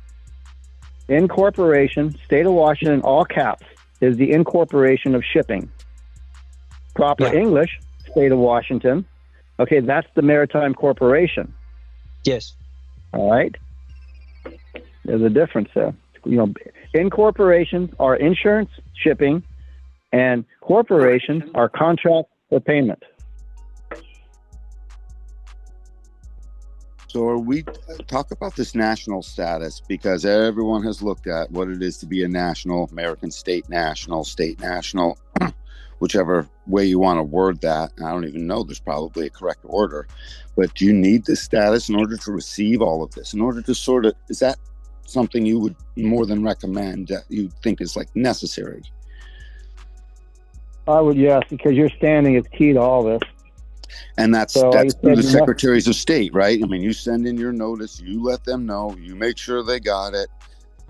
Incorporation, state of Washington, all caps, is the incorporation of shipping. Proper English, state of Washington. Okay, that's the maritime corporation. Yes. All right. There's a difference there. Incorporations are insurance, shipping, and corporations are contract for payment. So are we talk about this national status, because everyone has looked at what it is to be a national, American state national, whichever way you want to word that. I don't even know, there's probably a correct order, but do you need this status in order to receive all of this, in order to sort of, is that something you would more than recommend, that you think is like necessary? I would, yes, because your standing is key to all this. And that's through the secretaries of state, right? I mean, you send in your notice, you let them know, you make sure they got it,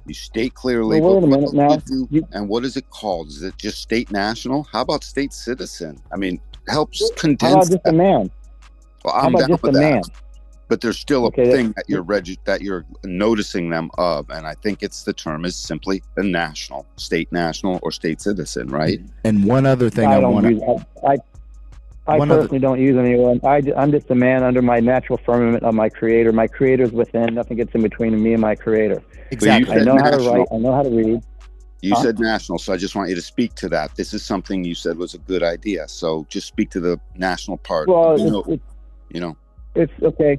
you state clearly. Well, wait a minute now. And what is it called? Is it just state national? How about state citizen? I mean, helps condense. How about just a man? Well, I'm down with that. But there's still a thing that you're noticing them of, and I think the term is simply the national, state national, or state citizen, right? And one other thing I personally don't use anyone. I'm just a man under my natural firmament of my creator. My creator's within. Nothing gets in between me and my creator. Exactly. I know how to write. I know how to read. You said national, so I just want you to speak to that. This is something you said was a good idea. So just speak to the national part. Well, it's okay.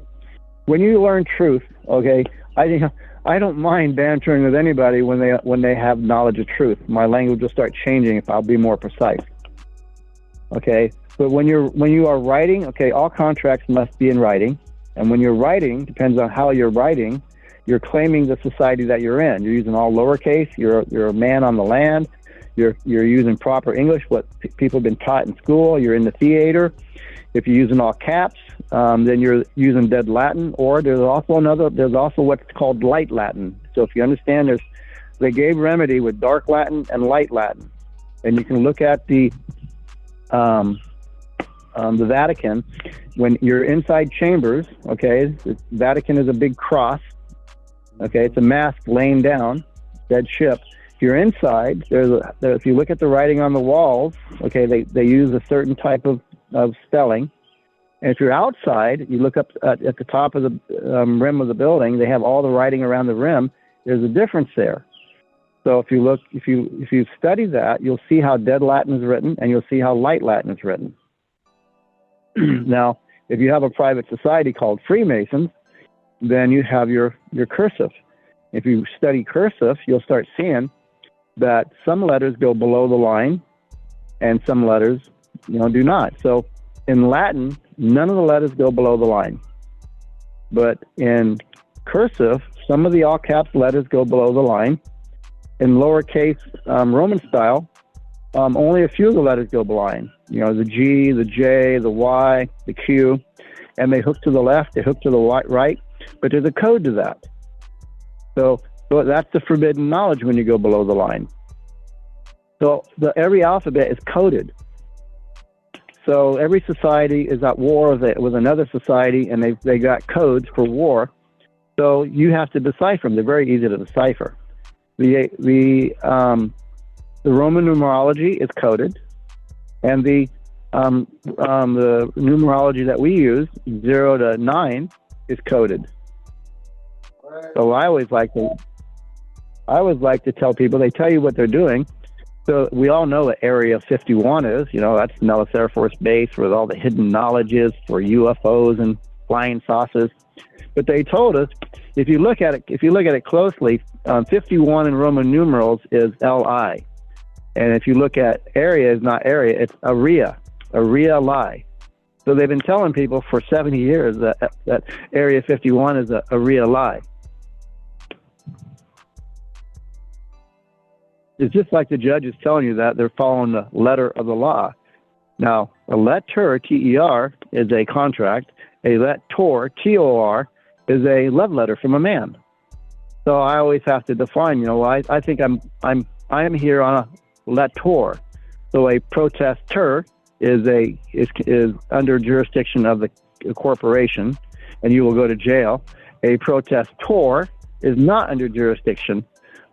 When you learn truth, okay, I don't mind bantering with anybody when they have knowledge of truth. My language will start changing if I'll be more precise. Okay. But when you are writing, okay, all contracts must be in writing. And when you're writing, depends on how you're writing, you're claiming the society that you're in. You're using all lowercase. You're a man on the land. You're using proper English, what people have been taught in school. You're in the theater. If you're using all caps, then you're using dead Latin. Or there's also what's called light Latin. So if you understand, they gave remedy with dark Latin and light Latin. And you can look at the Vatican, when you're inside chambers, okay, the Vatican is a big cross, okay, it's a mask laying down, dead ship. If you're inside, if you look at the writing on the walls, okay, they use a certain type of spelling. And if you're outside, you look up at the top of the rim of the building, they have all the writing around the rim. There's a difference there. So if you study that, you'll see how dead Latin is written, and you'll see how light Latin is written. Now, if you have a private society called Freemasons, then you have your cursive. If you study cursive, you'll start seeing that some letters go below the line and some letters, do not. So in Latin, none of the letters go below the line. But in cursive, some of the all caps letters go below the line. In lowercase Roman style, only a few of the letters go behind. You know, the G, the J, the Y, the Q, and they hook to the left, they hook to the right, but there's a code to that. So that's the forbidden knowledge when you go below the line. So every alphabet is coded. So every society is at war with another society, and they got codes for war. So you have to decipher them. They're very easy to decipher. The Roman numerology is coded, and the numerology that we use, 0 to 9, is coded. So I always like to tell people, they tell you what they're doing. So we all know what Area 51 is. You know, that's Nellis Air Force Base, where all the hidden knowledge is for UFOs and flying saucers. But they told us, if you look at it closely, 51 in Roman numerals is LI. And if you look at area, is not area, it's area lie. So they've been telling people for 70 years that Area 51 is a area lie. It's just like the judge is telling you that they're following the letter of the law. Now, a letter, T-E-R, is a contract. A letter, T-O-R, is a love letter from a man. So I always have to define, you know, I think I am here on a letter. So a protester is under jurisdiction of the corporation, and you will go to jail. A protestor is not under jurisdiction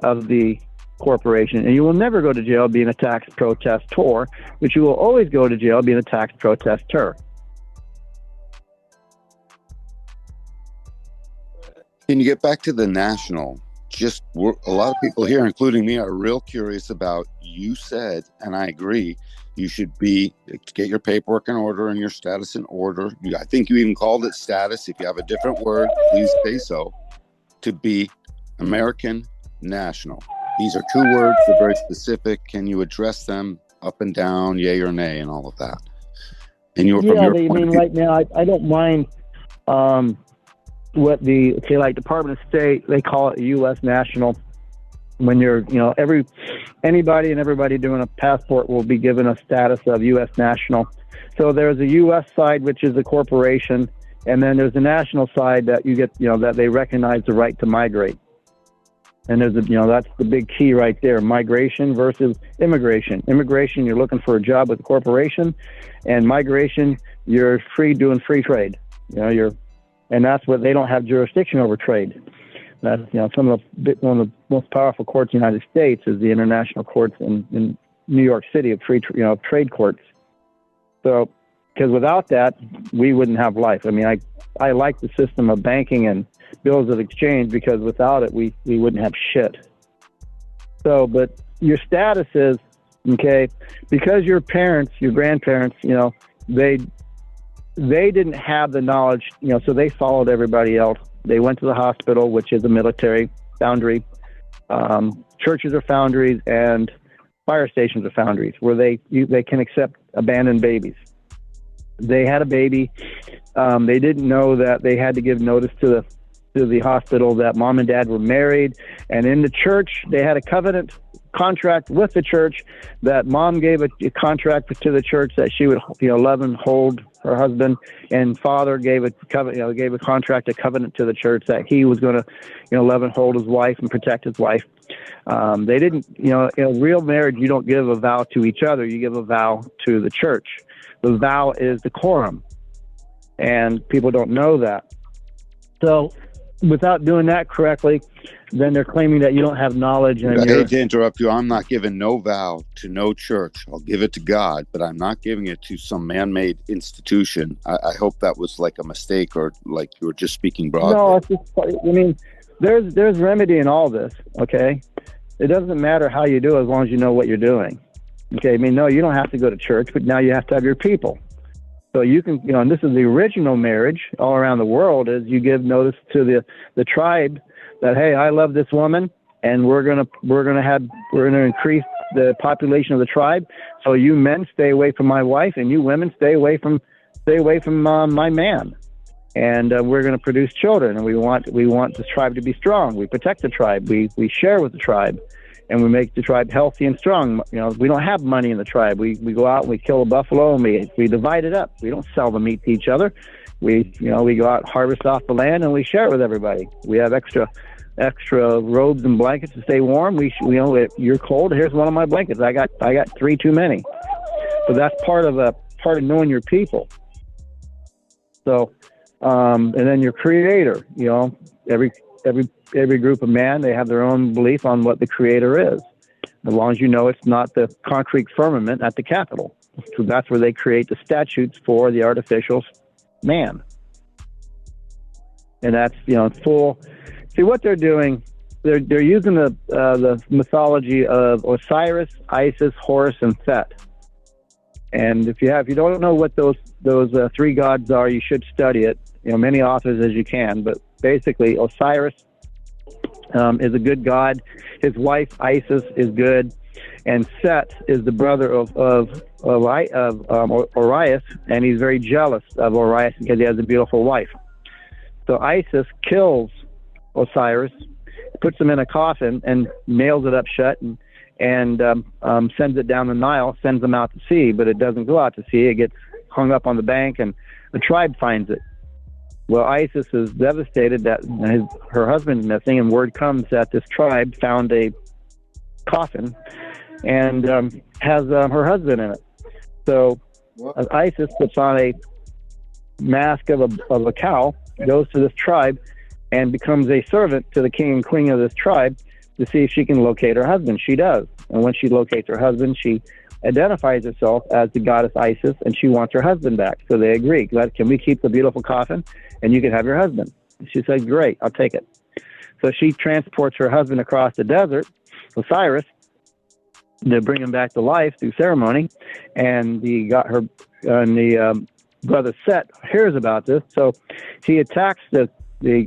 of the corporation, and you will never go to jail being a tax protestor, but you will always go to jail being a tax protester. Can you get back to the national? Just a lot of people here, including me, are real curious about, you said, and I agree, you should get your paperwork in order and your status in order. I think you even called it status. If you have a different word, please say so. To be American national. These are two words. They're very specific. Can you address them up and down, yay or nay, and all of that? And right now, I don't mind what like Department of State, they call it U.S. national. When you're, you know, anybody and everybody doing a passport will be given a status of U.S. national. So there's a U.S. side, which is a corporation, and then there's the national side that you get, you know, that they recognize the right to migrate. And there's that's the big key right there: migration versus immigration. Immigration, you're looking for a job with a corporation, and migration, you're doing free trade. You know, and that's what they don't have jurisdiction over trade. That's, you know, one of the most powerful courts in the United States is the international courts in New York City of trade courts. So, because without that, we wouldn't have life. I mean, I like the system of banking and bills of exchange, because without it, we wouldn't have shit. So, but your status is, okay, because your parents, your grandparents, you know, they didn't have the knowledge, you know, so they followed everybody else. They went to the hospital, which is a military foundry. Churches are foundries, and fire stations are foundries, where they can accept abandoned babies. They had a baby. They didn't know that they had to give notice to the hospital that mom and dad were married. And in the church, they had a covenant contract with the church that mom gave a contract to the church that she would, you know, love and hold her husband, and father gave a contract, a covenant to the church that he was going to, you know, love and hold his wife and protect his wife. They didn't, you know, in a real marriage, you don't give a vow to each other. You give a vow to the church. The vow is decorum, and people don't know that. So without doing that correctly, then they're claiming that you don't have knowledge. And I hate to interrupt you. I'm not giving no vow to no church. I'll give it to God, but I'm not giving it to some man-made institution. I hope that was like a mistake, or like you were just speaking broadly. No, it's just, I mean, there's remedy in all this, okay? It doesn't matter how you do it as long as you know what you're doing. Okay, I mean, no, you don't have to go to church, but now you have to have your people. So you can, you know, and this is the original marriage all around the world, is you give notice to the tribe that, hey, I love this woman, and we're gonna increase the population of the tribe. So you men stay away from my wife, and you women stay away from my man. and we're going to produce children, and we want this tribe to be strong. We protect the tribe. We share with the tribe, and we make the tribe healthy and strong. You know, we don't have money in the tribe. We go out and we kill a buffalo, and we divide it up. We don't sell the meat to each other. We go out and harvest off the land, and we share it with everybody. We have extra robes and blankets to stay warm. If you're cold, here's one of my blankets. I got 3 too many. So that's part of knowing your people. So, and then your creator, every group of man, they have their own belief on what the creator is. As long as you know it's not the concrete firmament at the Capitol. So that's where they create the statutes for the artificial man. And that's, full. See what they're doing. They're using the mythology of Osiris, Isis, Horus, and Set. And if you don't know what those 3 gods are, you should study it. Many authors as you can. But basically, Osiris is a good god. His wife Isis is good, and Set is the brother of Orias, and he's very jealous of Orias because he has a beautiful wife. So Isis kills Osiris, puts him in a coffin, and nails it up shut, and sends it down the Nile, sends him out to sea, but it doesn't go out to sea. It gets hung up on the bank, and the tribe finds it. Well, Isis is devastated that her husband's missing, and word comes that this tribe found a coffin and has her husband in it. So Isis puts on a mask of a cow, goes to this tribe, and becomes a servant to the king and queen of this tribe to see if she can locate her husband. She does. And when she locates her husband, she identifies herself as the goddess Isis, and she wants her husband back. So they agree. Can we keep the beautiful coffin, and you can have your husband? She says, great, I'll take it. So she transports her husband across the desert, Osiris, to bring him back to life through ceremony. And the brother Set hears about this, so he attacks the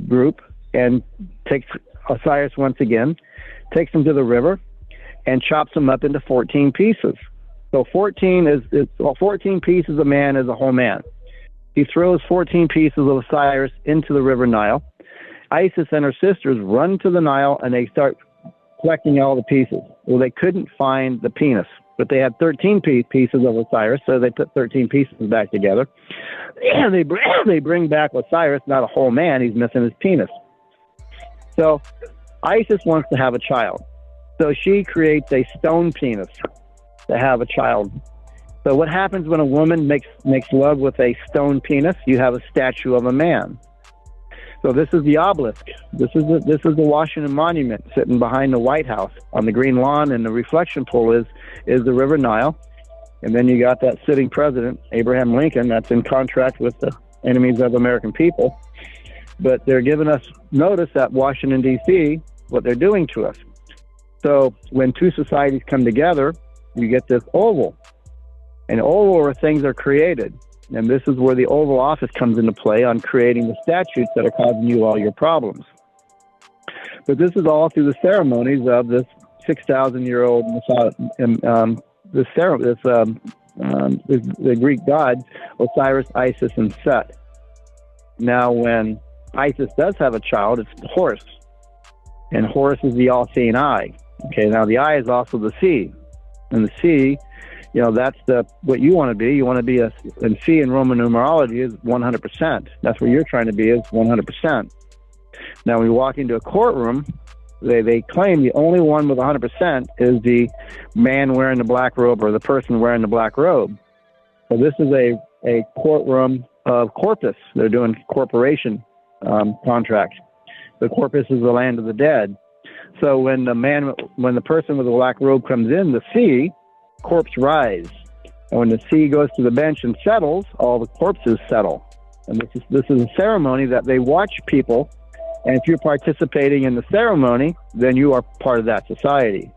group and takes Osiris once again, takes him to the river, and chops him up into 14 pieces. So 14 pieces of man is a whole man. He throws 14 pieces of Osiris into the river Nile. Isis and her sisters run to the Nile, and they start collecting all the pieces. Well, they couldn't find the penis, but they had 13 pieces of Osiris, so they put 13 pieces back together. And they bring back Osiris, not a whole man. He's missing his penis. So Isis wants to have a child. So she creates a stone penis to have a child. So what happens when a woman makes love with a stone penis? You have a statue of a man. So this is the obelisk. This is the Washington Monument sitting behind the White House on the green lawn, and the reflection pool is the River Nile. And then you got that sitting president, Abraham Lincoln, that's in contract with the enemies of American people. But they're giving us notice at Washington, D.C., what they're doing to us. So when 2 societies come together, you get this oval. And oval where things are created. And this is where the Oval Office comes into play on creating the statutes that are causing you all your problems. But this is all through the ceremonies of this 6,000-year-old the Greek gods, Osiris, Isis, and Set. Now, when Isis does have a child, it's Horus. And Horus is the all-seeing eye. Okay, now the eye is also the sea. And the sea, that's what you want to be. You want to be and C in Roman numerology is 100%. That's what you're trying to be, is 100%. Now, when you walk into a courtroom, they claim the only one with 100% is the man wearing the black robe or the person wearing the black robe. So this is a courtroom of corpus. They're doing corporation contracts. The corpus is the land of the dead. So when the person with the black robe comes in, the sea, corpse rise. And when the sea goes to the bench and settles, all the corpses settle. And this is a ceremony that they watch people. And if you're participating in the ceremony, then you are part of that society.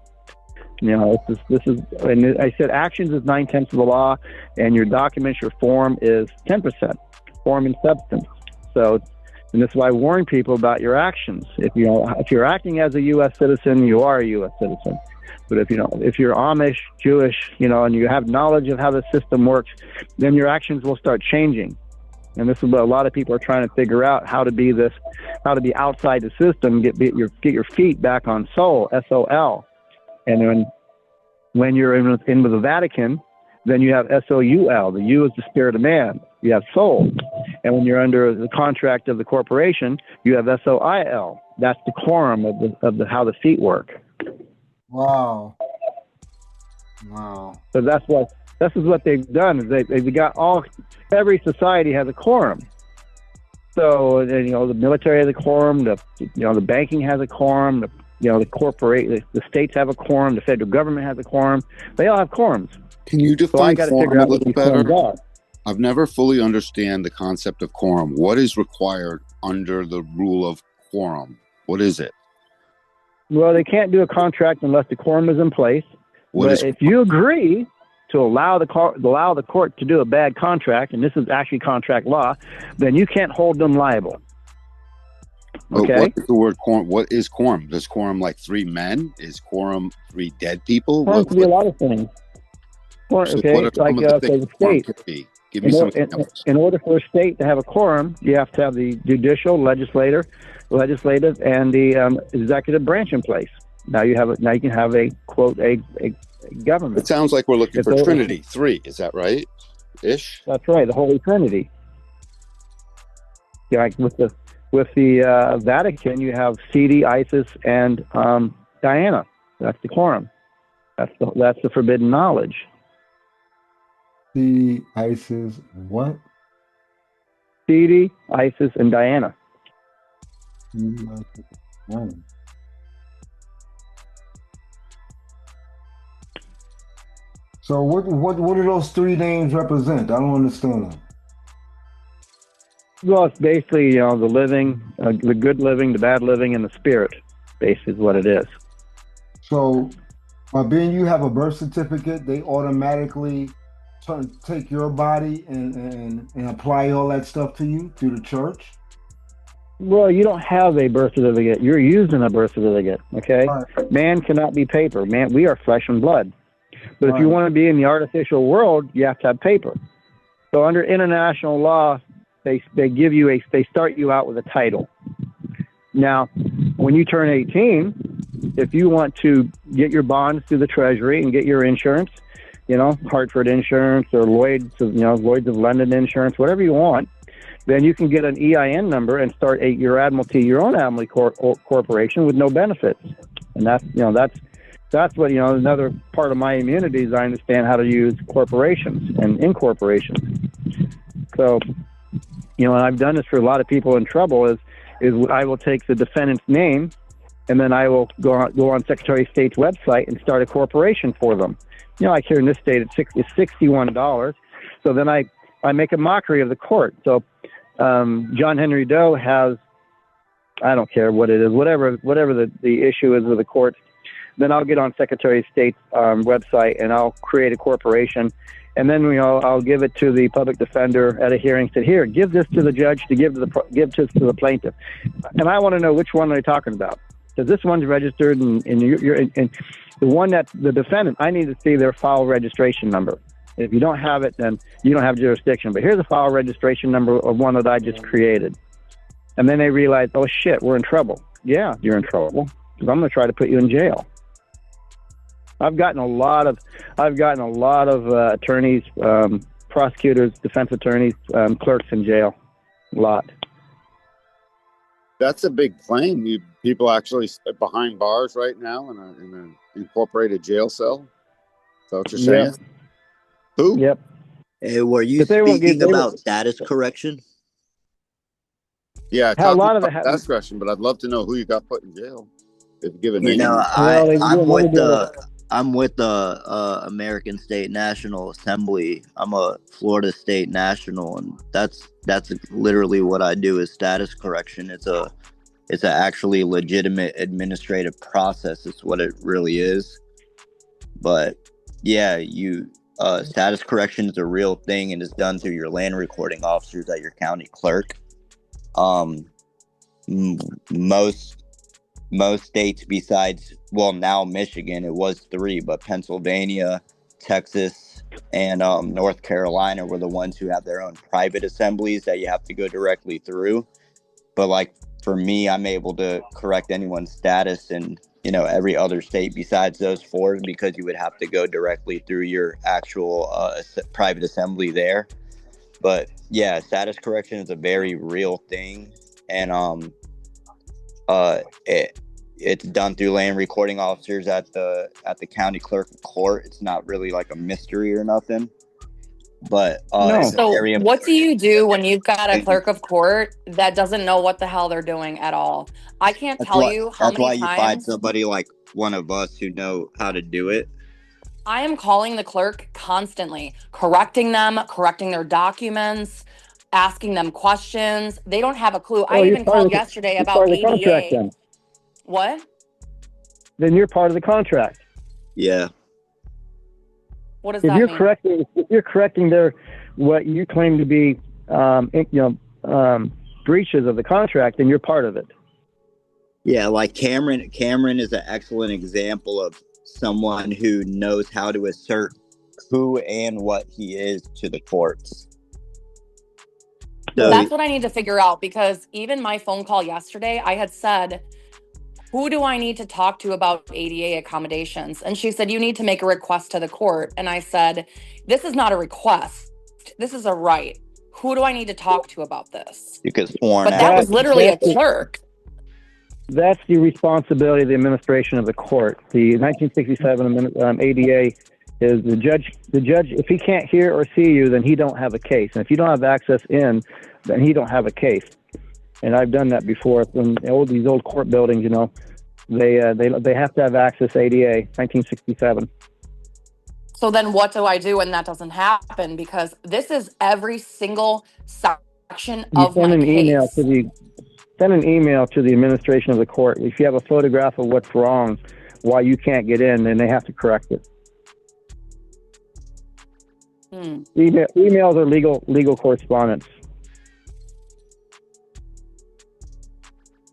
This is, and I said actions is 9/10 of the law, and your documents, your form is 10%, form and substance. So, and this is why I warn people about your actions. If you're acting as a U.S. citizen, you are a U.S. citizen. But if you're Amish, Jewish, and you have knowledge of how the system works, then your actions will start changing. And this is what a lot of people are trying to figure out, how to be outside the system, get your feet back on soul, SOL. And when you're in with the Vatican, then you have SOUL. The U is the spirit of man. You have soul. And when you're under the contract of the corporation, you have SOIL. That's the quorum of how the feet work. Wow. So this is what they've done. Is they've got every society has a quorum. So the military has a quorum. The banking has a quorum. The states have a quorum. The federal government has a quorum. They all have quorums. Can you define quorum a little better? Are. I've never fully understand the concept of quorum. What is required under the rule of quorum? What is it? Well, they can't do a contract unless the quorum is in place. If you agree to allow the court to do a bad contract, and this is actually contract law, then you can't hold them liable. Okay. What is the word quorum? What is quorum? Does quorum like 3 men? Is quorum 3 dead people? Quorum can be a lot of things. What are some of the things quorum could be? Give me some examples. In order for a state to have a quorum, you have to have the judicial, legislative, and the executive branch in place. Now you can have a quote a government. It sounds like we're looking for Trinity 3. Is that right? Ish. That's right. The Holy Trinity. Like with the Vatican, you have CD, Isis, and Diana. That's the quorum. That's the forbidden knowledge. CD, Isis, what? CD, Isis, and Diana. So what do those 3 names represent? I don't understand them. Well, it's basically the living, the good living, the bad living, and the spirit. Basically, is what it is. So, by being you have a birth certificate, they automatically take your body and apply all that stuff to you through the church? Well, you don't have a birth certificate. You're using a birth certificate, okay? Right. Man cannot be paper. Man, we are flesh and blood. But if you want to be in the artificial world, you have to have paper. So under international law, they start you out with a title. Now, when you turn 18, if you want to get your bonds through the Treasury and get your insurance, Hartford Insurance or Lloyd's of London Insurance, whatever you want, then you can get an EIN number and start your own admiralty corporation with no benefits. And that's what, another part of my immunity is I understand how to use corporations and incorporations. So, and I've done this for a lot of people in trouble is I will take the defendant's name and then I will go on Secretary of State's website and start a corporation for them. Like here in this state, it's $61. So then I make a mockery of the court. So John Henry Doe has, I don't care what it is, whatever the issue is with the court, then I'll get on Secretary of State's website and I'll create a corporation. And then I'll give it to the public defender at a hearing. Said, here, give this to the judge to give to the plaintiff. And I want to know which one are they talking about, because this one's registered and the one that's the defendant. I need to see their file registration number. If you don't have it, then you don't have jurisdiction. But here's a file registration number of one that I just created. And then they realize, oh shit, we're in trouble. Yeah, you're in trouble because I'm going to try to put you in jail. I've gotten a lot of attorneys, prosecutors, defense attorneys, clerks in jail. A lot. That's a big claim. People actually behind bars right now in an incorporated jail cell. Is that what you're saying? Yep. Who? Yep. Hey, were you speaking about status correction? Yeah, talk about status correction, but I'd love to know who you got put in jail. If you give a name. I'm with the American State National Assembly. I'm a Florida State National, and that's literally what I do is status correction. It's a actually legitimate administrative process. It's what it really is. But yeah, status correction is a real thing and is done through your land recording officers at your county clerk. Most states besides, well, now Michigan, it was 3, but Pennsylvania, Texas, and North Carolina were the ones who have their own private assemblies that you have to go directly through. But like for me, I'm able to correct anyone's status in every other state besides those four, because you would have to go directly through your actual private assembly there. But yeah, status correction is a very real thing, and it's done through land recording officers at the county clerk of court. It's not really like a mystery or nothing, but it's a So very what do you do when you've got a important clerk of court that doesn't know what the hell they're doing at all? I can't That's tell why you how that's many why you find times somebody like one of us who know how to do it. I am calling the clerk constantly, correcting them, correcting their documents, asking them questions. They don't have a clue. Oh, I even called yesterday you're part about of the contract ADA. then. What? Then you're part of the contract. Yeah. What does If that you're mean? correcting their what you claim to be, breaches of the contract, then you're part of it. Yeah, like Cameron is an excellent example of someone who knows how to assert who and what he is to the courts. So That's what I need to figure out, because even my phone call yesterday, I had said, who do I need to talk to about ADA accommodations? And she said, you need to make a request to the court. And I said, this is not a request. This is a right. Who do I need to talk to about this? you could sworn But that was affidavit. literally a clerk. That's the responsibility of the administration of the court. The 1967 ADA is the judge. The judge, if he can't hear or see you, then he don't have a case. And if you don't have access in, then he don't have a case. And I've done that before. When these old court buildings, they have to have access. ADA 1967. So then what do I do when that doesn't happen? Because this is every single section You of send my an case. email to the send an email to the administration of the court. If you have a photograph of what's wrong, why you can't get in, then they have to correct it. Emails are legal correspondence.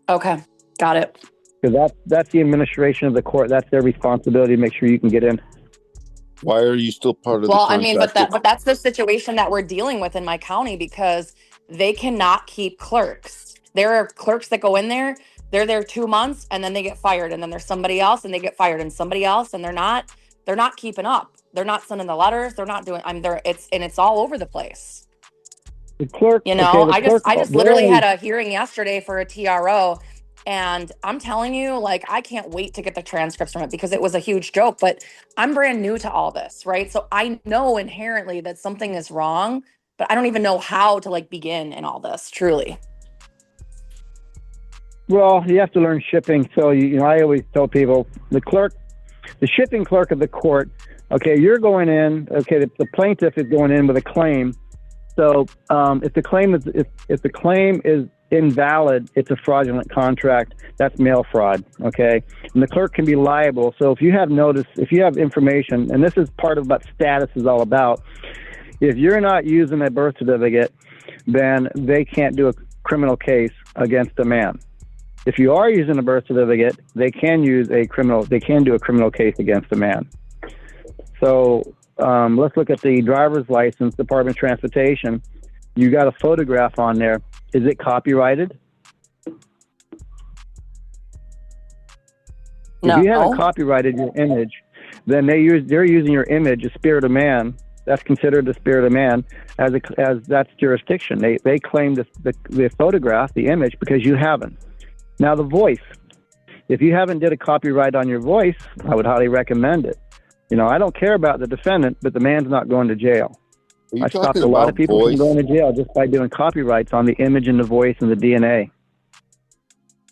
Okay, got it. Because that's the administration of the court. That's their responsibility to make sure you can get in. Why are you still part of the Well, I contract? mean, but that's the situation that we're dealing with in my county, because they cannot keep clerks. There are clerks that go in there, they're there 2 months and then they get fired, and then there's somebody else and they get fired, and somebody else, and they're not keeping up. They're not sending the letters. They're not doing. It's all over the place. The clerk, I just literally had a hearing yesterday for a TRO, and I'm telling you, like, I can't wait to get the transcripts from it, because it was a huge joke. But I'm brand new to all this, right? So I know inherently that something is wrong, but I don't even know how to begin in all this. Truly. Well, you have to learn shipping. So I always tell people, the shipping clerk of the court. Okay, you're going in. Okay, the plaintiff is going in with a claim. So if the claim is invalid, it's a fraudulent contract. That's mail fraud. Okay, and the clerk can be liable. So if you have information, and this is part of what status is all about. If you're not using a birth certificate, then they can't do a criminal case against a man. If you are using a birth certificate, they can do a criminal case against a man. So let's look at the driver's license, Department of Transportation. You got a photograph on there. Is it copyrighted? No. If you haven't copyrighted your image, then they're using your image, a spirit of man. That's considered the spirit of man as that's jurisdiction. They claim the photograph, the image, because you haven't. Now the voice. If you haven't did a copyright on your voice, I would highly recommend it. I don't care about the defendant, but the man's not going to jail. I stopped a lot of people from going to jail just by doing copyrights on the image and the voice and the DNA.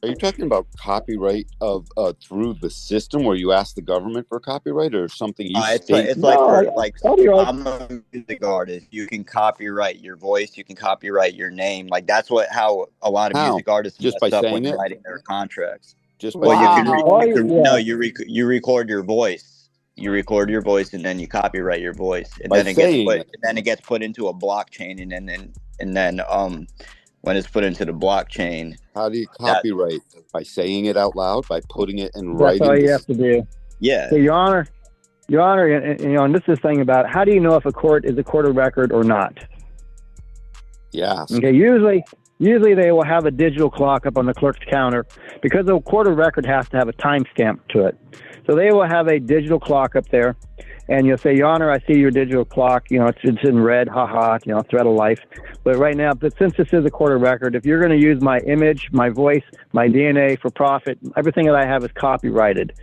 Are you talking about copyright of through the system where you ask the government for copyright, or something you state? It's I'm a music artist. You can copyright your voice. You can copyright your name. Like that's how a lot of music artists just by mess up saying when it, writing their contracts. Just well, by you record your voice. You record your voice, and then you copyright your voice, and by then it gets put into a blockchain, and then when it's put into the blockchain. How do you copyright? By saying it out loud, by putting it in writing. That's all you have to do. Yeah. So, Your Honor, Your Honor, and this is the thing about how do you know if a court is a court of record or not? Yeah. Okay, usually they will have a digital clock up on the clerk's counter because a court of record has to have a timestamp to it. So they will have a digital clock up there, and you'll say, Your Honor, I see your digital clock. It's in red, haha, threat of life. But right now, but since this is a court of record, if you're going to use my image, my voice, my DNA for profit, everything that I have is copyrighted.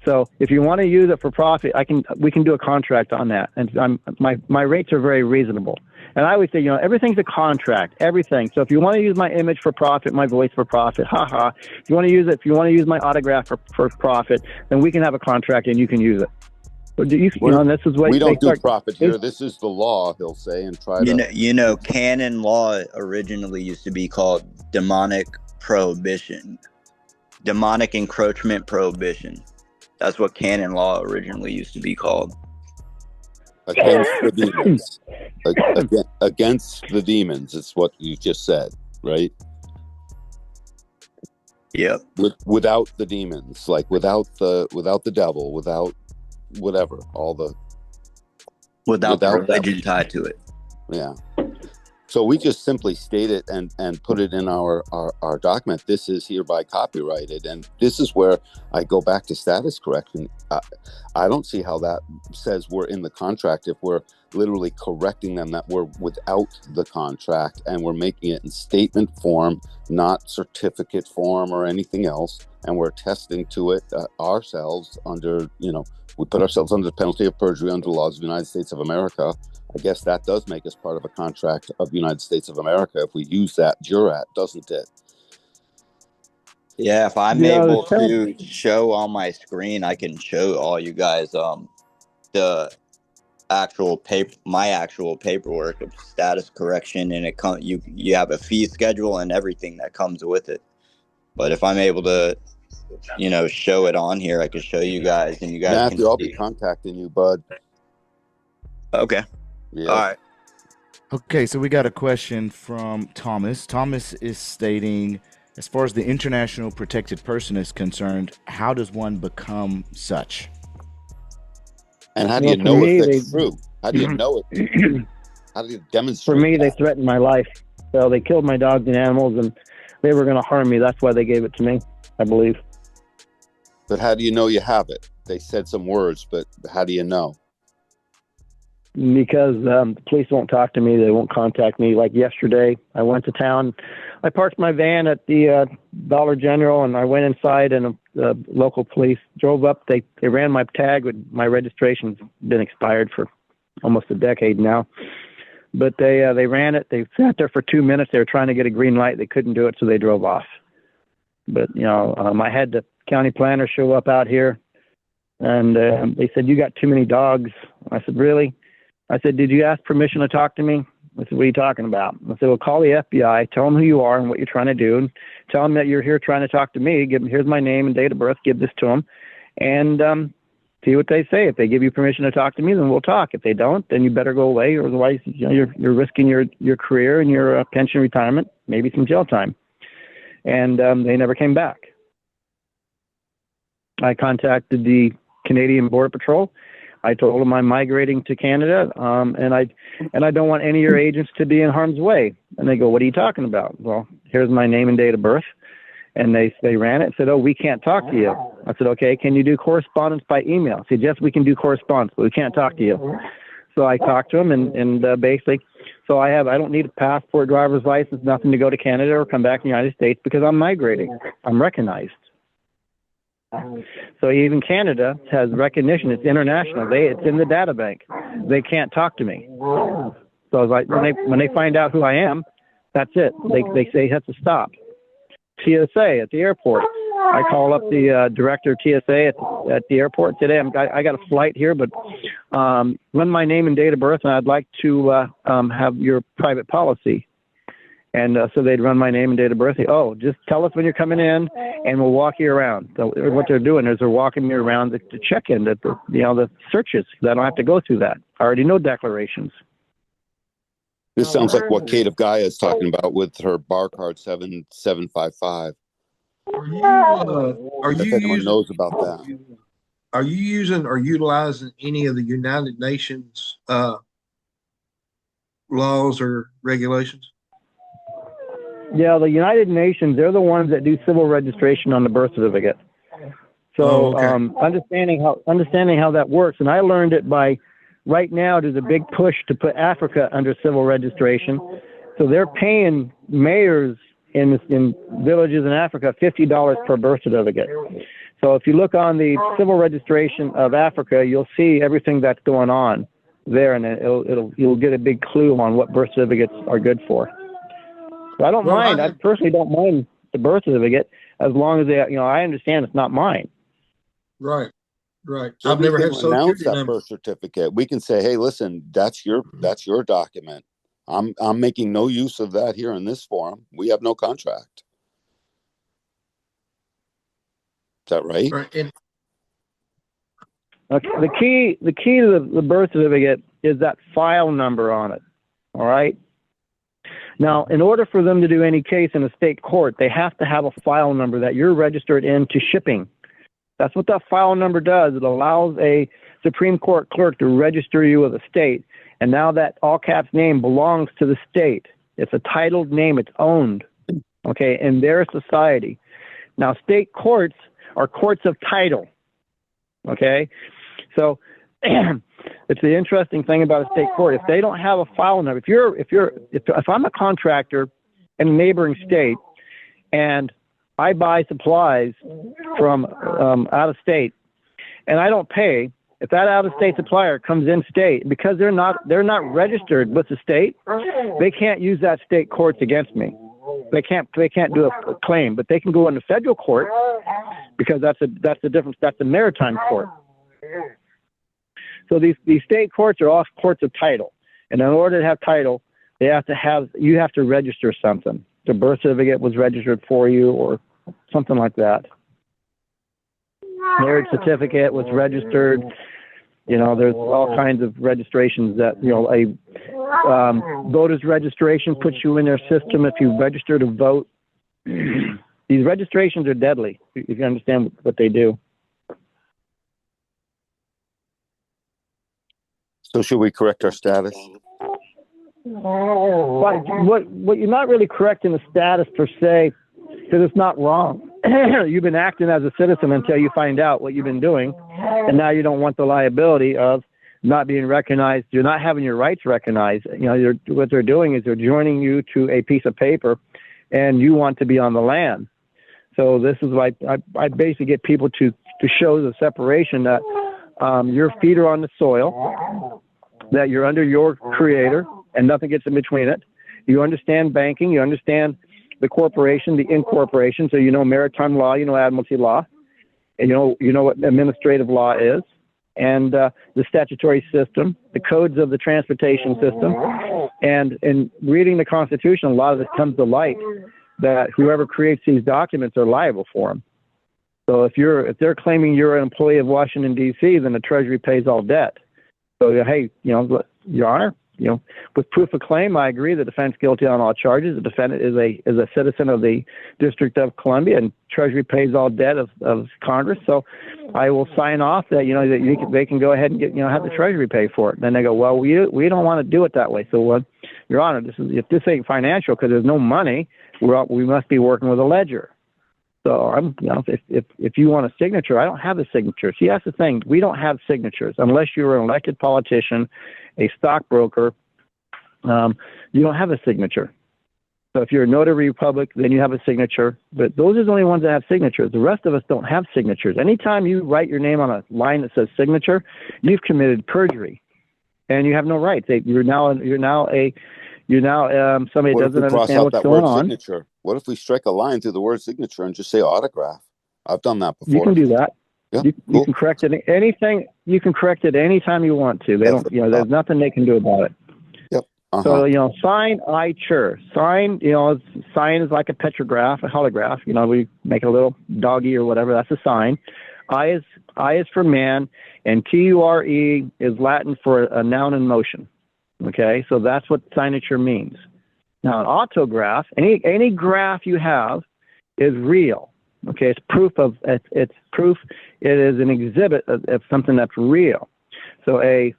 So if you want to use it for profit, we can do a contract on that. And my rates are very reasonable. And I always say, everything's a contract, everything. So if you want to use my image for profit, my voice for profit, haha. If you want to use my autograph for profit, then we can have a contract and you can use it. But this is what we don't do profit here. This is the law, he'll say, and try to. Canon law originally used to be called demonic prohibition, demonic encroachment prohibition. That's what canon law originally used to be called. Against the demons. Against the demons. It's what you just said, right? Yep. Without the demons, like without the devil, without whatever, without the religion tied to it. Yeah. So we just simply state it and put it in our document. This is hereby copyrighted. And this is where I go back to status correction. I don't see how that says we're in the contract if we're literally correcting them that we're without the contract and we're making it in statement form, not certificate form or anything else. And we're attesting to it ourselves under, we put ourselves under the penalty of perjury under the laws of the United States of America. I guess that does make us part of a contract of the United States of America if we use that jurat, doesn't it? Yeah, if I'm able to show on my screen, I can show all you guys the actual my actual paperwork of status correction, and you have a fee schedule and everything that comes with it. But if I'm able to, show it on here, I can show you guys, and you guys Matthew, can I'll be contacting you, bud. Okay. Yeah. All right. Okay, so we got a question from Thomas. Thomas is stating, as far as the international protected person is concerned, how does one become such? And how do you know if that's true? How do you know it? How do you demonstrate? For me, they threatened my life. So they killed my dogs and animals, and they were going to harm me. That's why they gave it to me, I believe. But how do you know you have it? They said some words, but how do you know? Because the police won't talk to me. They won't contact me. Like yesterday, I went to town. I parked my van at the Dollar General, and I went inside, and the local police drove up. They ran my tag. My registration's been expired for almost a decade now. But they ran it. They sat there for 2 minutes. They were trying to get a green light. They couldn't do it, so they drove off. But, I had the county planner show up out here, and they said, you got too many dogs. I said, really? I said, did you ask permission to talk to me? I said, what are you talking about? I said, well, call the FBI, tell them who you are and what you're trying to do, and tell them that you're here trying to talk to me. Here's my name and date of birth. Give this to them, and see what they say. If they give you permission to talk to me, then we'll talk. If they don't, then you better go away, or otherwise you're risking your career and your pension retirement, maybe some jail time. And they never came back. I contacted the Canadian Border Patrol. I told them I'm migrating to Canada, and I don't want any of your agents to be in harm's way. And they go, what are you talking about? Well, here's my name and date of birth. And they ran it and said, oh, we can't talk to you. I said, okay, can you do correspondence by email? I said, yes, we can do correspondence, but we can't talk to you. So I talked to them, and basically, so I don't need a passport, driver's license, nothing to go to Canada or come back to the United States because I'm migrating. I'm recognized. So even Canada has recognition. It's international. It's in the data bank. They can't talk to me. So it's like when they find out who I am, that's it. They say it has to stop. TSA at the airport. I call up the director of TSA at the airport today. I got a flight here, but run my name and date of birth, and I'd like to have your private policy. And so they'd run my name and date of birth. Oh, just tell us when you're coming in, and we'll walk you around. So what they're doing is they're walking me around to check in the searches. I don't have to go through that. I already know declarations. This sounds like what Kate of Gaia is talking about with her bar card 7755. Are you Anyone knows about that? are you using or utilizing any of the United Nations laws or regulations? Yeah, the United Nations, they're the ones that do civil registration on the birth certificate. So understanding how that works, and I learned it by, right now there's a big push to put Africa under civil registration. So they're paying mayors in villages in Africa $50 per birth certificate. So if you look on the civil registration of Africa, you'll see everything that's going on there, and you'll get a big clue on what birth certificates are good for. So I don't mind. I personally don't mind the birth certificate as long as I understand it's not mine. Right, right. So I've never had a social announce security that number. birth certificate. We can say, "Hey, listen, that's your document. I'm making no use of that here in this forum. We have no contract." Is that right? Right. And Okay. The key to the birth certificate is that file number on it. All right. Now, in order for them to do any case in a state court, they have to have a file number that you're registered into shipping. That's what that file number does. It allows a Supreme Court clerk to register you with a state. And now that all caps name belongs to the state. It's a titled name. It's owned, okay, in their society. Now, state courts are courts of title, okay? So it's the interesting thing about a state court. If they don't have a file number, if I'm a contractor in a neighboring state and I buy supplies from out of state and I don't pay, if that out of state supplier comes in state, because they're not registered with the state, they can't use that state courts against me. They can't do a claim, but they can go into federal court because that's the difference. That's the maritime court. So these state courts are all courts of title, and in order to have title, you have to register something. The birth certificate was registered for you, or something like that. Marriage certificate was registered. There's all kinds of registrations that a voter's registration puts you in their system if you register to vote. These registrations are deadly if you understand what they do. So should we correct our status? But what you're not really correcting the status per se, because it's not wrong. You've been acting as a citizen until you find out what you've been doing, and now you don't want the liability of not being recognized. You're not having your rights recognized. What they're doing is they're joining you to a piece of paper, and you want to be on the land. So this is why I basically get people to show the separation that your feet are on the soil, that you're under your creator, and nothing gets in between it. You understand banking. You understand the corporation, the incorporation. So you know maritime law, you know admiralty law, and you know what administrative law is, and the statutory system, the codes of the transportation system, and in reading the Constitution, a lot of it comes to light that whoever creates these documents are liable for them. So if they're claiming you're an employee of Washington D.C., then the Treasury pays all debt. So hey, Your Honor, with proof of claim, I agree the defendant's guilty on all charges. The defendant is a citizen of the District of Columbia, and Treasury pays all debt of Congress. So I will sign off that they can go ahead and have the Treasury pay for it. Then they go, well, we don't want to do it that way. So Your Honor, if this ain't financial because there's no money, we must be working with a ledger. So if you want a signature, I don't have a signature. See, that's the thing. We don't have signatures unless you're an elected politician, a stockbroker. You don't have a signature. So if you're a notary public, then you have a signature. But those are the only ones that have signatures. The rest of us don't have signatures. Anytime you write your name on a line that says signature, you've committed perjury, and you have no rights. You're now somebody that doesn't understand what's going on. Signature? What if we strike a line through the word signature and just say autograph? I've done that before. You can do that. Yeah, you can correct it anything. You can correct it anytime you want to. They don't. There's nothing they can do about it. Yep. So sign I sure. Sign. Sign is like a petrograph, a holograph. We make a little doggy or whatever. That's a sign. I is for man, and TURE is Latin for a noun in motion. Okay, so that's what signature means. Now, an autograph, any graph you have is real. Okay, it's proof of it's proof. It is an exhibit of something that's real. So a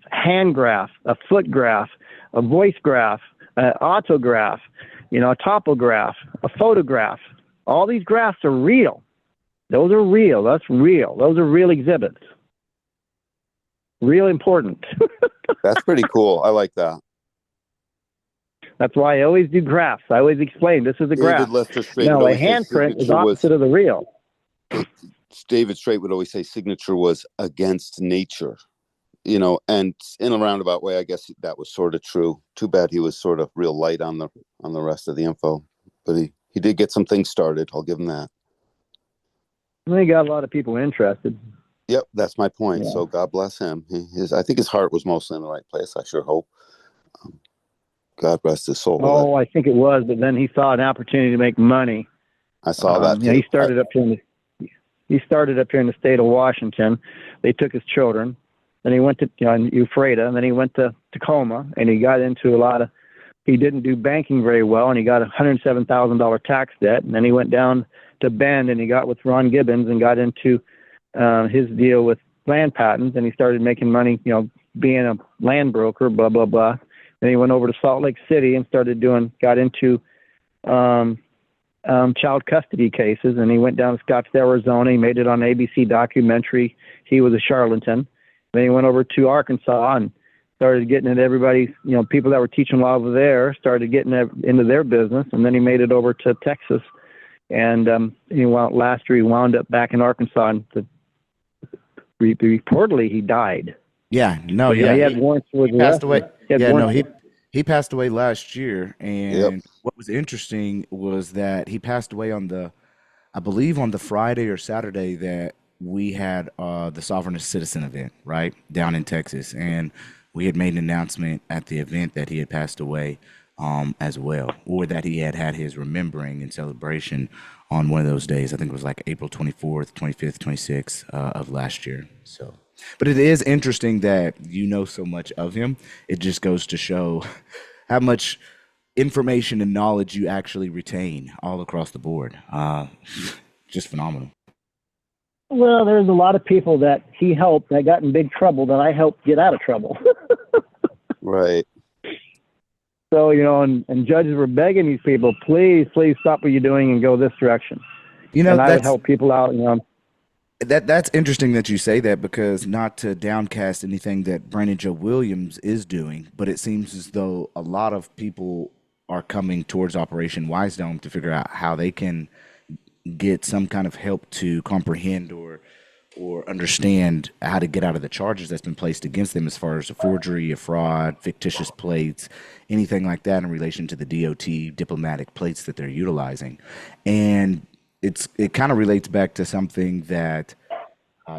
hand graph, a foot graph, a voice graph, an autograph, a topograph, a photograph. All these graphs are real. Those are real. That's real. Those are real exhibits. Real important. That's pretty cool. I like that. That's why I always do graphs. I always explain this is a graph. David Lester Straight would Now, a always say handprint is signature was opposite of the real. David Straight would always say signature was against nature. And in a roundabout way, I guess that was sort of true. Too bad he was sort of real light on the rest of the info, but he did get some things started. I'll give him that. Well, he got a lot of people interested. Yep, that's my point. Yeah. So God bless him. I think his heart was mostly in the right place. I sure hope. God rest his soul. Oh, I think it was, but then he saw an opportunity to make money. I saw that. Too. He started up here in the state of Washington. They took his children. Then he went to Ephrata, and then he went to Tacoma, and he got into he didn't do banking very well, and he got a $107,000 tax debt. And then he went down to Bend, and he got with Ron Gibbons and got into his deal with land patents, and he started making money, being a land broker, blah, blah, blah. Then he went over to Salt Lake City and got into child custody cases, and he went down to Scottsdale, Arizona. He made it on an ABC documentary. He was a charlatan. Then he went over to Arkansas and started getting at everybody, people that were teaching law over there, started getting into their business. And then he made it over to Texas. And last year he wound up back in Arkansas, and reportedly he died. Yeah, no, but, yeah. He had warrants for he passed away. He passed away last year. And what was interesting was that he passed away I believe on the Friday or Saturday that we had the Sovereign Citizen event, right, down in Texas. And we had made an announcement at the event that he had passed away as well, or that he had his remembering and celebration on one of those days. I think it was like April 24th, 25th, 26th of last year. So, but it is interesting that so much of him. It just goes to show how much information and knowledge you actually retain all across the board. Just phenomenal. Well, there's a lot of people that he helped that got in big trouble that I helped get out of trouble. Right. So, and judges were begging these people, please stop what you're doing and go this direction. And I would help people out, That's interesting that you say that, because not to downcast anything that Brandon Joe Williams is doing, but it seems as though a lot of people are coming towards Operation Wisedome to figure out how they can get some kind of help to comprehend or understand how to get out of the charges that's been placed against them, as far as a forgery, a fraud, fictitious plates, anything like that in relation to the DOT diplomatic plates that they're utilizing. And it kind of relates back to something that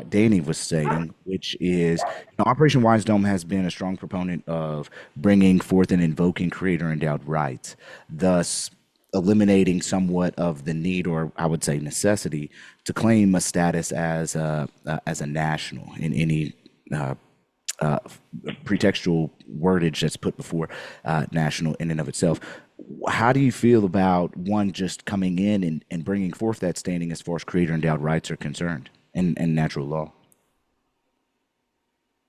Danny was stating, which is Operation Wisedome has been a strong proponent of bringing forth and invoking creator-endowed rights, thus eliminating somewhat of the need, or I would say necessity, to claim a status as a national in any pretextual wordage that's put before national in and of itself. How do you feel about one just coming in and bringing forth that standing as far as creator-endowed rights are concerned and natural law?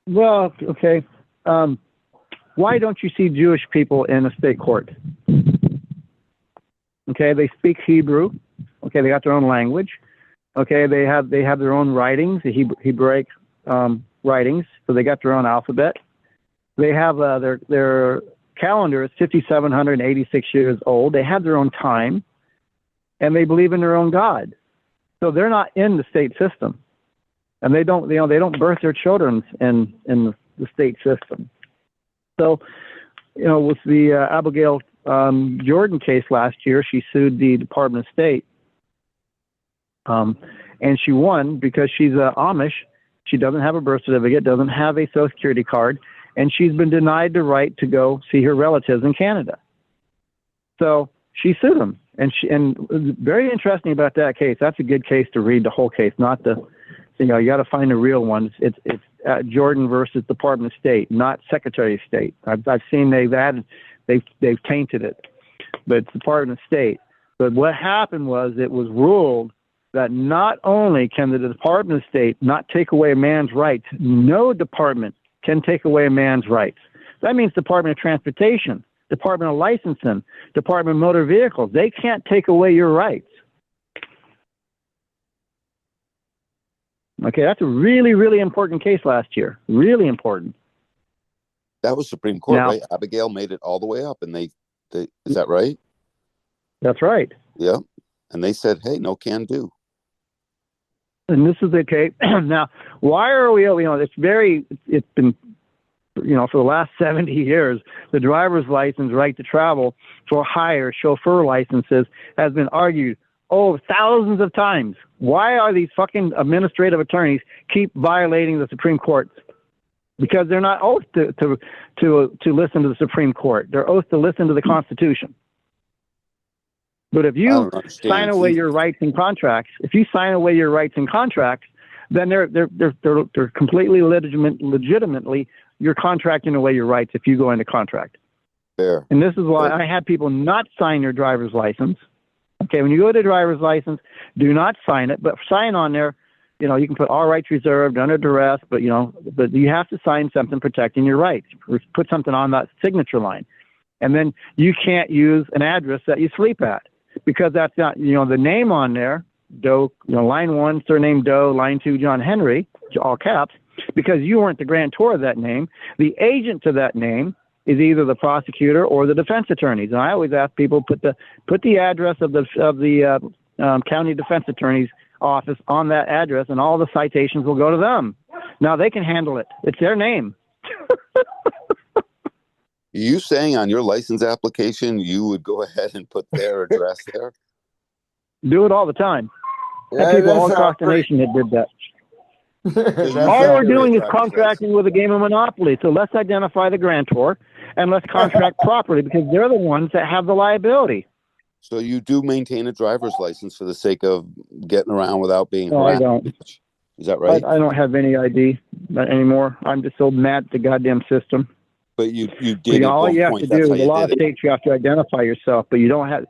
Well, okay. Why don't you see Jewish people in a state court? Okay, they speak Hebrew. Okay, they got their own language. Okay, they have their own writings, the Hebraic writings. So they got their own alphabet. They have their calendar is 5,786 years old. They have their own time, and they believe in their own God. So they're not in the state system, and they don't birth their children in the state system. So, with the Abigail Jordan case last year, she sued the Department of State, and she won because she's Amish. She doesn't have a birth certificate, doesn't have a Social Security card, and she's been denied the right to go see her relatives in Canada. So she sued them, and very interesting about that case. That's a good case to read the whole case, not the, you got to find the real ones. It's Jordan versus Department of State, not Secretary of State. I've seen they've tainted it, but it's Department of State. But what happened was it was ruled that not only can the Department of State not take away a man's rights, no department can take away a man's rights. That means Department of Transportation, Department of Licensing, Department of Motor Vehicles. They can't take away your rights. Okay, that's a really, really important case last year. Really important. That was Supreme Court, Now, right? Abigail made it all the way up, and they is that right? That's right. Yeah. And they said, hey, no can do. And this is the case. Now, why are we, it's been, for the last 70 years, the driver's license right to travel for hire chauffeur licenses has been argued thousands of times. Why are these fucking administrative attorneys keep violating the Supreme Court? Because they're not oath to listen to the Supreme Court. They're oath to listen to the Constitution. But if you sign away your rights in contracts, then they're completely legitimately you're contracting away your rights if you go into contract. Fair. And this is why I had people not sign their driver's license. Okay, when you go to driver's license, do not sign it, but sign on there. You can put all rights reserved, under duress, but you have to sign something protecting your rights. Put something on that signature line, and then you can't use an address that you sleep at. Because that's not, the name on there, Doe, line 1, surname Doe, line 2, John Henry, all caps, because you weren't the grantor of that name. The agent to that name is either the prosecutor or the defense attorneys. And I always ask people, put the address of the county defense attorney's office on that address, and all the citations will go to them. Now they can handle it. It's their name. You saying on your license application you would go ahead and put their address there? Do it all the time. Yeah, People all that's across the nation that did that. That's All we're doing is contracting with a game of Monopoly. So let's identify the grantor and let's contract properly, because they're the ones that have the liability. So you do maintain a driver's license for the sake of getting around without being No, harassed? I don't. Is that right? I don't have any ID anymore. I'm just so mad at the goddamn system. But you did. All you have to do, in a lot of states, you have to identify yourself, but you don't have.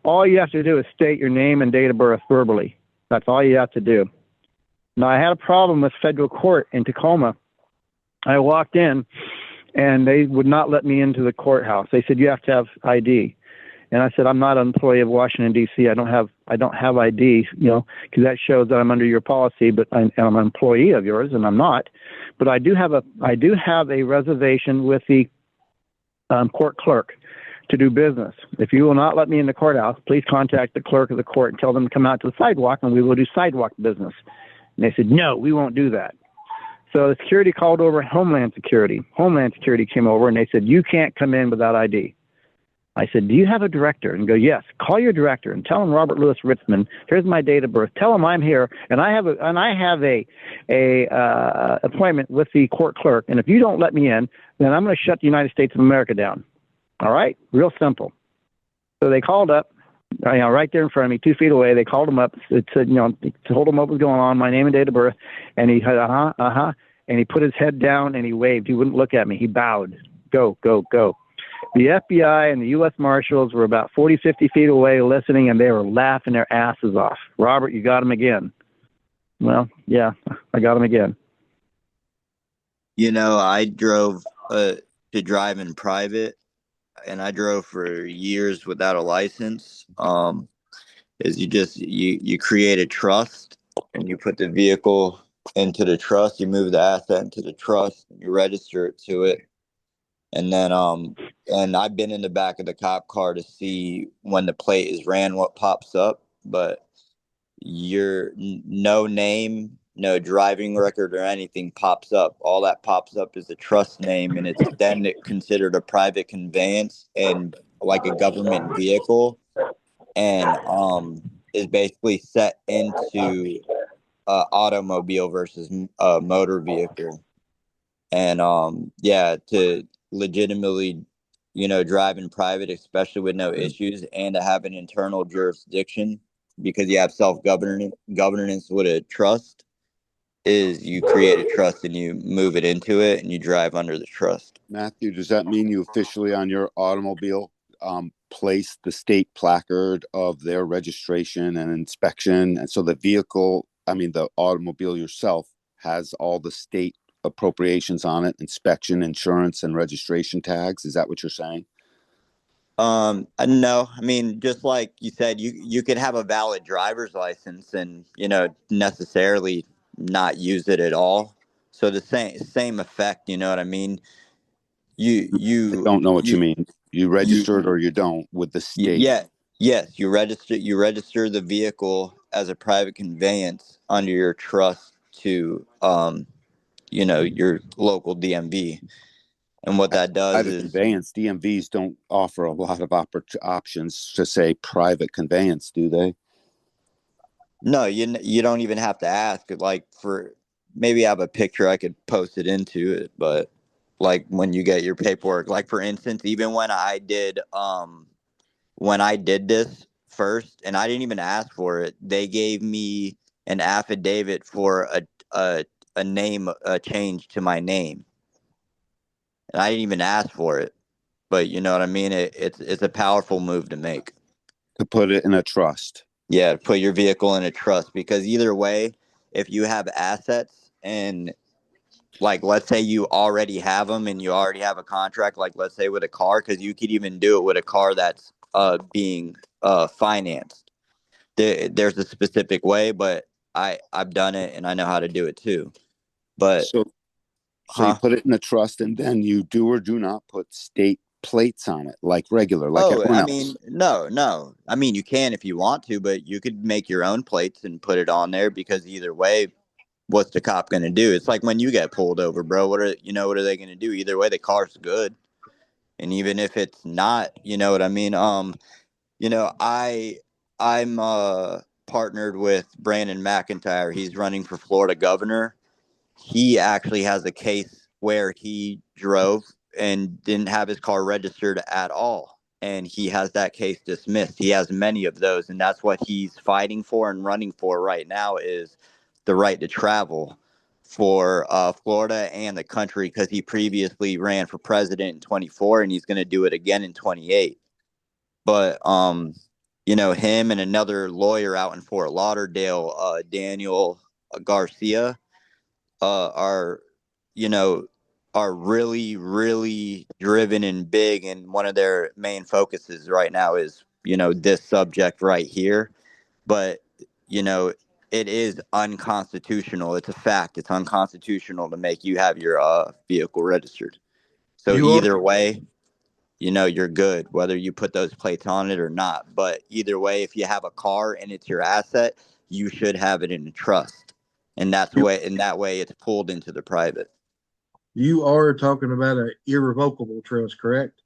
All you have to do is state your name and date of birth verbally. That's all you have to do. Now, I had a problem with federal court in Tacoma. I walked in, and they would not let me into the courthouse. They said you have to have ID, and I said I'm not an employee of Washington D.C. I don't have ID, because that shows that I'm under your policy, but I'm an employee of yours, and I'm not. But I do have a reservation with the court clerk to do business. If you will not let me in the courthouse, please contact the clerk of the court and tell them to come out to the sidewalk, and we will do sidewalk business. And they said, no, we won't do that. So the security called over Homeland Security. Homeland Security came over, and they said, you can't come in without ID. I said, do you have a director? And go, yes. Call your director and tell him Robert Louis Ritzman. Here's my date of birth. Tell him I'm here, and I have a appointment with the court clerk. And if you don't let me in, then I'm going to shut the United States of America down. All right, real simple. So they called up, right there in front of me, 2 feet away. They called him up. It said, told him what was going on, my name and date of birth, and he said, and he put his head down and he waved. He wouldn't look at me. He bowed. Go, go, go. The FBI and the U.S. Marshals were about 40, 50 feet away listening, and they were laughing their asses off. Robert, you got him again. Well, yeah, I got him again. I drove to drive in private, and I drove for years without a license. Is you create a trust, and you put the vehicle into the trust. You move the asset into the trust, and you register it to it. And then, and I've been in the back of the cop car to see when the plate is ran, what pops up, but no name, no driving record or anything pops up. All that pops up is the trust name, and it's then considered a private conveyance and like a government vehicle, and is basically set into automobile versus a motor vehicle. And to legitimately, drive in private, especially with no issues, and to have an internal jurisdiction because you have self-governance with a trust, is you create a trust and you move it into it and you drive under the trust. Matthew, does that mean you officially on your automobile place the state placard of their registration and inspection, and so the vehicle, I mean the automobile yourself, has all the state appropriations on it, inspection, insurance, and registration tags. Is that what you're saying? No, I mean, just like you said, you could have a valid driver's license and, necessarily not use it at all. So the same effect, you know what I mean? You I you don't know what you you mean. You you register it or you don't with the state. yeah, yes, you register the vehicle as a private conveyance under your trust to your local DMV. And what that does Private is, conveyance, DMVs don't offer a lot of options to say private conveyance, do they? no, you don't even have to ask. Like, for maybe I have a picture I could post it into it, but like when you get your paperwork, like for instance, even when I did this first, and I didn't even ask for it, they gave me an affidavit for a name, a change to my name, and I didn't even ask for it. But you know what I mean? It's a powerful move to make. To put it in a trust. Yeah, put your vehicle in a trust, because either way, if you have assets and, like, let's say you already have them and you already have a contract, like let's say with a car, because you could even do it with a car that's being financed. There's a specific way, but I've done it and I know how to do it too. But So you put it in a trust, and then you do or do not put state plates on it, like regular, like Oh, everyone I else. mean, no. I mean, you can if you want to, but you could make your own plates and put it on there, because either way, what's the cop going to do? It's like when you get pulled over, bro. What are they going to do? Either way, the car's good. And even if it's not, you know what I mean? I'm partnered with Brandon McIntyre. He's running for Florida governor. He actually has a case where he drove and didn't have his car registered at all, and he has that case dismissed. He has many of those, and that's what he's fighting for and running for right now, is the right to travel for Florida and the country, because he previously ran for president in 24 and he's going to do it again in 28. But him and another lawyer out in Fort Lauderdale, Daniel Garcia, are you know are really, really driven and big, and one of their main focuses right now is this subject right here. But you know it is unconstitutional. It's a fact. It's unconstitutional to make you have your vehicle registered. So You are either way, you're good whether you put those plates on it or not. But either way, if you have a car and it's your asset, you should have it in a trust, and you in that way it's pulled into the private. you are talking about an irrevocable trust, correct?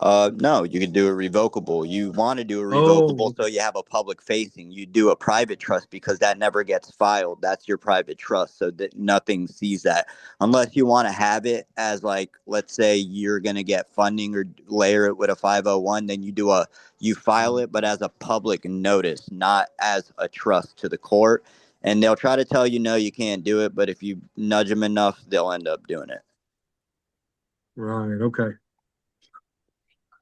No, you could do a revocable. You want to do a revocable Oh, so you have a public facing. You do a private trust because that never gets filed. That's your private trust, so that nothing sees that. Unless you want to have it as, like, let's say you're going to get funding or layer it with a 501, then you file it, but as a public notice, not as a trust to the court. And they'll try to tell you, no, you can't do it, but if you nudge them enough, they'll end up doing it. right. Okay.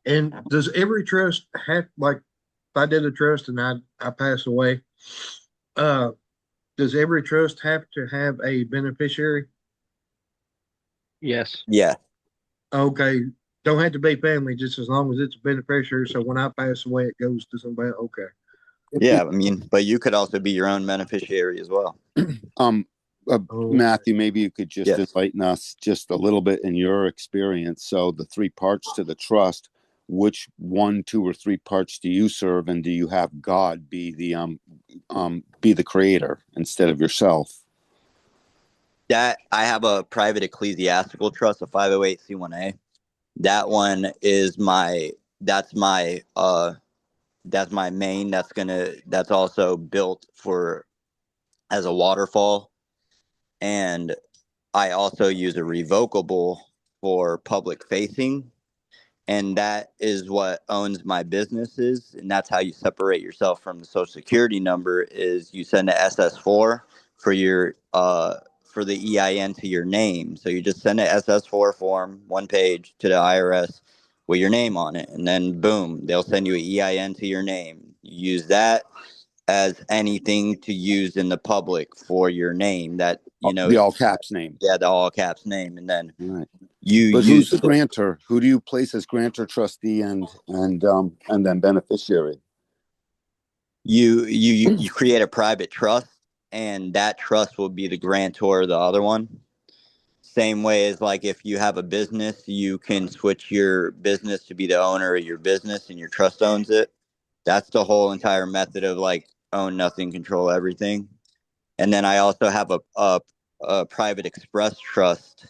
And does every trust have, like, if I did a trust and I pass away, uh, does every trust have to have a beneficiary? Yes. Yeah. Okay. Don't have to be family, just as long as it's a beneficiary. So when I pass away, it goes to somebody. Okay. Yeah, I mean, but you could also be your own beneficiary as well. Um, Matthew, maybe you could just Yes. enlighten us just a little bit in your experience. So the three parts to the trust, which one, two, or three parts do you serve, and do you have God be the creator instead of yourself? That I have a private ecclesiastical trust, a 508c1a. That one is that's my main. That's also built for as a waterfall, and I also use a revocable for public facing, and that is what owns my businesses. And that's how you separate yourself from the social security number, is you send a SS4 for your for the EIN to your name. So you just send an SS4 form, one page, to the IRS with your name on it. And then boom, they'll send you an EIN to your name. You use that as anything to use in the public for your name that, The all caps name. Yeah, the all caps name. And then Right. you But use who's the grantor? Who do you place as grantor, trustee, and then beneficiary? You create a private trust, and that trust will be the grantor of the other one. Same way as like if you have a business, you can switch your business to be the owner of your business and your trust owns it. That's the whole entire method of like own nothing, control everything. And then I also have a private express trust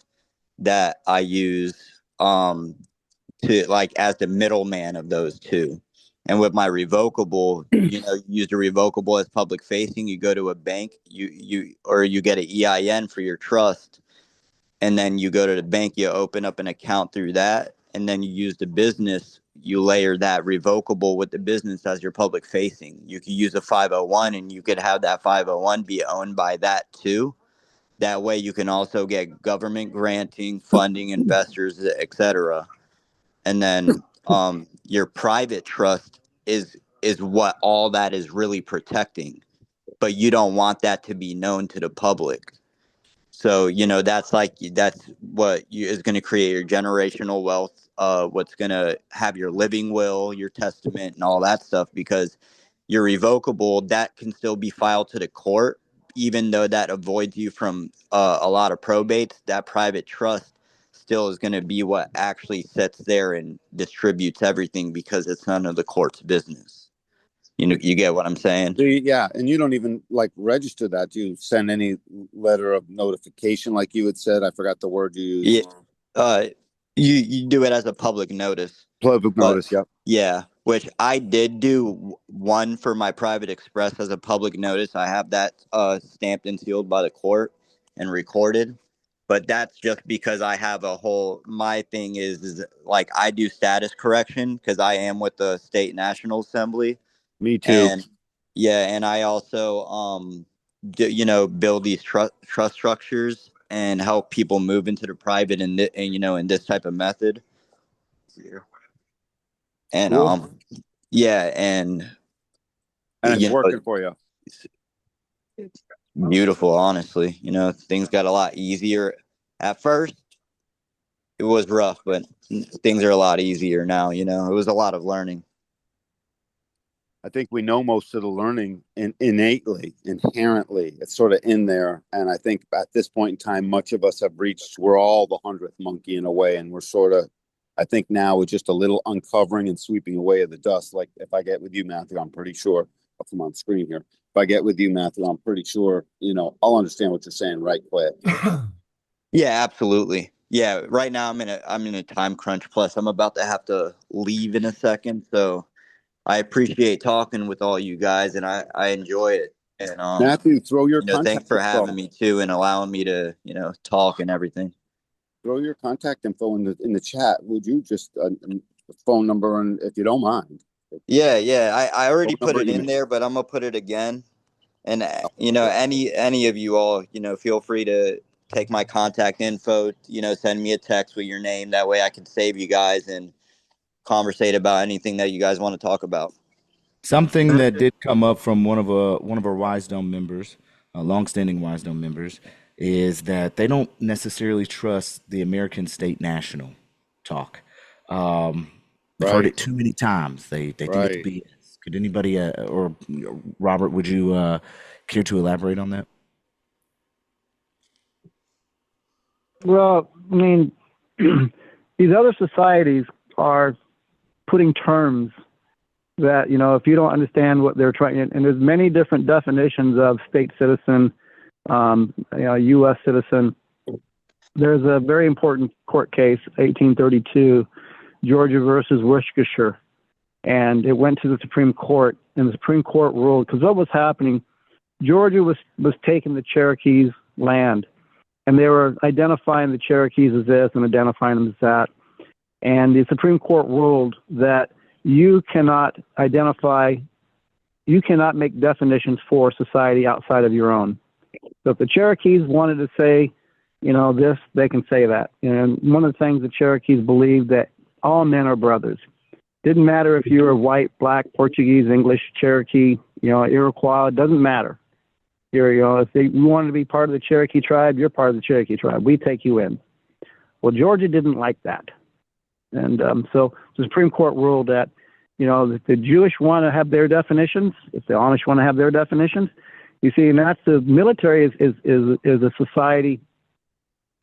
that I use to like as the middleman of those two. And with my revocable, you use the revocable as public facing. You go to a bank, you get an EIN for your trust, and then you go to the bank, you open up an account through that, and then you use the business. You layer that revocable with the business as your public facing. You could use a 501, and you could have that 501 be owned by that too. That way, you can also get government granting, funding, investors, etc. And then your private trust is what all that is really protecting, but you don't want that to be known to the public. So that's what is going to create your generational wealth, what's going to have your living will, your testament, and all that stuff, because your revocable, that can still be filed to the court, even though that avoids you from a lot of probates. That private trust still is going to be what actually sits there and distributes everything, because it's none of the court's business. You get what I'm saying? Yeah, and you don't even like register that. Do you send any letter of notification, like you had said? I forgot the word you used. Yeah, you do it as a public notice. Public notice, yep. Yeah, which I did do one for my private express as a public notice. I have that stamped and sealed by the court and recorded. But that's just because I have my thing is like I do status correction because I am with the state national assembly. Me too. And yeah, and I also build these trust structures and help people move into the private and in this type of method. And cool. Yeah, and it's working for you. It's beautiful, honestly. Things got a lot easier. At first, it was rough, but things are a lot easier now. It was a lot of learning. I think we know most of the learning innately, inherently. It's sort of in there. And I think at this point in time, much of us have reached, we're all the 100th monkey in a way. And we're sort of, I think now it's just a little uncovering and sweeping away of the dust. Like if I get with you, Matthew, I'm pretty sure, if I'm on screen here, if I get with you, Matthew, I'm pretty sure, I'll understand what you're saying right quick. Yeah, absolutely. Yeah, right now I'm in a time crunch. Plus, I'm about to have to leave in a second. So I appreciate talking with all you guys, and I enjoy it. And Matthew, throw your contact. Thanks for having me too, and allowing me to talk and everything. Throw your contact info in the chat. Would you just phone number, and if you don't mind? Yeah. I already put it in there, but I'm gonna put it again. And any of you all, feel free to take my contact info. Send me a text with your name. That way, I can save you guys and conversate about anything that you guys want to talk about. Something that did come up from one of our Wisedome members, longstanding Wisedome members, is that they don't necessarily trust the American State National talk. They've heard it too many times. They think it's BS. Could anybody or Robert, would you care to elaborate on that? Well, I mean, these other societies are putting terms that, if you don't understand what they're trying, and there's many different definitions of state citizen, U.S. citizen. There's a very important court case, 1832, Georgia versus Worcestershire, and it went to the Supreme Court, and the Supreme Court ruled, because what was happening, Georgia was taking the Cherokees' land, and they were identifying the Cherokees as this and identifying them as that, and the Supreme Court ruled that you cannot make definitions for society outside of your own. So if the Cherokees wanted to say, this, they can say that. And one of the things the Cherokees believe that all men are brothers. Didn't matter if you were white, black, Portuguese, English, Cherokee, Iroquois. It doesn't matter. If you wanted to be part of the Cherokee tribe, you're part of the Cherokee tribe. We take you in. Well, Georgia didn't like that. And so the Supreme Court ruled that, if the Jewish want to have their definitions, if the Amish want to have their definitions, you see, and that's the military is a society.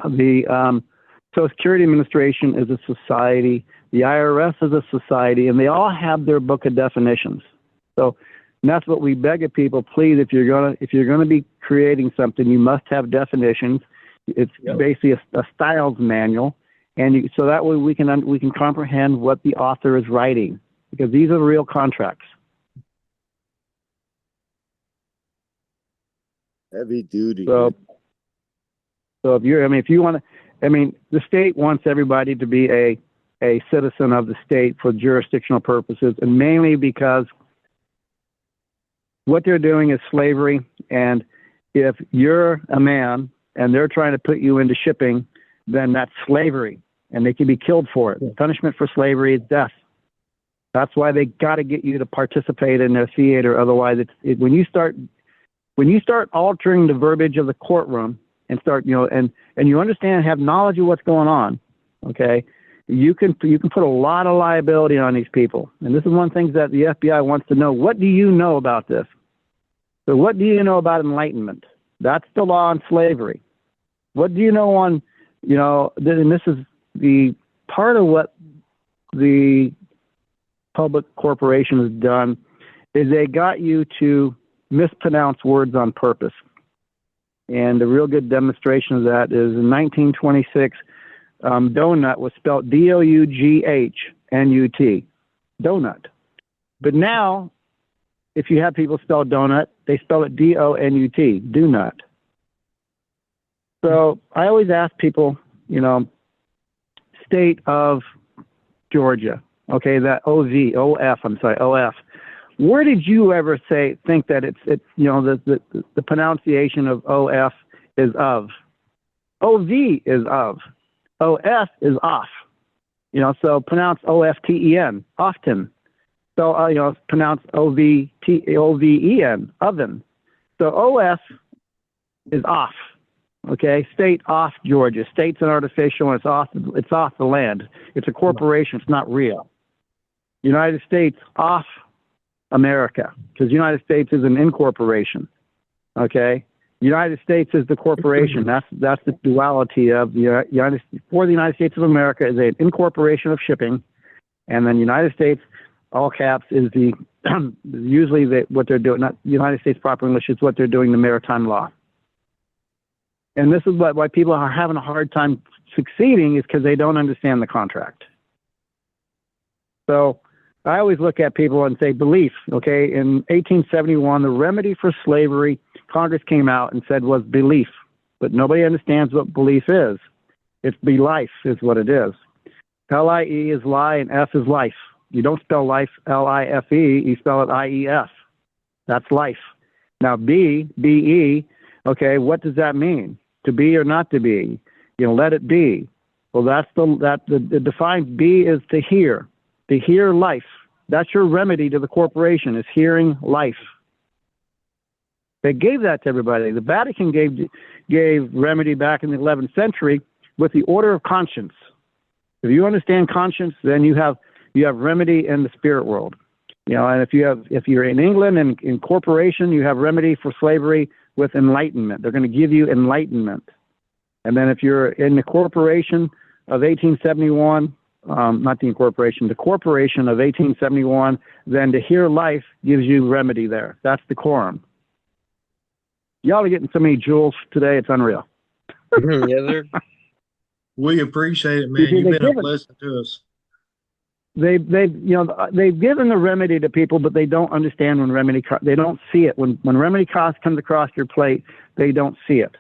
The Social Security Administration is a society. The IRS is a society, and they all have their book of definitions. So and that's what we beg of people. Please, if you're gonna be creating something, you must have definitions. It's basically a styles manual, and so that way we can comprehend what the author is writing, because these are real contracts. Heavy duty. So if you want to, the state wants everybody to be a citizen of the state for jurisdictional purposes, and mainly because what they're doing is slavery. And if you're a man and they're trying to put you into shipping, then that's slavery, and they can be killed for it. The punishment for slavery is death. That's why they got to get you to participate in their theater. Otherwise, when you start altering the verbiage of the courtroom and start, and you understand, have knowledge of what's going on, okay, you can put a lot of liability on these people. And this is one thing that the FBI wants to know. What do you know about this? So what do you know about enlightenment? That's the law on slavery. What do you know on, and this is the part of what the public corporation has done, is they got you to mispronounce words on purpose. And a real good demonstration of that is in 1926, donut was spelled D-O-U-G-H-N-U-T, donut. But now, if you have people spell donut, they spell it D-O-N-U-T, do not. So I always ask people, state of Georgia, okay, that O-F. Where did you ever think that it's the pronunciation of O-F is of? O-V is of. O-F is off. So pronounce O-F-T-E-N, often. So, pronounce O-V-E-N, oven. So O-F is off. Okay, state off Georgia. State's an artificial, and it's off the land. It's a corporation. It's not real. United States off America, because United States is an incorporation. Okay, United States is the corporation. That's the duality of the United States of America is an incorporation of shipping, and then United States, all caps, is the usually what they're doing. Not United States proper English is what they're doing, the maritime law. And this is why people are having a hard time succeeding, is because they don't understand the contract. So I always look at people and say belief. Okay, in 1871, the remedy for slavery, Congress came out and said was belief, but nobody understands what belief is. It's be-life is what it is. L-I-E is lie and F is life. You don't spell life L-I-F-E, you spell it I-E-F. That's life. Now B-E, okay, what does that mean? To be or not to be? Let it be. Well, the defined be is to hear life. That's your remedy to the corporation, is hearing life. They gave that to everybody. The Vatican gave remedy back in the 11th century with the order of conscience. If you understand conscience, then you have remedy in the spirit world. And if you're in England and in corporation, you have remedy for slavery with enlightenment. They're going to give you enlightenment. And then if you're in the corporation of 1871, not the incorporation, the corporation of 1871, then to hear life gives you remedy there. That's the quorum. Y'all are getting so many jewels today, it's unreal. Yes, sir. We appreciate it, man. You've been a blessing to us. They've given the remedy to people, but they don't understand they don't see it. When remedy cost comes across your plate, they don't see it.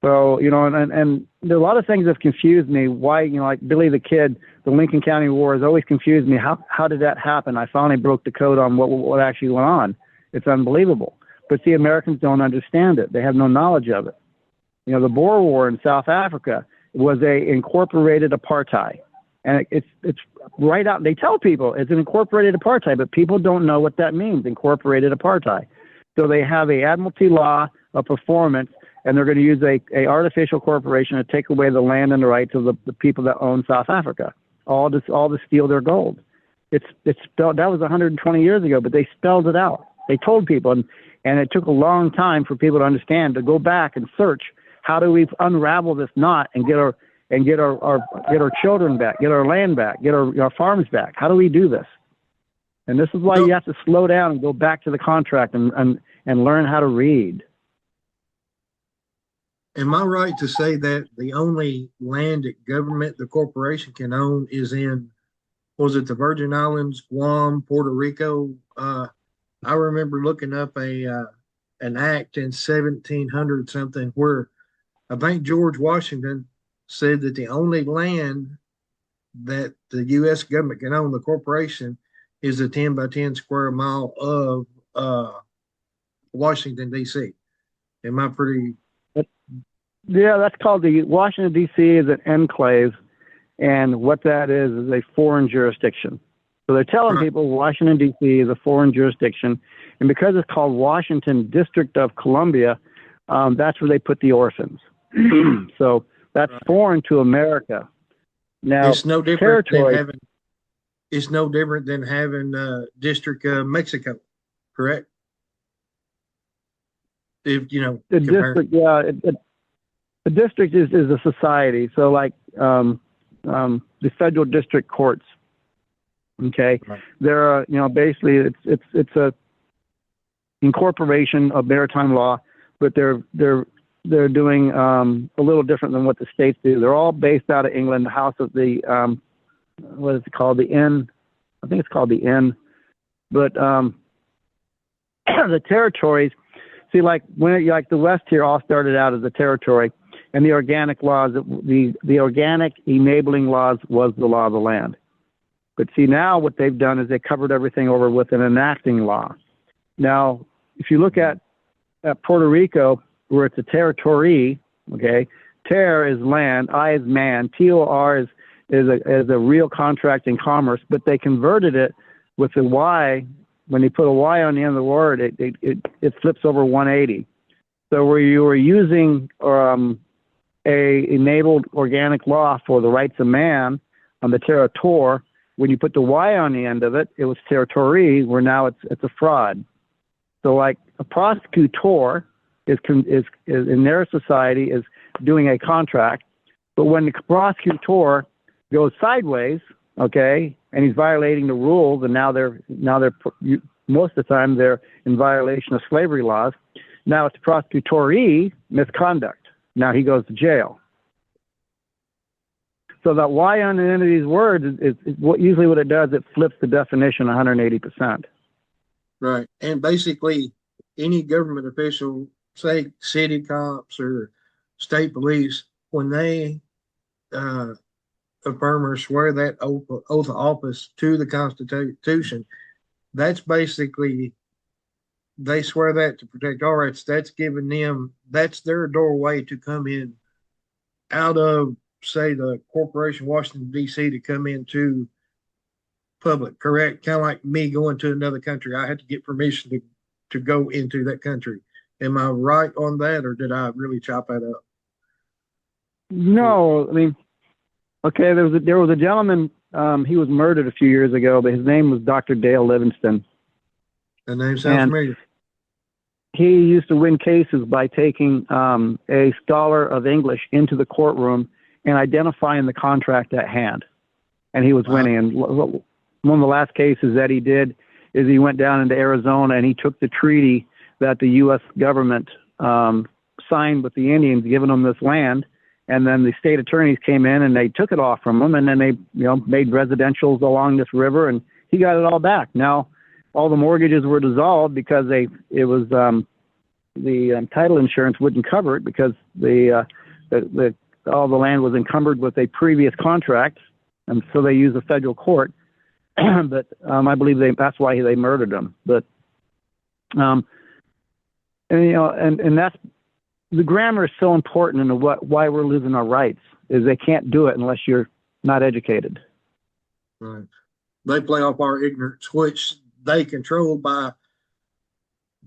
So, and there are a lot of things that have confused me. Why, like Billy the Kid, the Lincoln County War has always confused me. How did that happen? I finally broke the code on what actually went on. It's unbelievable. But see, Americans don't understand it. They have no knowledge of it. The Boer War in South Africa was a incorporated apartheid. And it's right out. They tell people it's an incorporated apartheid, but people don't know what that means, incorporated apartheid. So they have a admiralty law of performance, and they're going to use a artificial corporation to take away the land and the rights of the people that own South Africa, all to steal their gold. It's spelled. That was 120 years ago, but they spelled it out. They told people, and it took a long time for people to understand, to go back and search, how do we unravel this knot and get our children back, get our land back, get our farms back? How do we do this? And this is why you have to slow down and go back to the contract and learn how to read. Am I right to say that the only land that government, the corporation, can own is in, was it the Virgin Islands, Guam, Puerto Rico? I remember looking up an act in 1700 something where I think George Washington said that the only land that the U.S. government can own, the corporation, is a 10 by 10 square mile of Washington, D.C. Am I pretty? Yeah, that's called the Washington, D.C. is an enclave, and what that is a foreign jurisdiction. So they're telling people Washington, D.C. is a foreign jurisdiction, and because it's called Washington District of Columbia, that's where they put the orphans. So that's foreign to America. Now, it's no different than having. It's no different than having District of Mexico, correct? If you know the district, the district is a society. So like the federal district courts. Okay, there are basically it's a incorporation of maritime law, but they're doing a little different than what the states do. They're all based out of England. The House of the what is it called? The Inn. I think it's called the Inn. But the territories, see, like the West here all started out as a territory, and the organic laws, the organic enabling laws was the law of the land. But see, now what they've done is they covered everything over with an enacting law. Now, if you look at Puerto Rico, where it's a territory, okay, ter is land, I is man, TOR is a real contract in commerce, but they converted it with the Y. When they put a Y on the end of the word, it flips over 180. So where you were using a enabled organic law for the rights of man on the territor, when you put the Y on the end of it, it was territory, where now it's a fraud. So like a prosecutor is in their society is doing a contract, but when the prosecutor goes sideways, okay, and he's violating the rules, and now they're most of the time they're in violation of slavery laws. Now it's prosecutory misconduct. Now he goes to jail. So that Y on the end of these words is usually what it does. It flips the definition 180%. Right, and basically any government official, say city cops or state police, when they affirm or swear that oath of office to the Constitution, that's basically, they swear that to protect our rights. That's giving them, that's their doorway to come in out of, say, the corporation Washington, D.C. to come into public, correct? Kind of like me going to another country. I had to get permission to go into that country. Am I right on that, or did I really chop that up? No, I mean, okay, there was a gentleman, he was murdered a few years ago, but his name was Dr. Dale Livingston. The name sounds familiar. He used to win cases by taking a scholar of English into the courtroom and identifying the contract at hand. And he was winning. And one of the last cases that he did is he went down into Arizona and he took the treaty that the U.S. government signed with the Indians, giving them this land. And then the state attorneys came in and they took it off from him, and then they, made residentials along this river, and he got it all back. Now, all the mortgages were dissolved because the title insurance wouldn't cover it because all the land was encumbered with a previous contract, and so they used the federal court. But I believe that's why they murdered him. But and that's. The grammar is so important in why we're losing our rights, is they can't do it unless you're not educated. Right. They play off our ignorance, which they control by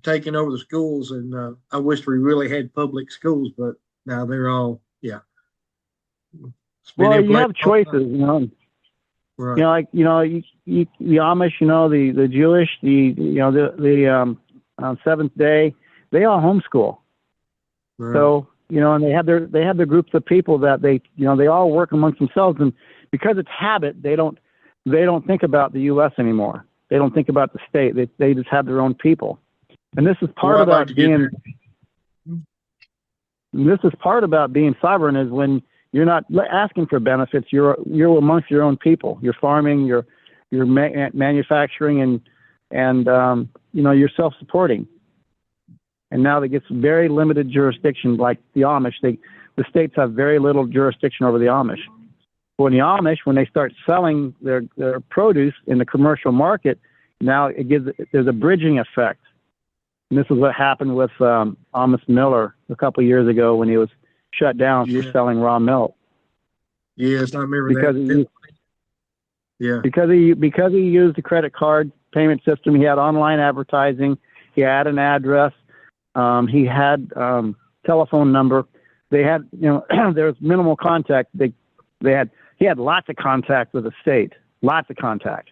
taking over the schools. And I wish we really had public schools, but now they're all, yeah. Well, you have choices, you know. Right. You know, like the Amish, the Jewish, the Seventh Day, they all homeschool. Right. So and they have their groups of people that they all work amongst themselves, and because it's habit, they don't think about the U.S. anymore. They don't think about the state. They just have their own people, and this is part about being. This is part about being sovereign is when you're not asking for benefits. You're amongst your own people. You're farming. You're manufacturing, and you're self-supporting. And now that gets very limited jurisdiction, like the Amish. The states have very little jurisdiction over the Amish. When the Amish, when they start selling their produce in the commercial market, now there's a bridging effect. And this is what happened with Amos Miller a couple of years ago when he was shut down for selling raw milk. Yes, I remember that. Because he used the credit card payment system, he had online advertising, he had an address, he had telephone number. They had there was minimal contact. He had lots of contact with the state, lots of contact.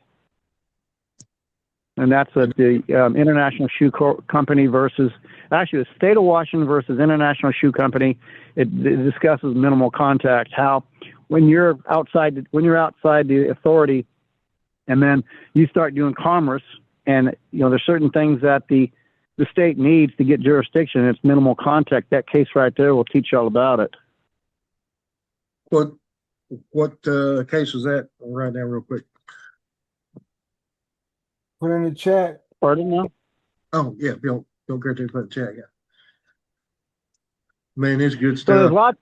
And that's the International Shoe Company versus, actually, the state of Washington versus International Shoe Company. It discusses minimal contact. How when you're outside the authority, and then you start doing commerce, and there's certain things that the state needs to get jurisdiction. It's minimal contact. That case right there will teach you all about it. What case was that? I'll write down real quick. Put in the chat. Pardon now? Oh, yeah, Bill Gertie put in the chat, yeah. Man, it's good So stuff. there's lots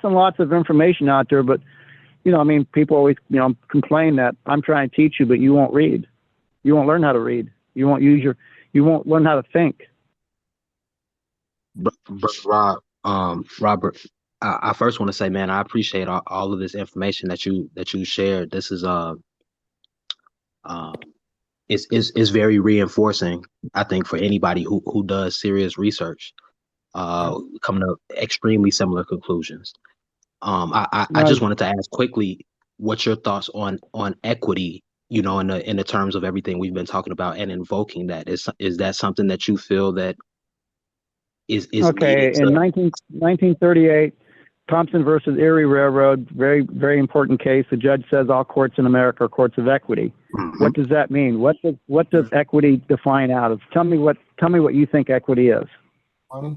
and lots of information out there, but people always complain that I'm trying to teach you, but you won't read. You won't learn how to read. You won't learn how to think. Rob, Robert, I first want to say, man, I appreciate all of this information that you shared. This is is very reinforcing, I think, for anybody who does serious research, coming to extremely similar conclusions. I just wanted to ask quickly, what's your thoughts on equity? In the terms of everything we've been talking about and invoking that, is that something that you feel that is okay? In 1938, Thompson versus Erie Railroad, very, very important case. The judge says all courts in America are courts of equity. Mm-hmm. What does that mean? What does equity define out of? Tell me what you think equity is.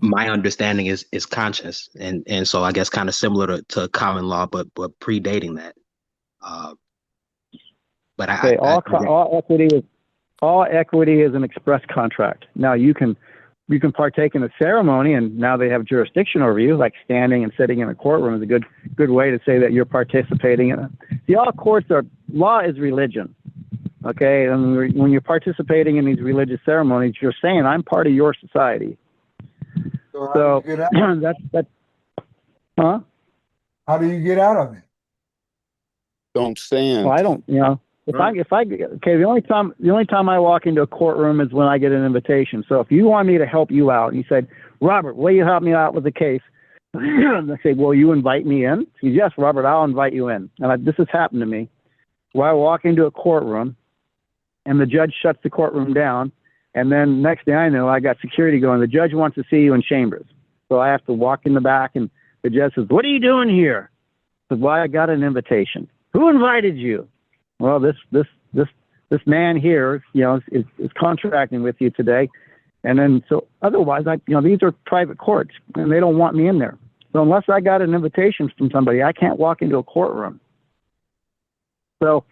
My understanding is conscious, and so I guess kind of similar to common law, but predating that. But okay, all equity is an express contract. Now you can partake in a ceremony, and now they have jurisdiction over you, like standing and sitting in a courtroom is a good way to say that you're participating in it. See, all courts law is religion. Okay, and when you're participating in these religious ceremonies, you're saying I'm part of your society. So that's huh? How do you get out of it? Don't stand. Well, I don't. The only time I walk into a courtroom is when I get an invitation. So if you want me to help you out, and you said, Robert, will you help me out with the case? I say, will you invite me in? He says, yes, Robert, I'll invite you in. And this has happened to me. Where I walk into a courtroom, and the judge shuts the courtroom down, and then next thing I know, I got security going. The judge wants to see you in chambers. So I have to walk in the back, and the judge says, what are you doing here? I said, well, I got an invitation. Who invited you? Well, this man here, is contracting with you today. And then, so otherwise, these are private courts, and they don't want me in there. So unless I got an invitation from somebody, I can't walk into a courtroom. So,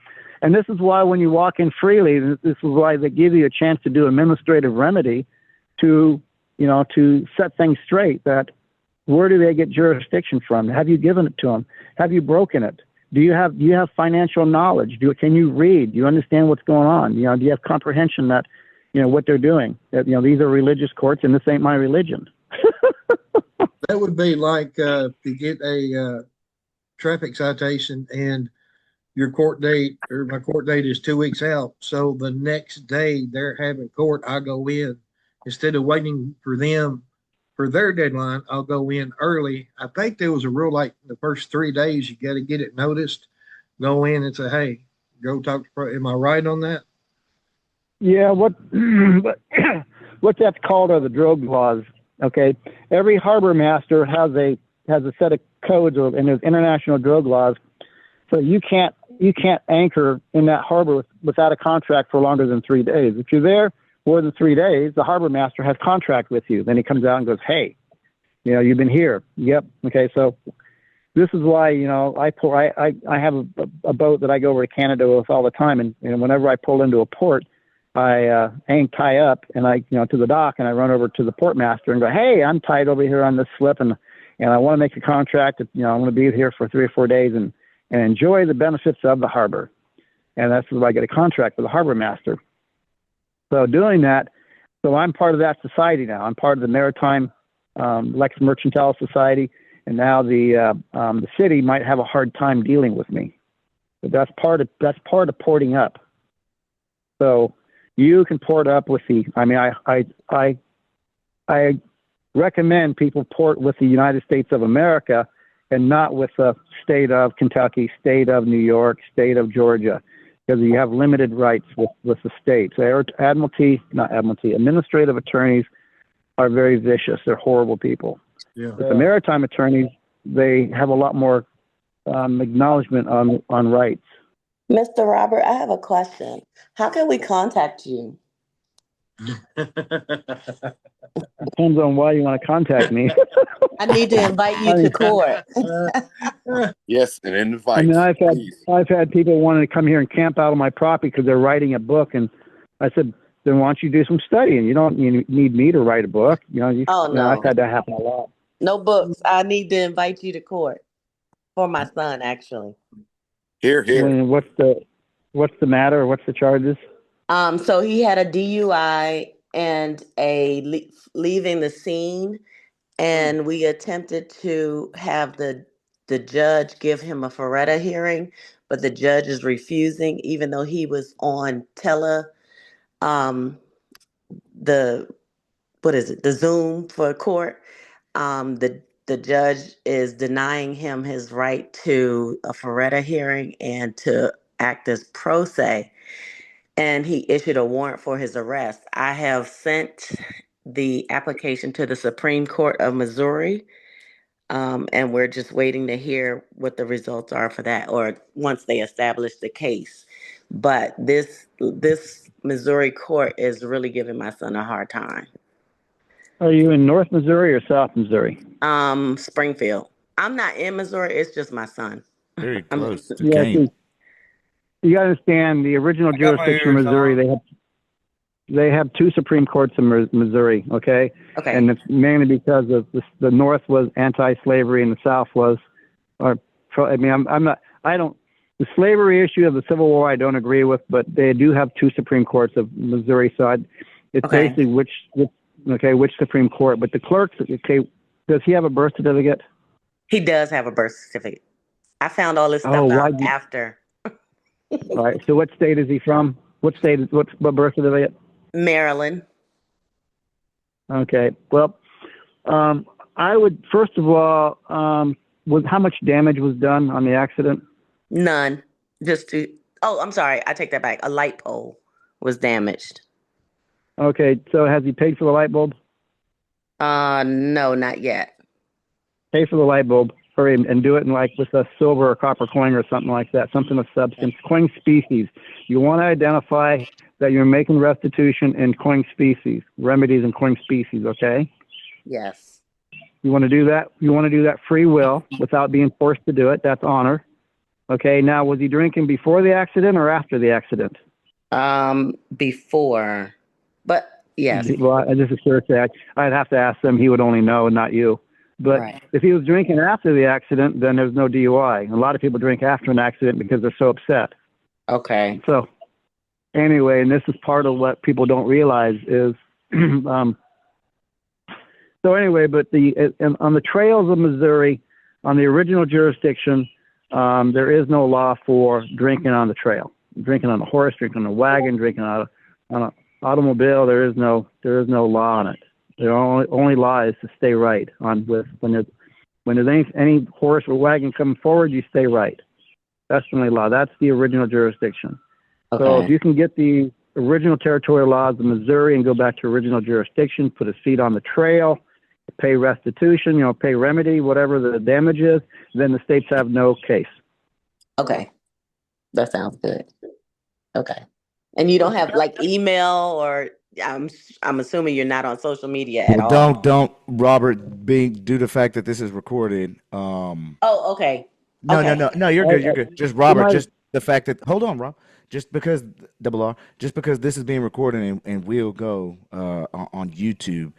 and this is why when you walk in freely, this is why they give you a chance to do administrative remedy to set things straight. That where do they get jurisdiction from? Have you given it to them? Have you broken it? Do you have financial knowledge? Can you read? Do you understand what's going on? Do you have comprehension that, what they're doing? That, these are religious courts and this ain't my religion. That would be like if you get a traffic citation and your court date or my court date is 2 weeks out. So the next day they're having court, I go in instead of waiting for them for their deadline. I'll go in early. I think there was a rule like the first 3 days you got to get it noticed. Go in and say, "Hey, go talk to." Am I right on that? Yeah, what that's called are the drogue laws. Okay, every harbor master has a set of codes, and there's international drogue laws. So you can't anchor in that harbor without a contract for longer than 3 days. If you're there more than 3 days, the harbor master has contract with you. Then he comes out and goes, "Hey, you've been here." Yep. Okay. So this is why I have a boat that I go over to Canada with all the time, and whenever I pull into a port, I tie up and I to the dock, and I run over to the port master and go, "Hey, I'm tied over here on this slip, and I want to make a contract. I want to be here for 3 or 4 days and enjoy the benefits of the harbor." And that's why I get a contract with the harbor master. So doing that, so I'm part of that society now. I'm part of the Maritime Lex Mercantile Society, and now the city might have a hard time dealing with me. But that's part of porting up. So you can port up with I recommend people port with the United States of America and not with the state of Kentucky, state of New York, state of Georgia, because you have limited rights with the states. Administrative attorneys are very vicious. They're horrible people. Yeah. But the maritime attorneys, they have a lot more acknowledgement on rights. Mr. Robert, I have a question. How can we contact you? Depends on why you want to contact me. I need to invite you to court. Yes, an invite. I mean, I've had people wanting to come here and camp out on my property because they're writing a book, and I said, "Then why don't you do some studying? You need me to write a book." No. I've had that happen a lot. No books. I need to invite you to court for my son, actually. Here. And what's the matter? What's the charges? So he had a DUI and a leaving the scene, and we attempted to have the judge give him a Faretta hearing, but the judge is refusing, even though he was on the Zoom for court. The judge is denying him his right to a Faretta hearing and to act as pro se. And he issued a warrant for his arrest. I have sent the application to the Supreme Court of Missouri, and we're just waiting to hear what the results are for that, or once they establish the case. But this Missouri court is really giving my son a hard time. Are you in North Missouri or South Missouri? Springfield. I'm not in Missouri. It's just my son. Very close to Yeah, Kane. you got to understand the original jurisdiction of Missouri. They have 2 Supreme Courts in Missouri. Okay. Okay. And it's mainly because of the North was anti-slavery and the South was, the slavery issue of the Civil War I don't agree with, but they do have 2 Supreme Courts of Missouri. So it's basically which Supreme Court. But the clerk, does he have a birth certificate? He does have a birth certificate. I found all this stuff out after. All right. So what state is he from? What birth certificate? Maryland. Okay. Well, I would first of all, how much damage was done on the accident? None. I'm sorry. I take that back. A light pole was damaged. Okay. So has he paid for the light bulb? No, not yet. Pay for the light bulb. Hurry and do it with a silver or copper coin or something like that, something of substance. Coin species. You want to identify that you're making restitution in coin species, remedies in coin species, okay? Yes. You want to do that? You want to do that free will without being forced to do it. That's honor. Okay, now was he drinking before the accident or after the accident? Before. But yes. Well, this is sure that I'd have to ask them. He would only know, not you. But if he was drinking after the accident, then there's no DUI. A lot of people drink after an accident because they're so upset. Okay. So anyway, and this is part of what people don't realize is, so anyway, but on the trails of Missouri, on the original jurisdiction, there is no law for drinking on the trail, drinking on a horse, drinking on a wagon, drinking on an automobile. There is no law on it. The only law is to stay right on when there's any horse or wagon coming forward, you stay right. That's the only law. That's the original jurisdiction. Okay. So if you can get the original territorial laws of Missouri and go back to original jurisdiction, put his feet on the trail, pay restitution, pay remedy, whatever the damage is, then the states have no case. Okay. That sounds good. Okay. And you don't have like email or I'm assuming you're not on social media at all. Don't, Robert, due to the fact that this is recorded. Oh, okay. No, Okay. no, you're good. You're good. Just Robert, just the fact that hold on, Rob. Just because just because this is being recorded and will go on YouTube,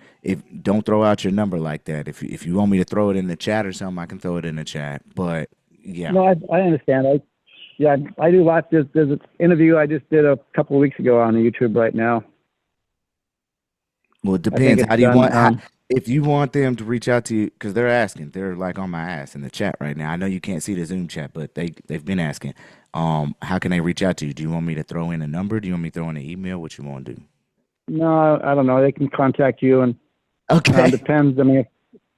don't throw out your number like that. If you want me to throw it in the chat or something, I can throw it in the chat. But yeah. No, I understand. I do lots. There's an interview I just did a couple of weeks ago on YouTube right now. Well, it depends. How do you want? If you want them to reach out to you, because they're like on my ass in the chat right now. I know you can't see the Zoom chat, but they've been asking. How can they reach out to you? Do you want me to throw in a number? Do you want me to throw in an email? What you want to do? No, I don't know. They can contact you, and depends. I mean,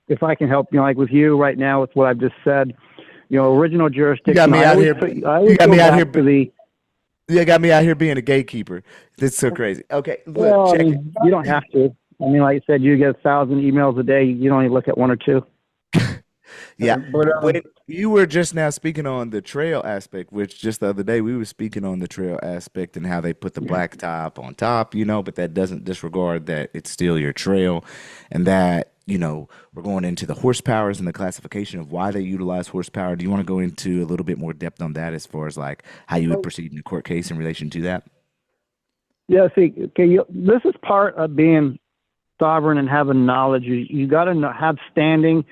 if I can help, like with you right now with what I've just said, original jurisdiction. You got me out here. You got me out here being a gatekeeper. This is so crazy. Okay, look, you don't have to. I mean, like you said, you get 1,000 emails a day. You only look at one or two. Yeah, but when you were just now speaking on the trail aspect, which just the other day we were speaking on the trail aspect and how they put the black top on top, but that doesn't disregard that it's still your trail, and that we're going into the horsepowers and the classification of why they utilize horsepower. Do you want to go into a little bit more depth on that as far as like how you would proceed in a court case in relation to that? Yeah, see, okay, this is part of being sovereign and having knowledge. You got to have standing.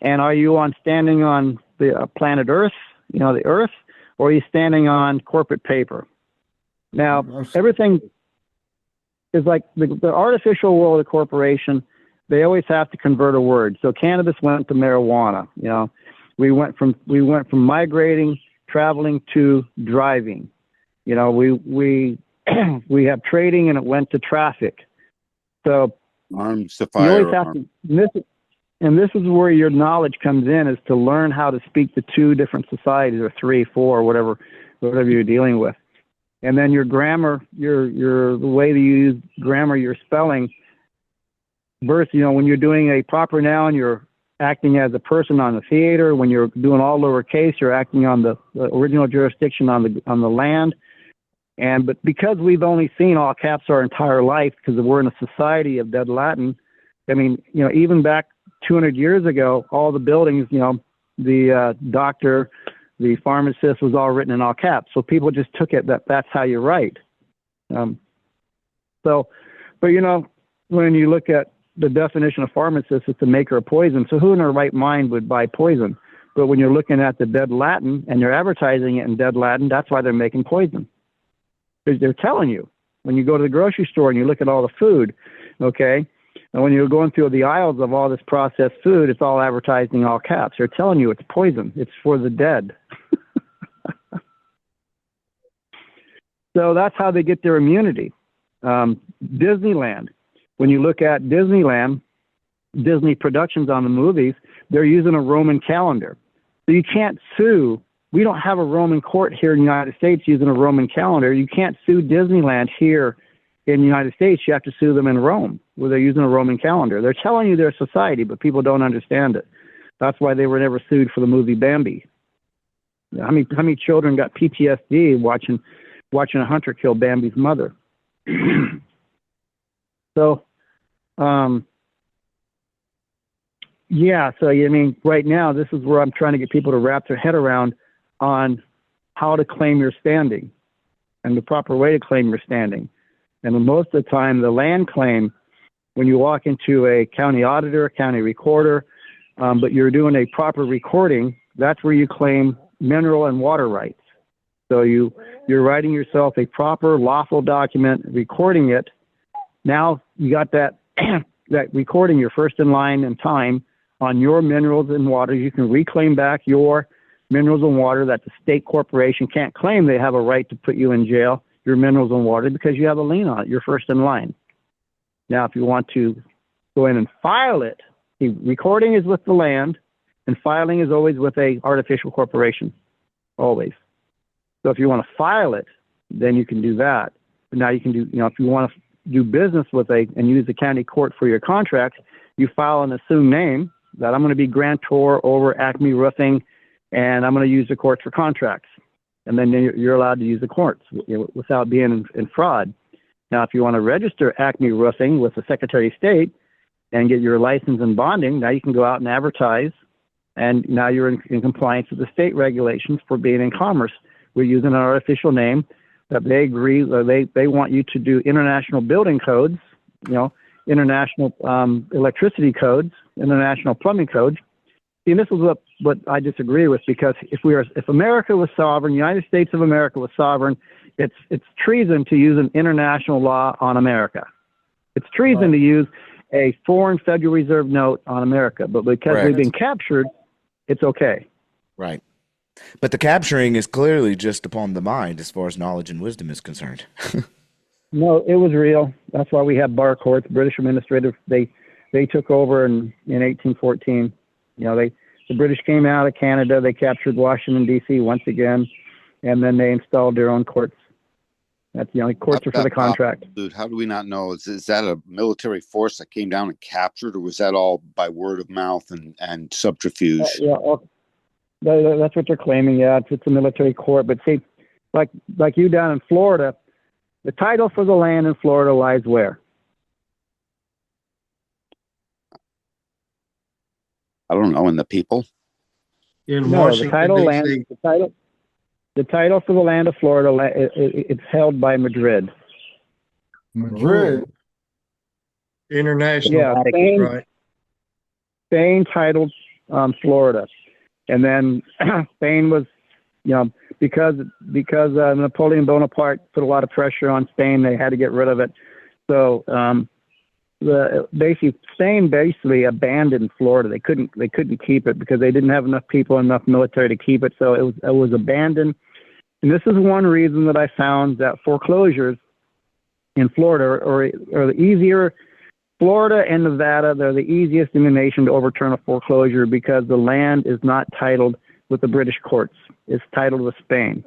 And are you standing on the planet Earth, the Earth, or are you standing on corporate paper? Now, everything is like the artificial world of corporation. They always have to convert a word. So cannabis went to marijuana. We went from migrating, traveling to driving. We have trading, and it went to traffic. So arms to you always have to. And this is where your knowledge comes in, is to learn how to speak to two different societies, or 3, 4, whatever you're dealing with. And then your grammar, the way that you use grammar, your spelling, versus, when you're doing a proper noun, you're acting as a person on the theater. When you're doing all lowercase, you're acting on the original jurisdiction on the land. But because we've only seen all caps our entire life, because we're in a society of dead Latin, I mean, even back 200 years ago, all the buildings, the doctor, the pharmacist was all written in all caps. So people just took it that's how you write. But when you look at the definition of pharmacist, it's the maker of poison. So who in their right mind would buy poison? But when you're looking at the dead Latin and you're advertising it in dead Latin, that's why they're making poison. Because they're telling you. When you go to the grocery store and you look at all the food, okay, and when you're going through the aisles of all this processed food, it's all advertised in all caps. They're telling you it's poison. It's for the dead. So that's how they get their immunity. Disneyland. When you look at Disneyland, Disney productions on the movies, they're using a Roman calendar. So you can't sue. We don't have a Roman court here in the United States using a Roman calendar. You can't sue Disneyland here in the United States. You have to sue them in Rome, where they're using a Roman calendar. They're telling you they're society, but people don't understand it. That's why they were never sued for the movie Bambi. How many children got PTSD watching a hunter kill Bambi's mother? So, right now, this is where I'm trying to get people to wrap their head around on how to claim your standing and the proper way to claim your standing. And most of the time, the land claim, when you walk into a county auditor, county recorder, but you're doing a proper recording, that's where you claim mineral and water rights. So you're writing yourself a proper lawful document, recording it. Now you got that that recording, you're first in line in time on your minerals and waters. You can reclaim back your minerals and water, that the state corporation can't claim they have a right to put you in jail, your minerals and water, because you have a lien on it. You're first in line. Now, if you want to go in and file it, the recording is with the land, and filing is always with a artificial corporation, always. So if you want to file it, then you can do that. But now you can do, if you want to do business with and use the county court for your contracts, you file an assumed name that I'm going to be grantor over Acme Roofing, and I'm going to use the courts for contracts. And then you're allowed to use the courts without being in fraud. Now, if you want to register Acme Roofing with the Secretary of State and get your license and bonding, now you can go out and advertise, and now you're in compliance with the state regulations for being in commerce. We're using an artificial name that they agree, they want you to do international building codes, international electricity codes, international plumbing codes. See, and this is what I disagree with, because if America was sovereign, United States of America was sovereign, it's treason to use an international law on America. It's treason to use a foreign Federal Reserve note on America, but because we've been captured, it's okay. Right. But the capturing is clearly just upon the mind as far as knowledge and wisdom is concerned. No, it was real. That's why we have bar courts. British administrative, they took over in 1814. The British came out of Canada. They captured Washington, D.C. once again, and then they installed their own courts. That's courts are for the contract. Dude, how do we not know? Is that a military force that came down and captured, or was that all by word of mouth and subterfuge? That's what they're claiming. Yeah, it's a military court. But see, like you down in Florida, the title for the land in Florida lies where? I don't know. In the people? In No, Washington, the title land. D.C. The title for the land of Florida, it's held by Madrid. Madrid. International. Yeah, Spain, right. Spain titled Florida, and then Spain was, because Napoleon Bonaparte put a lot of pressure on Spain, they had to get rid of it. So Spain basically abandoned Florida. They couldn't keep it because they didn't have enough people, enough military to keep it. So it was abandoned. And this is one reason that I found that foreclosures in Florida are the easier. Florida and Nevada, they're the easiest in the nation to overturn a foreclosure because the land is not titled with the British courts. It's titled with Spain.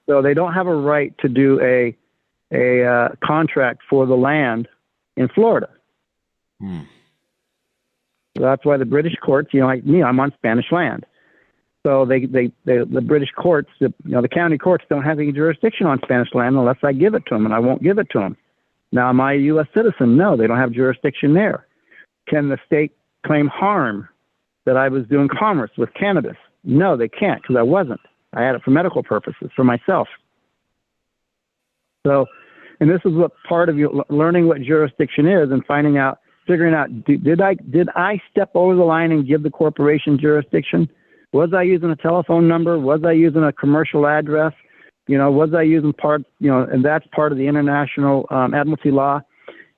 So they don't have a right to do a contract for the land in Florida. So that's why the British courts, like me, I'm on Spanish land. So the British courts, the county courts don't have any jurisdiction on Spanish land unless I give it to them, and I won't give it to them. Now, am I a U.S. citizen? No, they don't have jurisdiction there. Can the state claim harm that I was doing commerce with cannabis? No, they can't, because I wasn't. I had it for medical purposes, for myself. So, and this is what part of you learning what jurisdiction is and figuring out, did I step over the line and give the corporation jurisdiction? Was I using a telephone number? Was I using a commercial address? Was I using and that's part of the international admiralty law.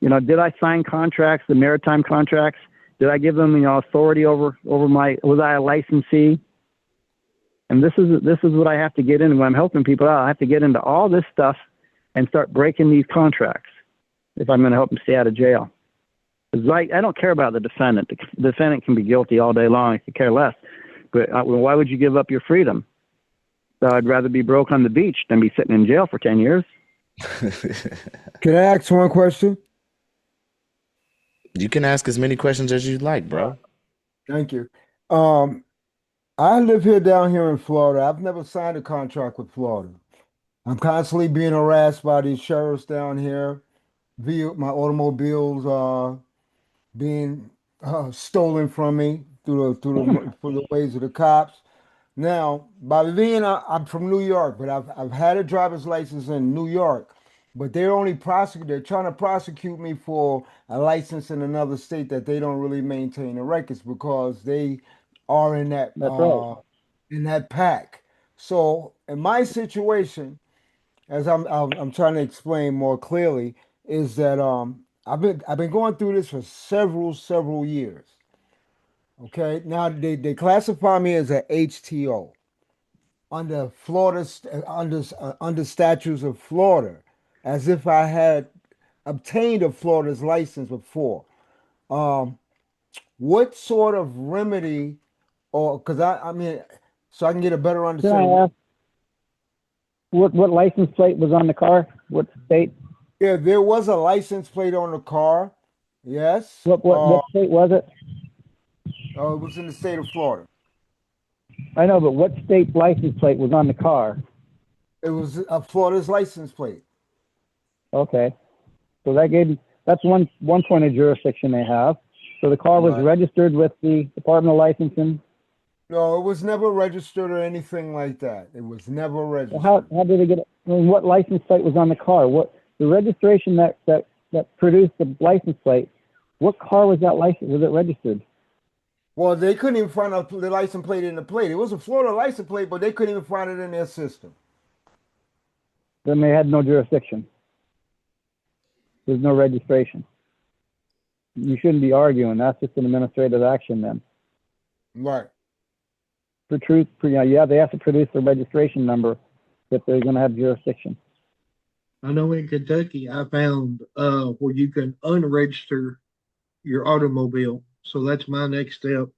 Did I sign contracts, the maritime contracts? Did I give them, authority over was I a licensee? And this is what I have to get in when I'm helping people out. I have to get into all this stuff and start breaking these contracts if I'm going to help them stay out of jail. Because I don't care about the defendant. The defendant can be guilty all day long. I could care less. But why would you give up your freedom? So I'd rather be broke on the beach than be sitting in jail for 10 years. Can I ask one question? You can ask as many questions as you like, bro. Thank you. I live down here in Florida. I've never signed a contract with Florida. I'm constantly being harassed by these sheriffs down here. My automobiles being stolen from me through the ways of the cops. Now, by being I'm from New York, but I've had a driver's license in New York, but they're trying to prosecute me for a license in another state that they don't really maintain the records because they are in that pack. So in my situation, as I'm trying to explain more clearly, is that I've been going through this for several years. Okay, now they classify me as a HTO under under statutes of Florida, as if I had obtained a Florida's license before. Um, what sort of remedy, or because I mean, so I can get a better Can I understanding. ask what license plate was on the car? What state? Yeah, there was a license plate on the car. Yes. What state was it? It was in the state of Florida. I know, but what state license plate was on the car? It was a Florida's license plate. Okay, so that's one point of jurisdiction they have. So the car was Right. registered with the Department of Licensing. No, it was never registered or anything like that. It was never registered. How did they get it? I mean, what license plate was on the car? What the registration that produced the license plate? What car was that license? Was it registered? Well, they couldn't even find out the license plate in the plate. It was a Florida license plate, but they couldn't even find it in their system. Then they had no jurisdiction. There's no registration. You shouldn't be arguing. That's just an administrative action then. Right. Yeah, they have to produce the registration number that they're going to have jurisdiction. I know in Kentucky, I found where you can unregister your automobile. So that's my next step.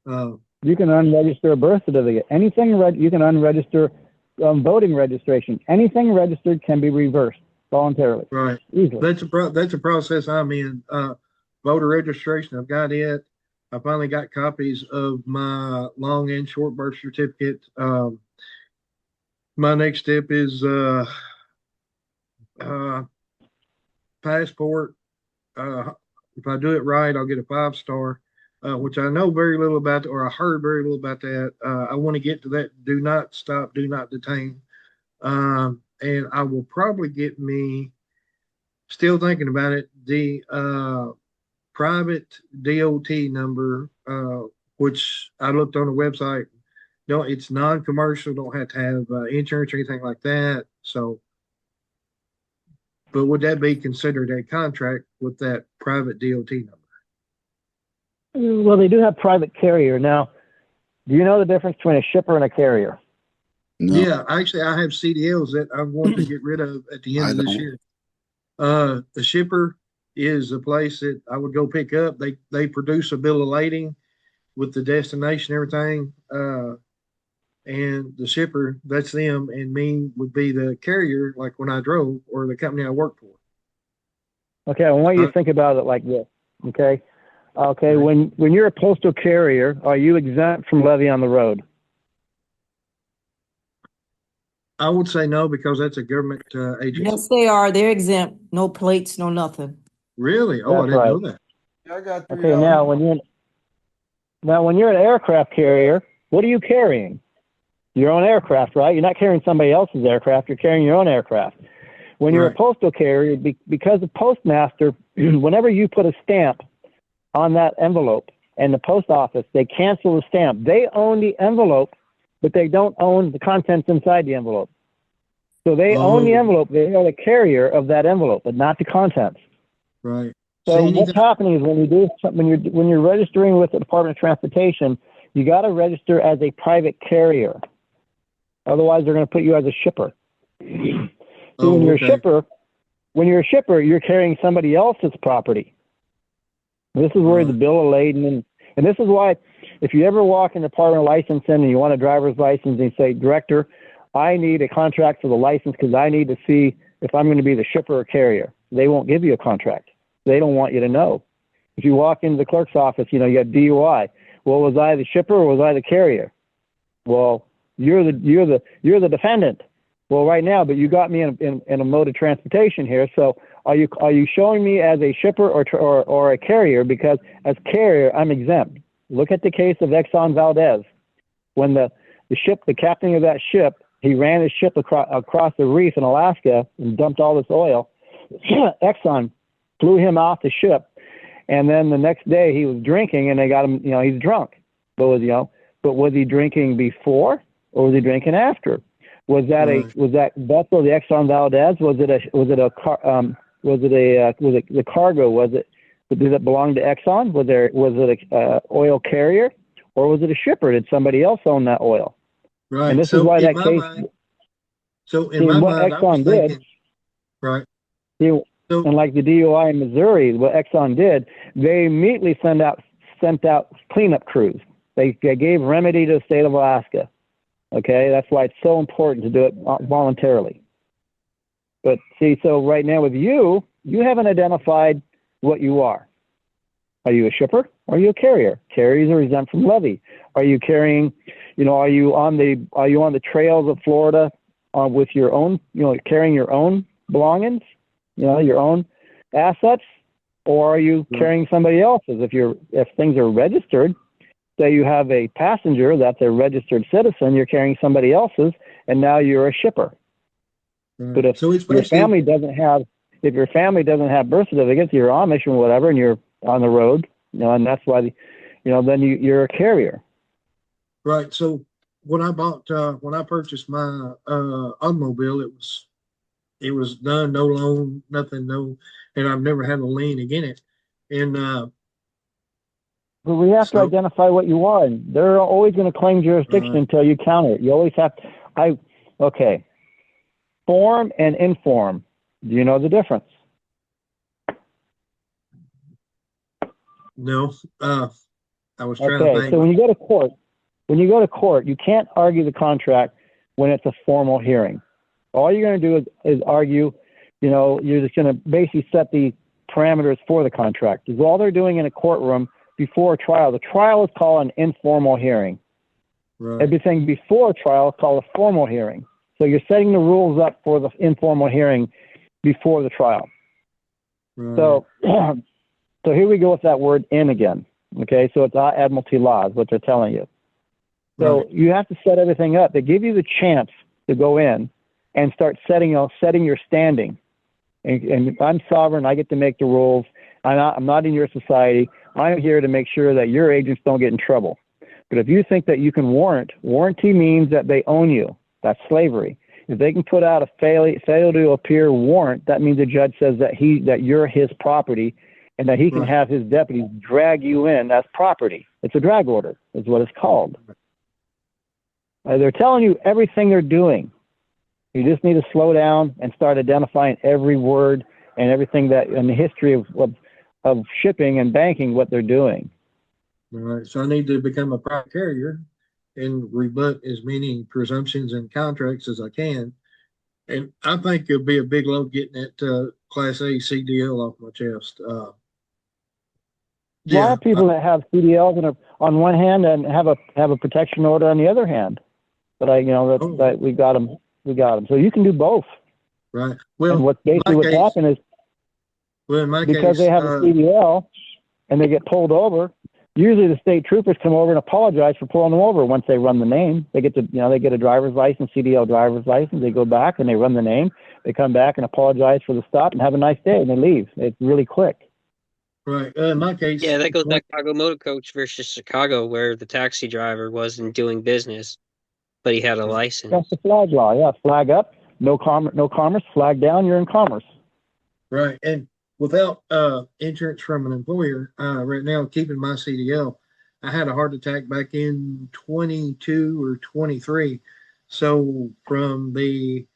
You can unregister a birth certificate. Anything you can unregister voting registration. Anything registered can be reversed voluntarily. Right. Easily. That's a process I'm in. Voter registration, I've got it. I finally got copies of my long and short birth certificate. My next step is passport. If I do it right, I'll get a 5-star, which I know very little about, or I heard very little about that. I want to get to that. Do not stop, do not detain. And I will probably get me, still thinking about it, the private DOT number, which I looked on the website. No, it's non-commercial. Don't have to have insurance or anything like that. So, but would that be considered a contract with that private DOT number? Well, they do have private carrier. Now, do you know the difference between a shipper and a carrier? No, Yeah, actually, I have CDLs that I want to get rid of at the end I of this don't. year. The shipper is a place that I would go pick up. They produce a bill of lading with the destination, everything. And the shipper, that's them, and me would be the carrier, like when I drove, or the company I work for. Okay, I want you to think about it like this. Okay, when you're a postal carrier, are you exempt from levy on the road? I would say no, because that's a government agency. Yes, they are. They're exempt. No plates, no nothing. Really? Oh, I That's didn't know right. that. I got Okay, now when you're an aircraft carrier, what are you carrying? Your own aircraft, right? You're not carrying somebody else's aircraft. You're carrying your own aircraft. When you're a postal carrier, because the postmaster, whenever you put a stamp on that envelope and the post office, they cancel the stamp. They own the envelope, but they don't own the contents inside the envelope. So they own the envelope. They are the carrier of that envelope, but not the contents. Right. So what's happening is when you're registering with the Department of Transportation, you got to register as a private carrier. Otherwise, they're going to put you as a shipper. So when you're a shipper, you're carrying somebody else's property. This is where the bill of lading and this is why, if you ever walk in the Department of Licensing and you want a driver's license and you say, Director, I need a contract for the license because I need to see if I'm going to be the shipper or carrier. They won't give you a contract. They don't want you to know. If you walk into the clerk's office, you got DUI. Well, was I the shipper or was I the carrier? Well, you're the defendant. Well, right now, but you got me in a mode of transportation here. So are you showing me as a shipper or a carrier? Because as carrier, I'm exempt. Look at the case of Exxon Valdez. When the captain of that ship, he ran his ship across the reef in Alaska and dumped all this oil. Exxon flew him off the ship, and then the next day he was drinking, and they got him. He's drunk. But was he drinking before or was he drinking after? Was that vessel the Exxon Valdez? Was it the cargo? Was it Did it belong to Exxon? Was it a oil carrier, or was it a shipper? Did somebody else own that oil? Right. And this is So why in that my case. mind, so in See, my what mind, I was Exxon did. thinking, right. See, So and like the DUI in Missouri, what Exxon did, they immediately sent out cleanup crews. They gave remedy to the state of Alaska. Okay, that's why it's so important to do it voluntarily. But see, so right now with you haven't identified what you are. Are you a shipper? Or are you a carrier? Carriers are exempt from levy. Are you carrying, are you on the trails of Florida with your own, carrying your own belongings, your own assets? Or are you carrying somebody else's? If things are registered, say you have a passenger that's a registered citizen, you're carrying somebody else's, and now you're a shipper. But if so it's your basically, family doesn't have birth certificates, you're Amish or whatever, and you're on the road, and that's why, then you're a carrier. right. So when I purchased my automobile, it was done, no loan, nothing, and I've never had a lien against it. And But we have to so identify what you are, and they're always going to claim jurisdiction until you counter it. You always have to. Okay. Form and inform. Do you know the difference? no, I was trying to Okay. think. So when you go to court, you can't argue the contract when it's a formal hearing. All you're going to do is argue. You're just going to basically set the parameters for the contract. Because all they're doing in a courtroom before a trial, the trial is called an informal hearing. Right. Everything before a trial is called a formal hearing. So you're setting the rules up for the informal hearing before the trial. Right. So, so here we go with that word "in" again. Okay, so it's admiralty laws, what they're telling you. So you have to set everything up. They give you the chance to go in and start setting your standing. And I'm sovereign. I get to make the rules. I'm not in your society. I'm here to make sure that your agents don't get in trouble. But if you think that you can warranty means that they own you. That's slavery. If they can put out a failure to appear warrant, that means the judge says that you're his property, and that he can have his deputies drag you in as property. It's a drag order, is what it's called. They're telling you everything they're doing. You just need to slow down and start identifying every word and everything that in the history of shipping and banking, what they're doing. All right. So I need to become a private carrier and rebut as many presumptions and contracts as I can. And I think it'll be a big load getting that Class A CDL off my chest. A lot of people that have CDLs on one hand and have a protection order on the other hand. But that we got them. We got them. So you can do both. Right. Well, and what's happened is, in my because case, they have a CDL and they get pulled over, usually the state troopers come over and apologize for pulling them over once they run the name. They get they get a driver's license, CDL driver's license. They go back and they run the name. They come back and apologize for the stop and have a nice day, and they leave. It's really quick. Right. In my case, yeah, that goes back to Chicago Motor Coach versus Chicago, where the taxi driver wasn't doing business, but he had a license. That's the flag law. Yeah, flag up, no commerce. Flag down, you're in commerce. Right. And without insurance from an employer, right now, keeping my CDL, I had a heart attack back in 22 or 23. So from the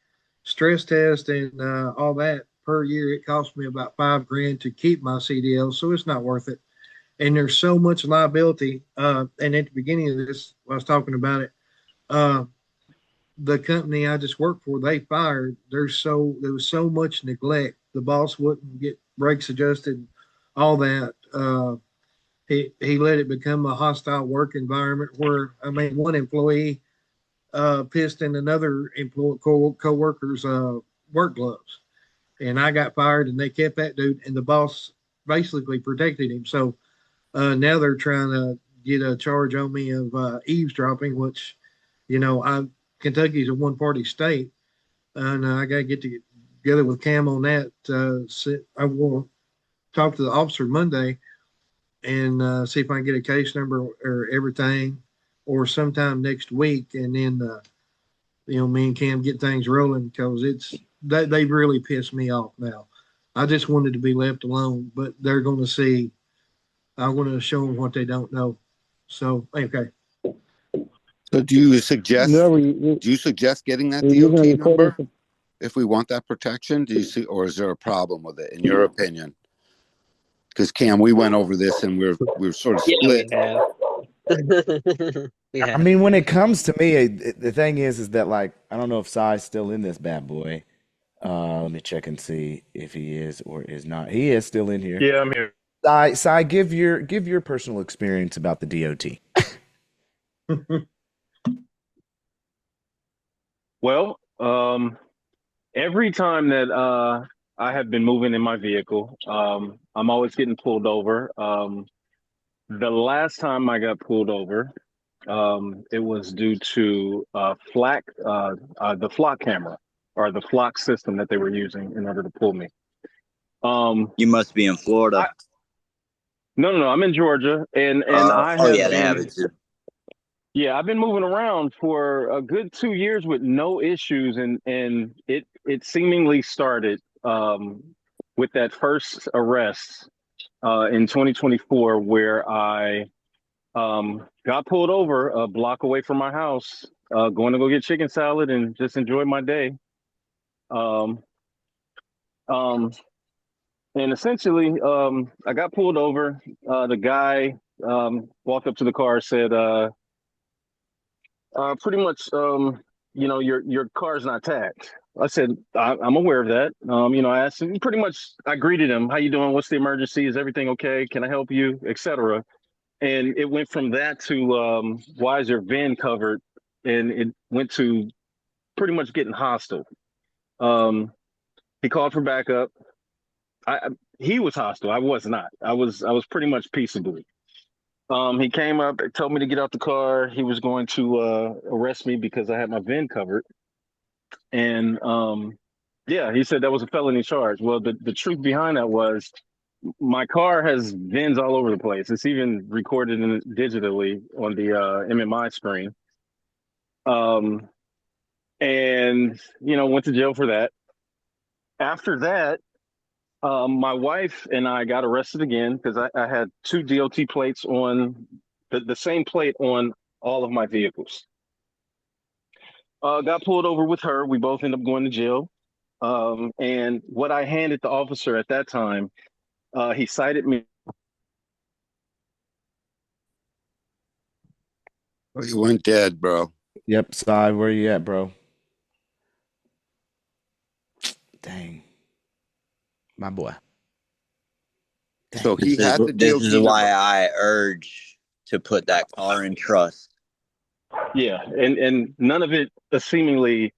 stress test and all that per year, it cost me about $5,000 to keep my CDL. So it's not worth it. And there's so much liability. And at the beginning of this, I was talking about it. The company I just worked for, they fired. There was so much neglect. The boss wouldn't get brakes adjusted, all that. He let it become a hostile work environment where, one employee pissed in another co-worker's work gloves, and I got fired, and they kept that dude, and the boss basically protected him. So now they're trying to get a charge on me of eavesdropping, which, Kentucky's a one-party state, and I got to get together with Cam on that. I will talk to the officer Monday and see if I can get a case number or everything, or sometime next week, and then me and Cam get things rolling, because they've really pissed me off now. I just wanted to be left alone, but they're going to see. I want to show them what they don't know. So, okay. So do you suggest getting that DOT number if we want that protection? Do you see, or is there a problem with it in your opinion? Because Cam, we went over this and we're sort of split. Yeah, we have. I mean, when it comes to me, the thing is that like I don't know if Sai's still in this bad boy. Let me check and see if he is or is not. He is still in here. Yeah, I'm here. Sai, give your personal experience about the DOT. Well, every time that I have been moving in my vehicle, I'm always getting pulled over. The last time I got pulled over, it was due to the flock camera or the flock system that they were using in order to pull me. You must be in Florida. No, I'm in Georgia, and I have they have it too. Yeah, I've been moving around for a good 2 years with no issues, and it seemingly started with that first arrest in 2024, where I got pulled over a block away from my house, going to go get chicken salad and just enjoy my day. Um, and essentially, I got pulled over. The guy walked up to the car, said, pretty much, your car's not tagged. I said, I'm aware of that. I asked him, I greeted him. How you doing? What's the emergency? Is everything okay? Can I help you? Etc. And it went from that to why is your VIN covered? And it went to pretty much getting hostile. He called for backup. He was hostile. I was not. I was pretty much peaceable. He came up, told me to get out the car. He was going to arrest me because I had my VIN covered. And he said that was a felony charge. Well, the truth behind that was my car has VINs all over the place. It's even recorded digitally on the MMI screen. And went to jail for that. After that, my wife and I got arrested again because I had 2 DOT plates on the same plate on all of my vehicles. Got pulled over with her. We both ended up going to jail. And what I handed the officer at that time, he cited me. Oh, you went dead, bro. Yep, Sai, where you at, bro? Dang. My boy. So he had the DOT This is number. why I urge to put that car in trust. Yeah, and none of it seemingly.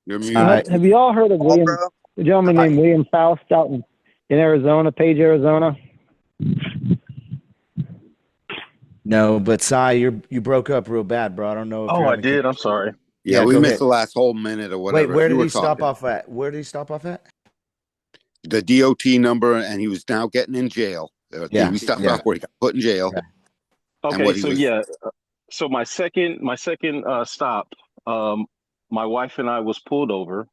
Have you all heard of a gentleman named William Faust out in Arizona, Page, Arizona? No, but Sai, you broke up real bad, bro. I don't know if I did. I'm sorry. Yeah, we missed the last whole minute or whatever. Wait, where did he stop off at? Where did he stop off at? The DOT number, and he was now getting in jail. We stopped off where he got put in jail. Yeah. Okay, so my second stop, my wife and I was pulled over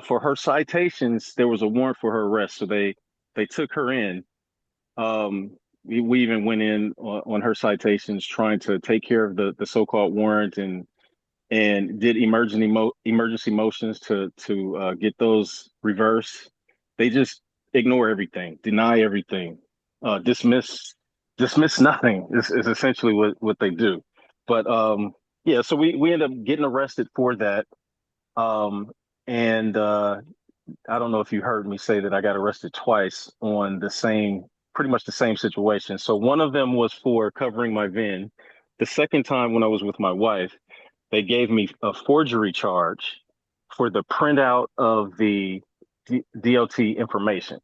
for her citations. There was a warrant for her arrest, so they took her in. We even went in on her citations, trying to take care of the so-called warrant and did emergency motions to get those reversed. They just ignore everything, deny everything, dismiss nothing is essentially what they do. But so we end up getting arrested for that. And I don't know if you heard me say that I got arrested twice on pretty much the same situation. So one of them was for covering my VIN. The second time, when I was with my wife, they gave me a forgery charge for the printout of the DOT information.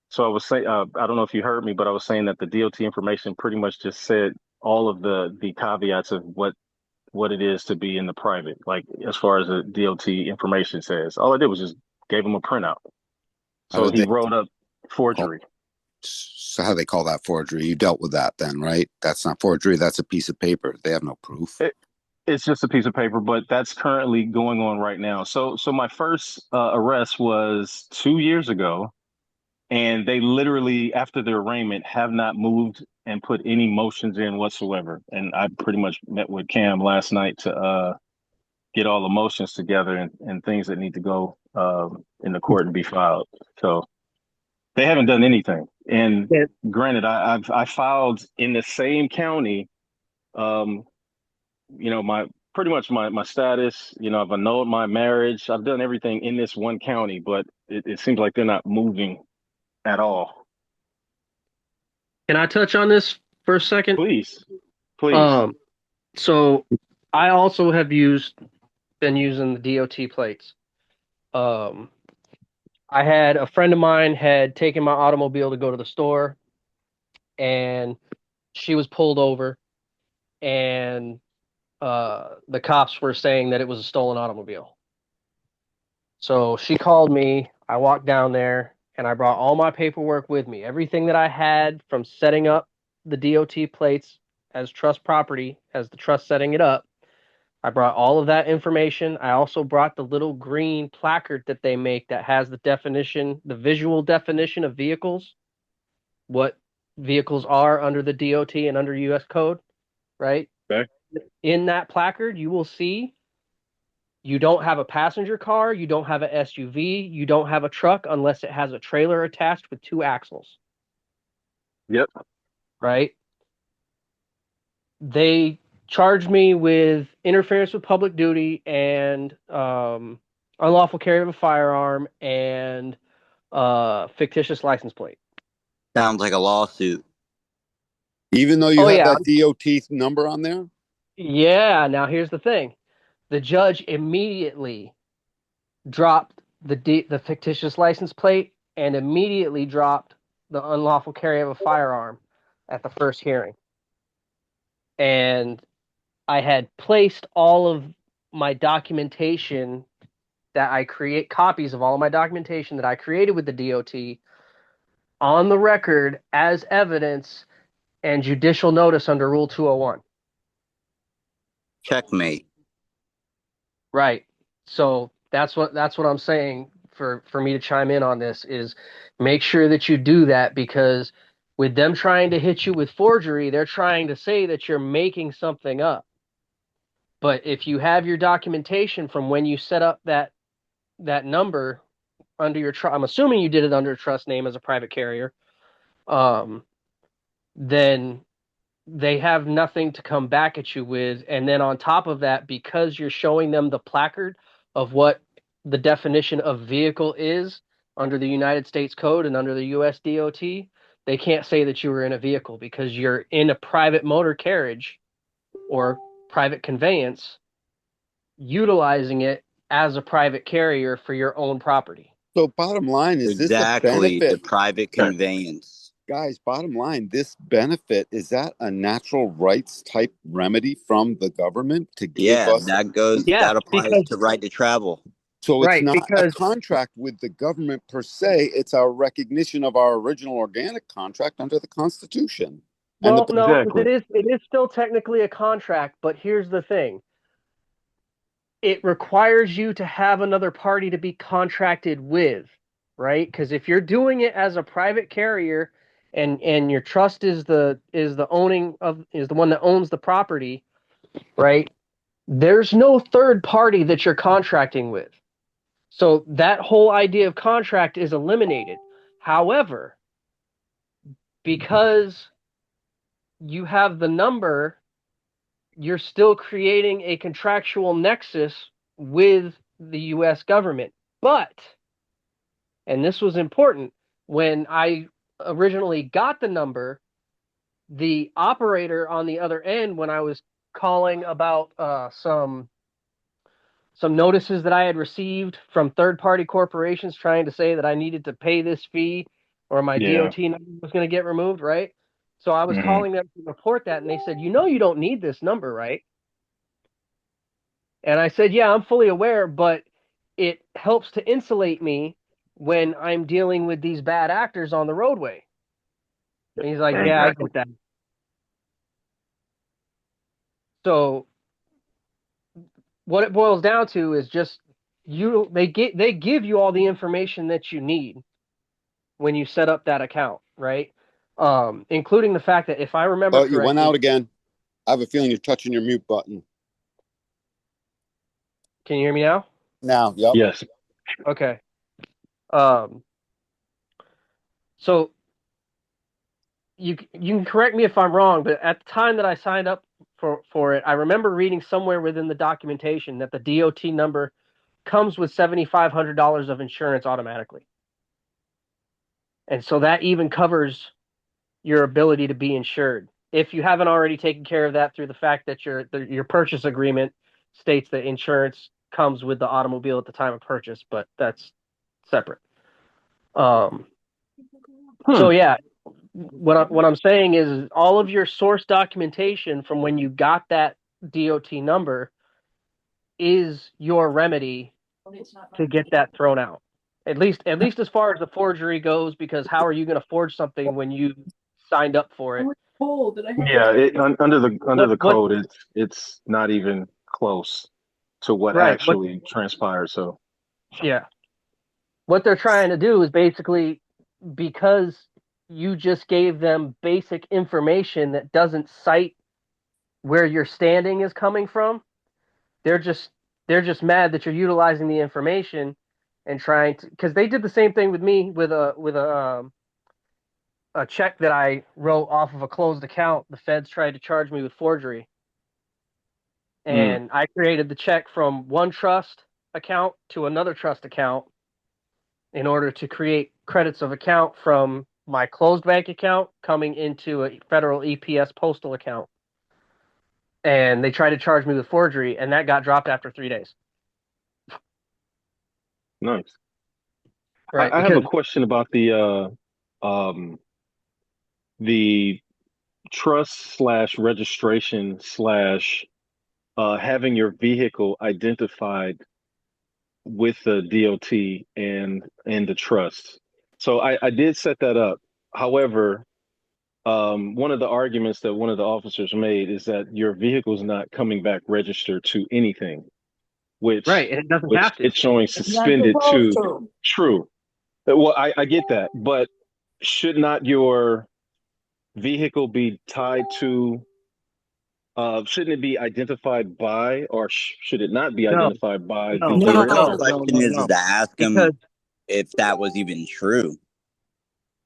So I was saying, I don't know if you heard me, but I was saying that the DOT information pretty much just said all of the caveats of what it is to be in the private, like as far as the DOT information says. All I did was just gave him a printout. So he wrote up forgery. So how they call that forgery? You dealt with that then, right? That's not forgery. That's a piece of paper. They have no proof. It's just a piece of paper, but that's currently going on right now. So my first arrest was 2 years ago, and they literally, after the arraignment, have not moved and put any motions in whatsoever. And I pretty much met with Cam last night to get all the motions together and things that need to go in the court and be filed. So they haven't done anything. And Yeah. granted, I filed in the same county. Um, my pretty much my status. I've annulled my marriage. I've done everything in this one county, but it seems like they're not moving at all. Can I touch on this for a second? Please, please. So I also have been using the DOT plates. I had a friend of mine had taken my automobile to go to the store, and she was pulled over, and the cops were saying that it was a stolen automobile. So she called me. I walked down there, and I brought all my paperwork with me. Everything that I had from setting up the DOT plates as trust property, as the trust setting it up. I brought all of that information. I also brought the little green placard that they make that has the definition, the visual definition of vehicles, what vehicles are under the DOT and under U.S. code, right? Okay. In that placard, you will see you don't have a passenger car, you don't have a SUV, you don't have a truck unless it has a trailer attached with 2 axles. Yep. Right? They charged me with interference with public duty and unlawful carry of a firearm and fictitious license plate. Sounds like a lawsuit. Even though you Oh, have yeah. that DOT number on there? Yeah, now here's the thing. The judge immediately dropped the fictitious license plate and immediately dropped the unlawful carry of a firearm at the first hearing. And I had placed all of my documentation that I create, copies of all of my documentation that I created with the DOT on the record as evidence and judicial notice under Rule 201. Checkmate. Right. So that's what I'm saying for me to chime in on this is make sure that you do that, because with them trying to hit you with forgery, they're trying to say that you're making something up. But if you have your documentation from when you set up that number under your trust, I'm assuming you did it under a trust name as a private carrier, then they have nothing to come back at you with. And then on top of that, because you're showing them the placard of what the definition of vehicle is under the United States Code and under the U.S. DOT, they can't say that you were in a vehicle because you're in a private motor carriage or private conveyance, utilizing it as a private carrier for your own property. So bottom line, is this a Exactly, the benefit? private conveyance. Guys, bottom line, this benefit, is that a natural rights type remedy from the government to give us? That applies to right to travel. So it's not a contract with the government per se, it's our recognition of our original organic contract under the Constitution. Well, no, it is still technically a contract, but here's the thing. It requires you to have another party to be contracted with, right? Because if you're doing it as a private carrier and your trust is the one that owns the property, right? There's no third party that you're contracting with. So that whole idea of contract is eliminated. However, because you have the number, you're still creating a contractual nexus with the U.S. government. But, and this was important, when I originally got the number, the operator on the other end, when I was calling about some notices that I had received from third-party corporations trying to say that I needed to pay this fee or my DOT number was going to get removed, right? So I was calling them to report that, and they said, you don't need this number, right? And I said, yeah, I'm fully aware, but it helps to insulate me when I'm dealing with these bad actors on the roadway. And he's like, yeah, I get that. So what it boils down to is just they give you all the information that you need when you set up that account, right? Including the fact that if I remember Oh, you went correctly, out again. I have a feeling you're touching your mute button. can you hear me now? Now, yep. Yes. Okay. So you can correct me if I'm wrong, but at the time that I signed up for it, I remember reading somewhere within the documentation that the DOT number comes with $7,500 of insurance automatically. And so that even covers your ability to be insured. If you haven't already taken care of that through the fact that your purchase agreement states that insurance comes with the automobile at the time of purchase, but that's separate. So yeah, what I'm saying is all of your source documentation from when you got that DOT number is your remedy to get that thrown out. At least as far as the forgery goes, because how are you going to forge something when you signed up for it? Yeah, under the What code, it's not even close to what right? What actually transpired. So yeah? What they're trying to do is basically because you just gave them basic information that doesn't cite where your standing is coming from. They're just mad that you're utilizing the information and trying to, because they did the same thing with me with a check that I wrote off of a closed account. The feds tried to charge me with forgery, and I created the check from one trust account to another trust account in order to create credits of account from my closed bank account coming into a federal EPS postal account. And they tried to charge me with forgery, and that got dropped after 3 days. nice. Right, I have a because question about the trust slash registration slash having your vehicle identified with the DOT and the trust. So I did set that up. However, one of the arguments that one of the officers made is that your vehicle is not coming back registered to anything, right, which and it doesn't which have to. it's showing It's not suspended supposed to to. true. Well, I get that, but should not your vehicle be tied to shouldn't it be identified by, or should it not be No, identified by the no, The dealer real No. itself? question is to ask him because if that was even true.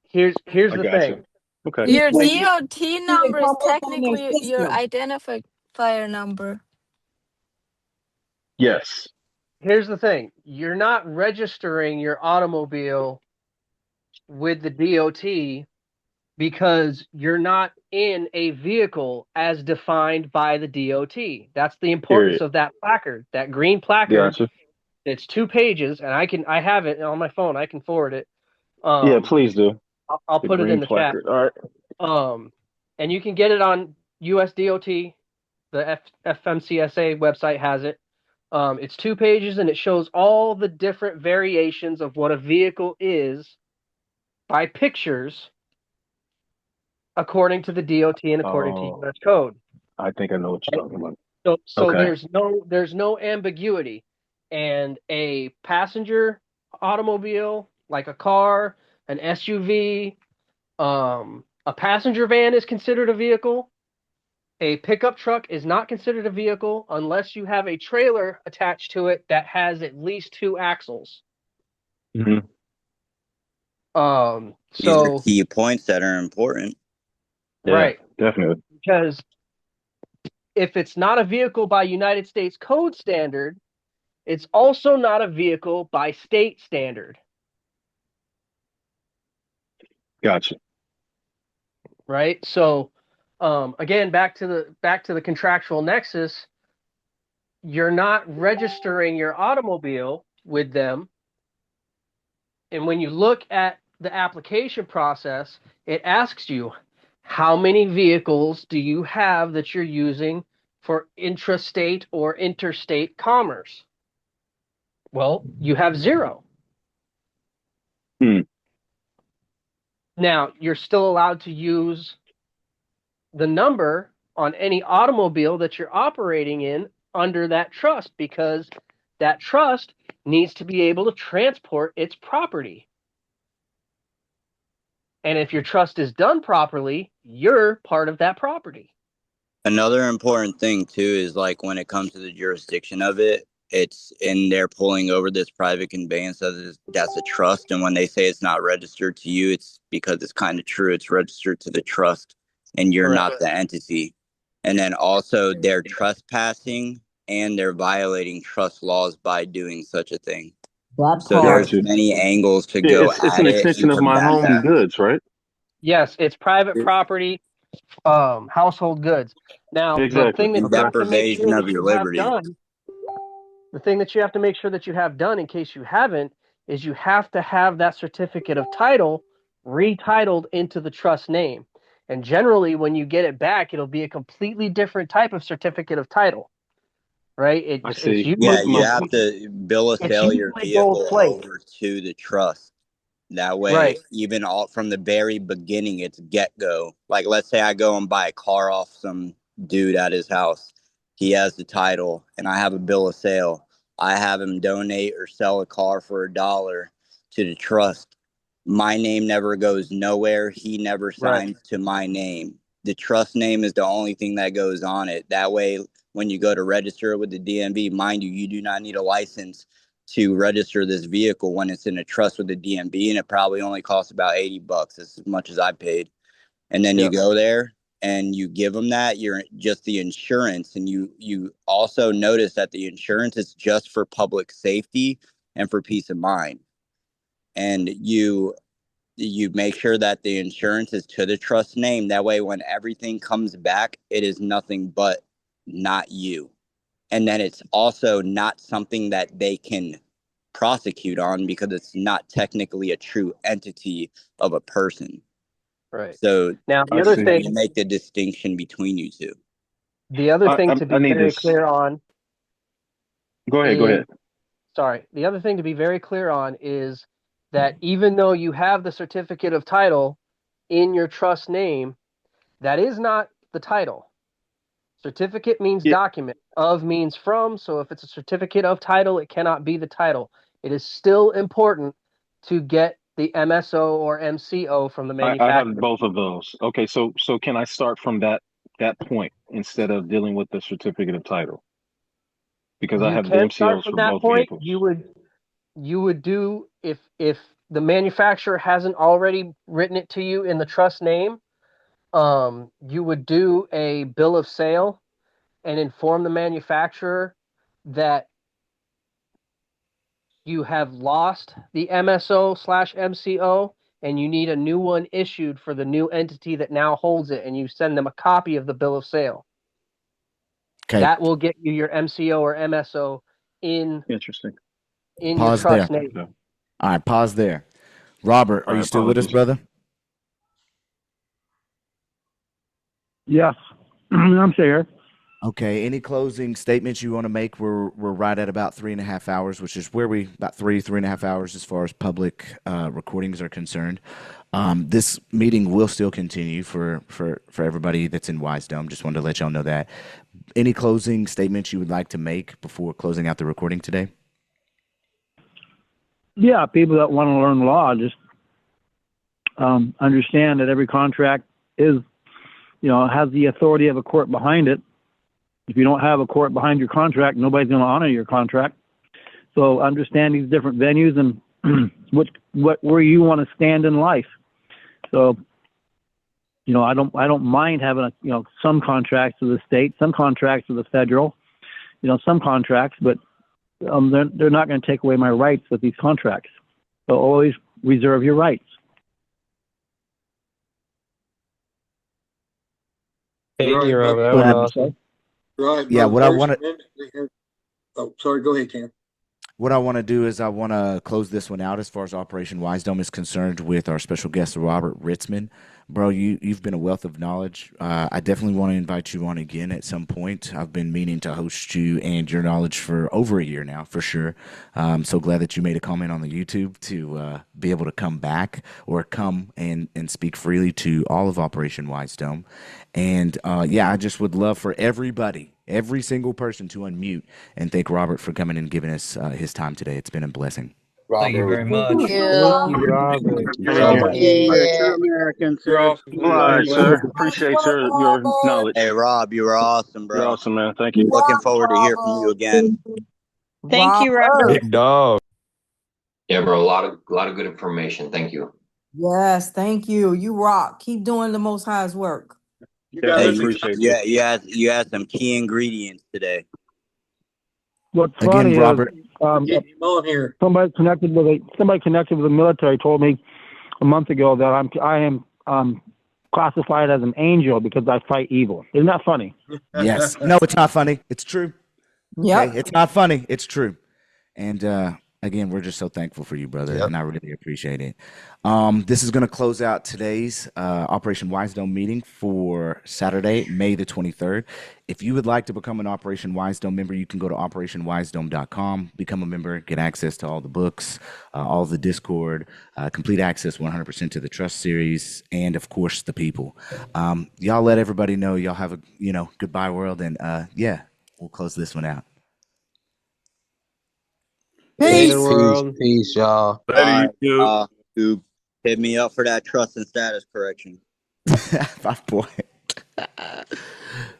here's I the got you. thing. Okay. It Your can When you DOT it number is come up on their technically your system. identifier number. Yes. here's the thing, you're not registering your automobile with the DOT because you're not in a vehicle as defined by the DOT. That's the importance Period. of that placard, that green placard. Gotcha. It's 2 pages, and I have it on my phone. I can forward it. Yeah, Um, please do. I'll The put it green in the chat. placard. All right. And you can get it on U.S.DOT. The FMCSA website has it. It's 2 pages, and it shows all the different variations of what a vehicle is by pictures according to the DOT and according to Oh, U.S. code. I think I know what you're talking about. So Okay. there's no ambiguity. And a passenger automobile, like a car, an SUV, a passenger van is considered a vehicle. A pickup truck is not considered a vehicle unless you have a trailer attached to it that has at least 2 axles. hmm These are So key points that are important. Yeah, right, definitely. because if it's not a vehicle by United States code standard, it's also not a vehicle by state standard, Gotcha. right? So again, back to the contractual nexus, you're not registering your automobile with them. And when you look at the application process, it asks you, how many vehicles do you have that you're using for intrastate or interstate commerce? Well, you have 0. Hmm. Now, you're still allowed to use the number on any automobile that you're operating in under that trust, because that trust needs to be able to transport its property. And if your trust is done properly, you're part of that property. Another important thing too is like when it comes to the jurisdiction of it, it's in there pulling over this private conveyance that's a trust. And when they say it's not registered to you, it's because it's kind of true. It's registered to the trust and you're Correct. not the entity. And then also they're trespassing and they're violating trust laws by doing such a thing. So there's many angles to go it's at an it extension and of my combat home that. goods, right? Yes, it's private property, household goods. Now, the Exactly. thing that And you have to make deprivation sure of that your you have liberty. done, the thing that you have to make sure that you have done, in case you haven't, is you have to have that certificate of title retitled into the trust name. And generally, when you get it back, it'll be a completely different type of certificate of title, right? I It's see. Yeah, usually you have to bill of it's sale your usually gold vehicle plate, over to the trust. That way, right? even all from the very beginning, it's get go. Like, let's say I go and buy a car off some dude at his house. He has the title, and I have a bill of sale. I have him donate or sell a car for $1 to the trust. My name never goes nowhere. He never Right. signs to my name. The trust name is the only thing that goes on it. That way, when you go to register it with the DMV, mind you, you do not need a license to register this vehicle when it's in a trust with the DMV, and it probably only costs about $80. That's as much as I paid. And then you go there and you give them that. You're just the insurance, and you also notice that the insurance is just for public safety and for peace of mind. And you make sure that the insurance is to the trust name. That way, when everything comes back, it is nothing but not you. And then it's also not something that they can prosecute on because it's not technically a true entity of a person. Right. So Now, the other thing, you make the distinction between you two. the other thing to I be need very this. clear on Go ahead. Go is, ahead. sorry, the other thing to be very clear on is that even though you have the certificate of title in your trust name, that is not the title. Certificate means document. Of means from. So if it's a certificate of title, it cannot be the title. It is still important to get the MSO or MCO from the I manufacturer. have both of those. Okay, so can I start from that point instead of dealing with the certificate of title? Because I You have the can start MCOs from for that both point. vehicles. You would do, if the manufacturer hasn't already written it to you in the trust name, you would do a bill of sale and inform the manufacturer that you have lost the MSO/MCO and you need a new one issued for the new entity that now holds it, and you send them a copy of the bill of sale. Okay. That will get you your MCO or MSO in Interesting. in your Pause there. trust name. All right, pause there. Robert, are My you still with us, apologies. brother? Yes, I'm still here. Okay. Any closing statements you want to make? We're right at about 3.5 hours, which is where we about 3.5 hours as far as public recordings are concerned. This meeting will still continue for everybody that's in Wisedome. Just wanted to let y'all know that. Any closing statements you would like to make before closing out the recording today? Yeah, people that want to learn law just understand that every contract is, has the authority of a court behind it. If you don't have a court behind your contract, nobody's going to honor your contract. So understand these different venues and where you want to stand in life. So, I don't mind having some contracts with the state, some contracts with the federal, some contracts, but they're not going to take away my rights with these contracts. So always reserve your rights. Thank you, Robert. That was awesome. Right. Yeah, what I want to. Oh, sorry. Go ahead, Cam. What I want to do is I want to close this one out as far as Operation Wisedome is concerned with our special guest, Robert Ritzman. Bro, you've been a wealth of knowledge. I definitely want to invite you on again at some point. I've been meaning to host you and your knowledge for over a year now, for sure. I'm so glad that you made a comment on the YouTube to be able to come back or come and speak freely to all of Operation Wisedome. And, I just would love for everybody every single person to unmute and thank Robert for coming and giving us his time today. It's been a blessing. Thank you very Thank much. Thank you, you. Robert. Hey, True Yeah. American, you're sir. all obliged, sir. Appreciate Nice work, your Robert. knowledge. Hey, Rob, you were awesome, You're bro. awesome, man. Thank you. Looking Rock, forward to hear from you Robert. again. Thank you, Robert. Big dog. Yeah, bro. A lot of good information. Thank you. Yes, thank you. You rock. Keep doing the Most High's work. You Definitely Hey, guys, appreciate you. you had some key ingredients today. What's Again, funny is Robert. get him on here. somebody connected with the military told me a month ago that I am classified as an angel because I fight evil. Isn't that funny? Yes. No, it's not funny. It's true. Yep. Okay. It's not funny. It's true. And again, we're just so thankful for you, brother, and I really appreciate it. This is going to close out today's Operation Wisedome meeting for Saturday, May the 23rd. If you would like to become an Operation Wisedome member, you can go to operationwisedome.com, become a member, get access to all the books, all the Discord, complete access 100% to the Trust series, and of course the people. Y'all let everybody know. Y'all have a goodbye world, and yeah, we'll close this one out. Later, Peace. world. Peace, y'all. All right, YouTube, hit me up for that trust and status correction. 5 point.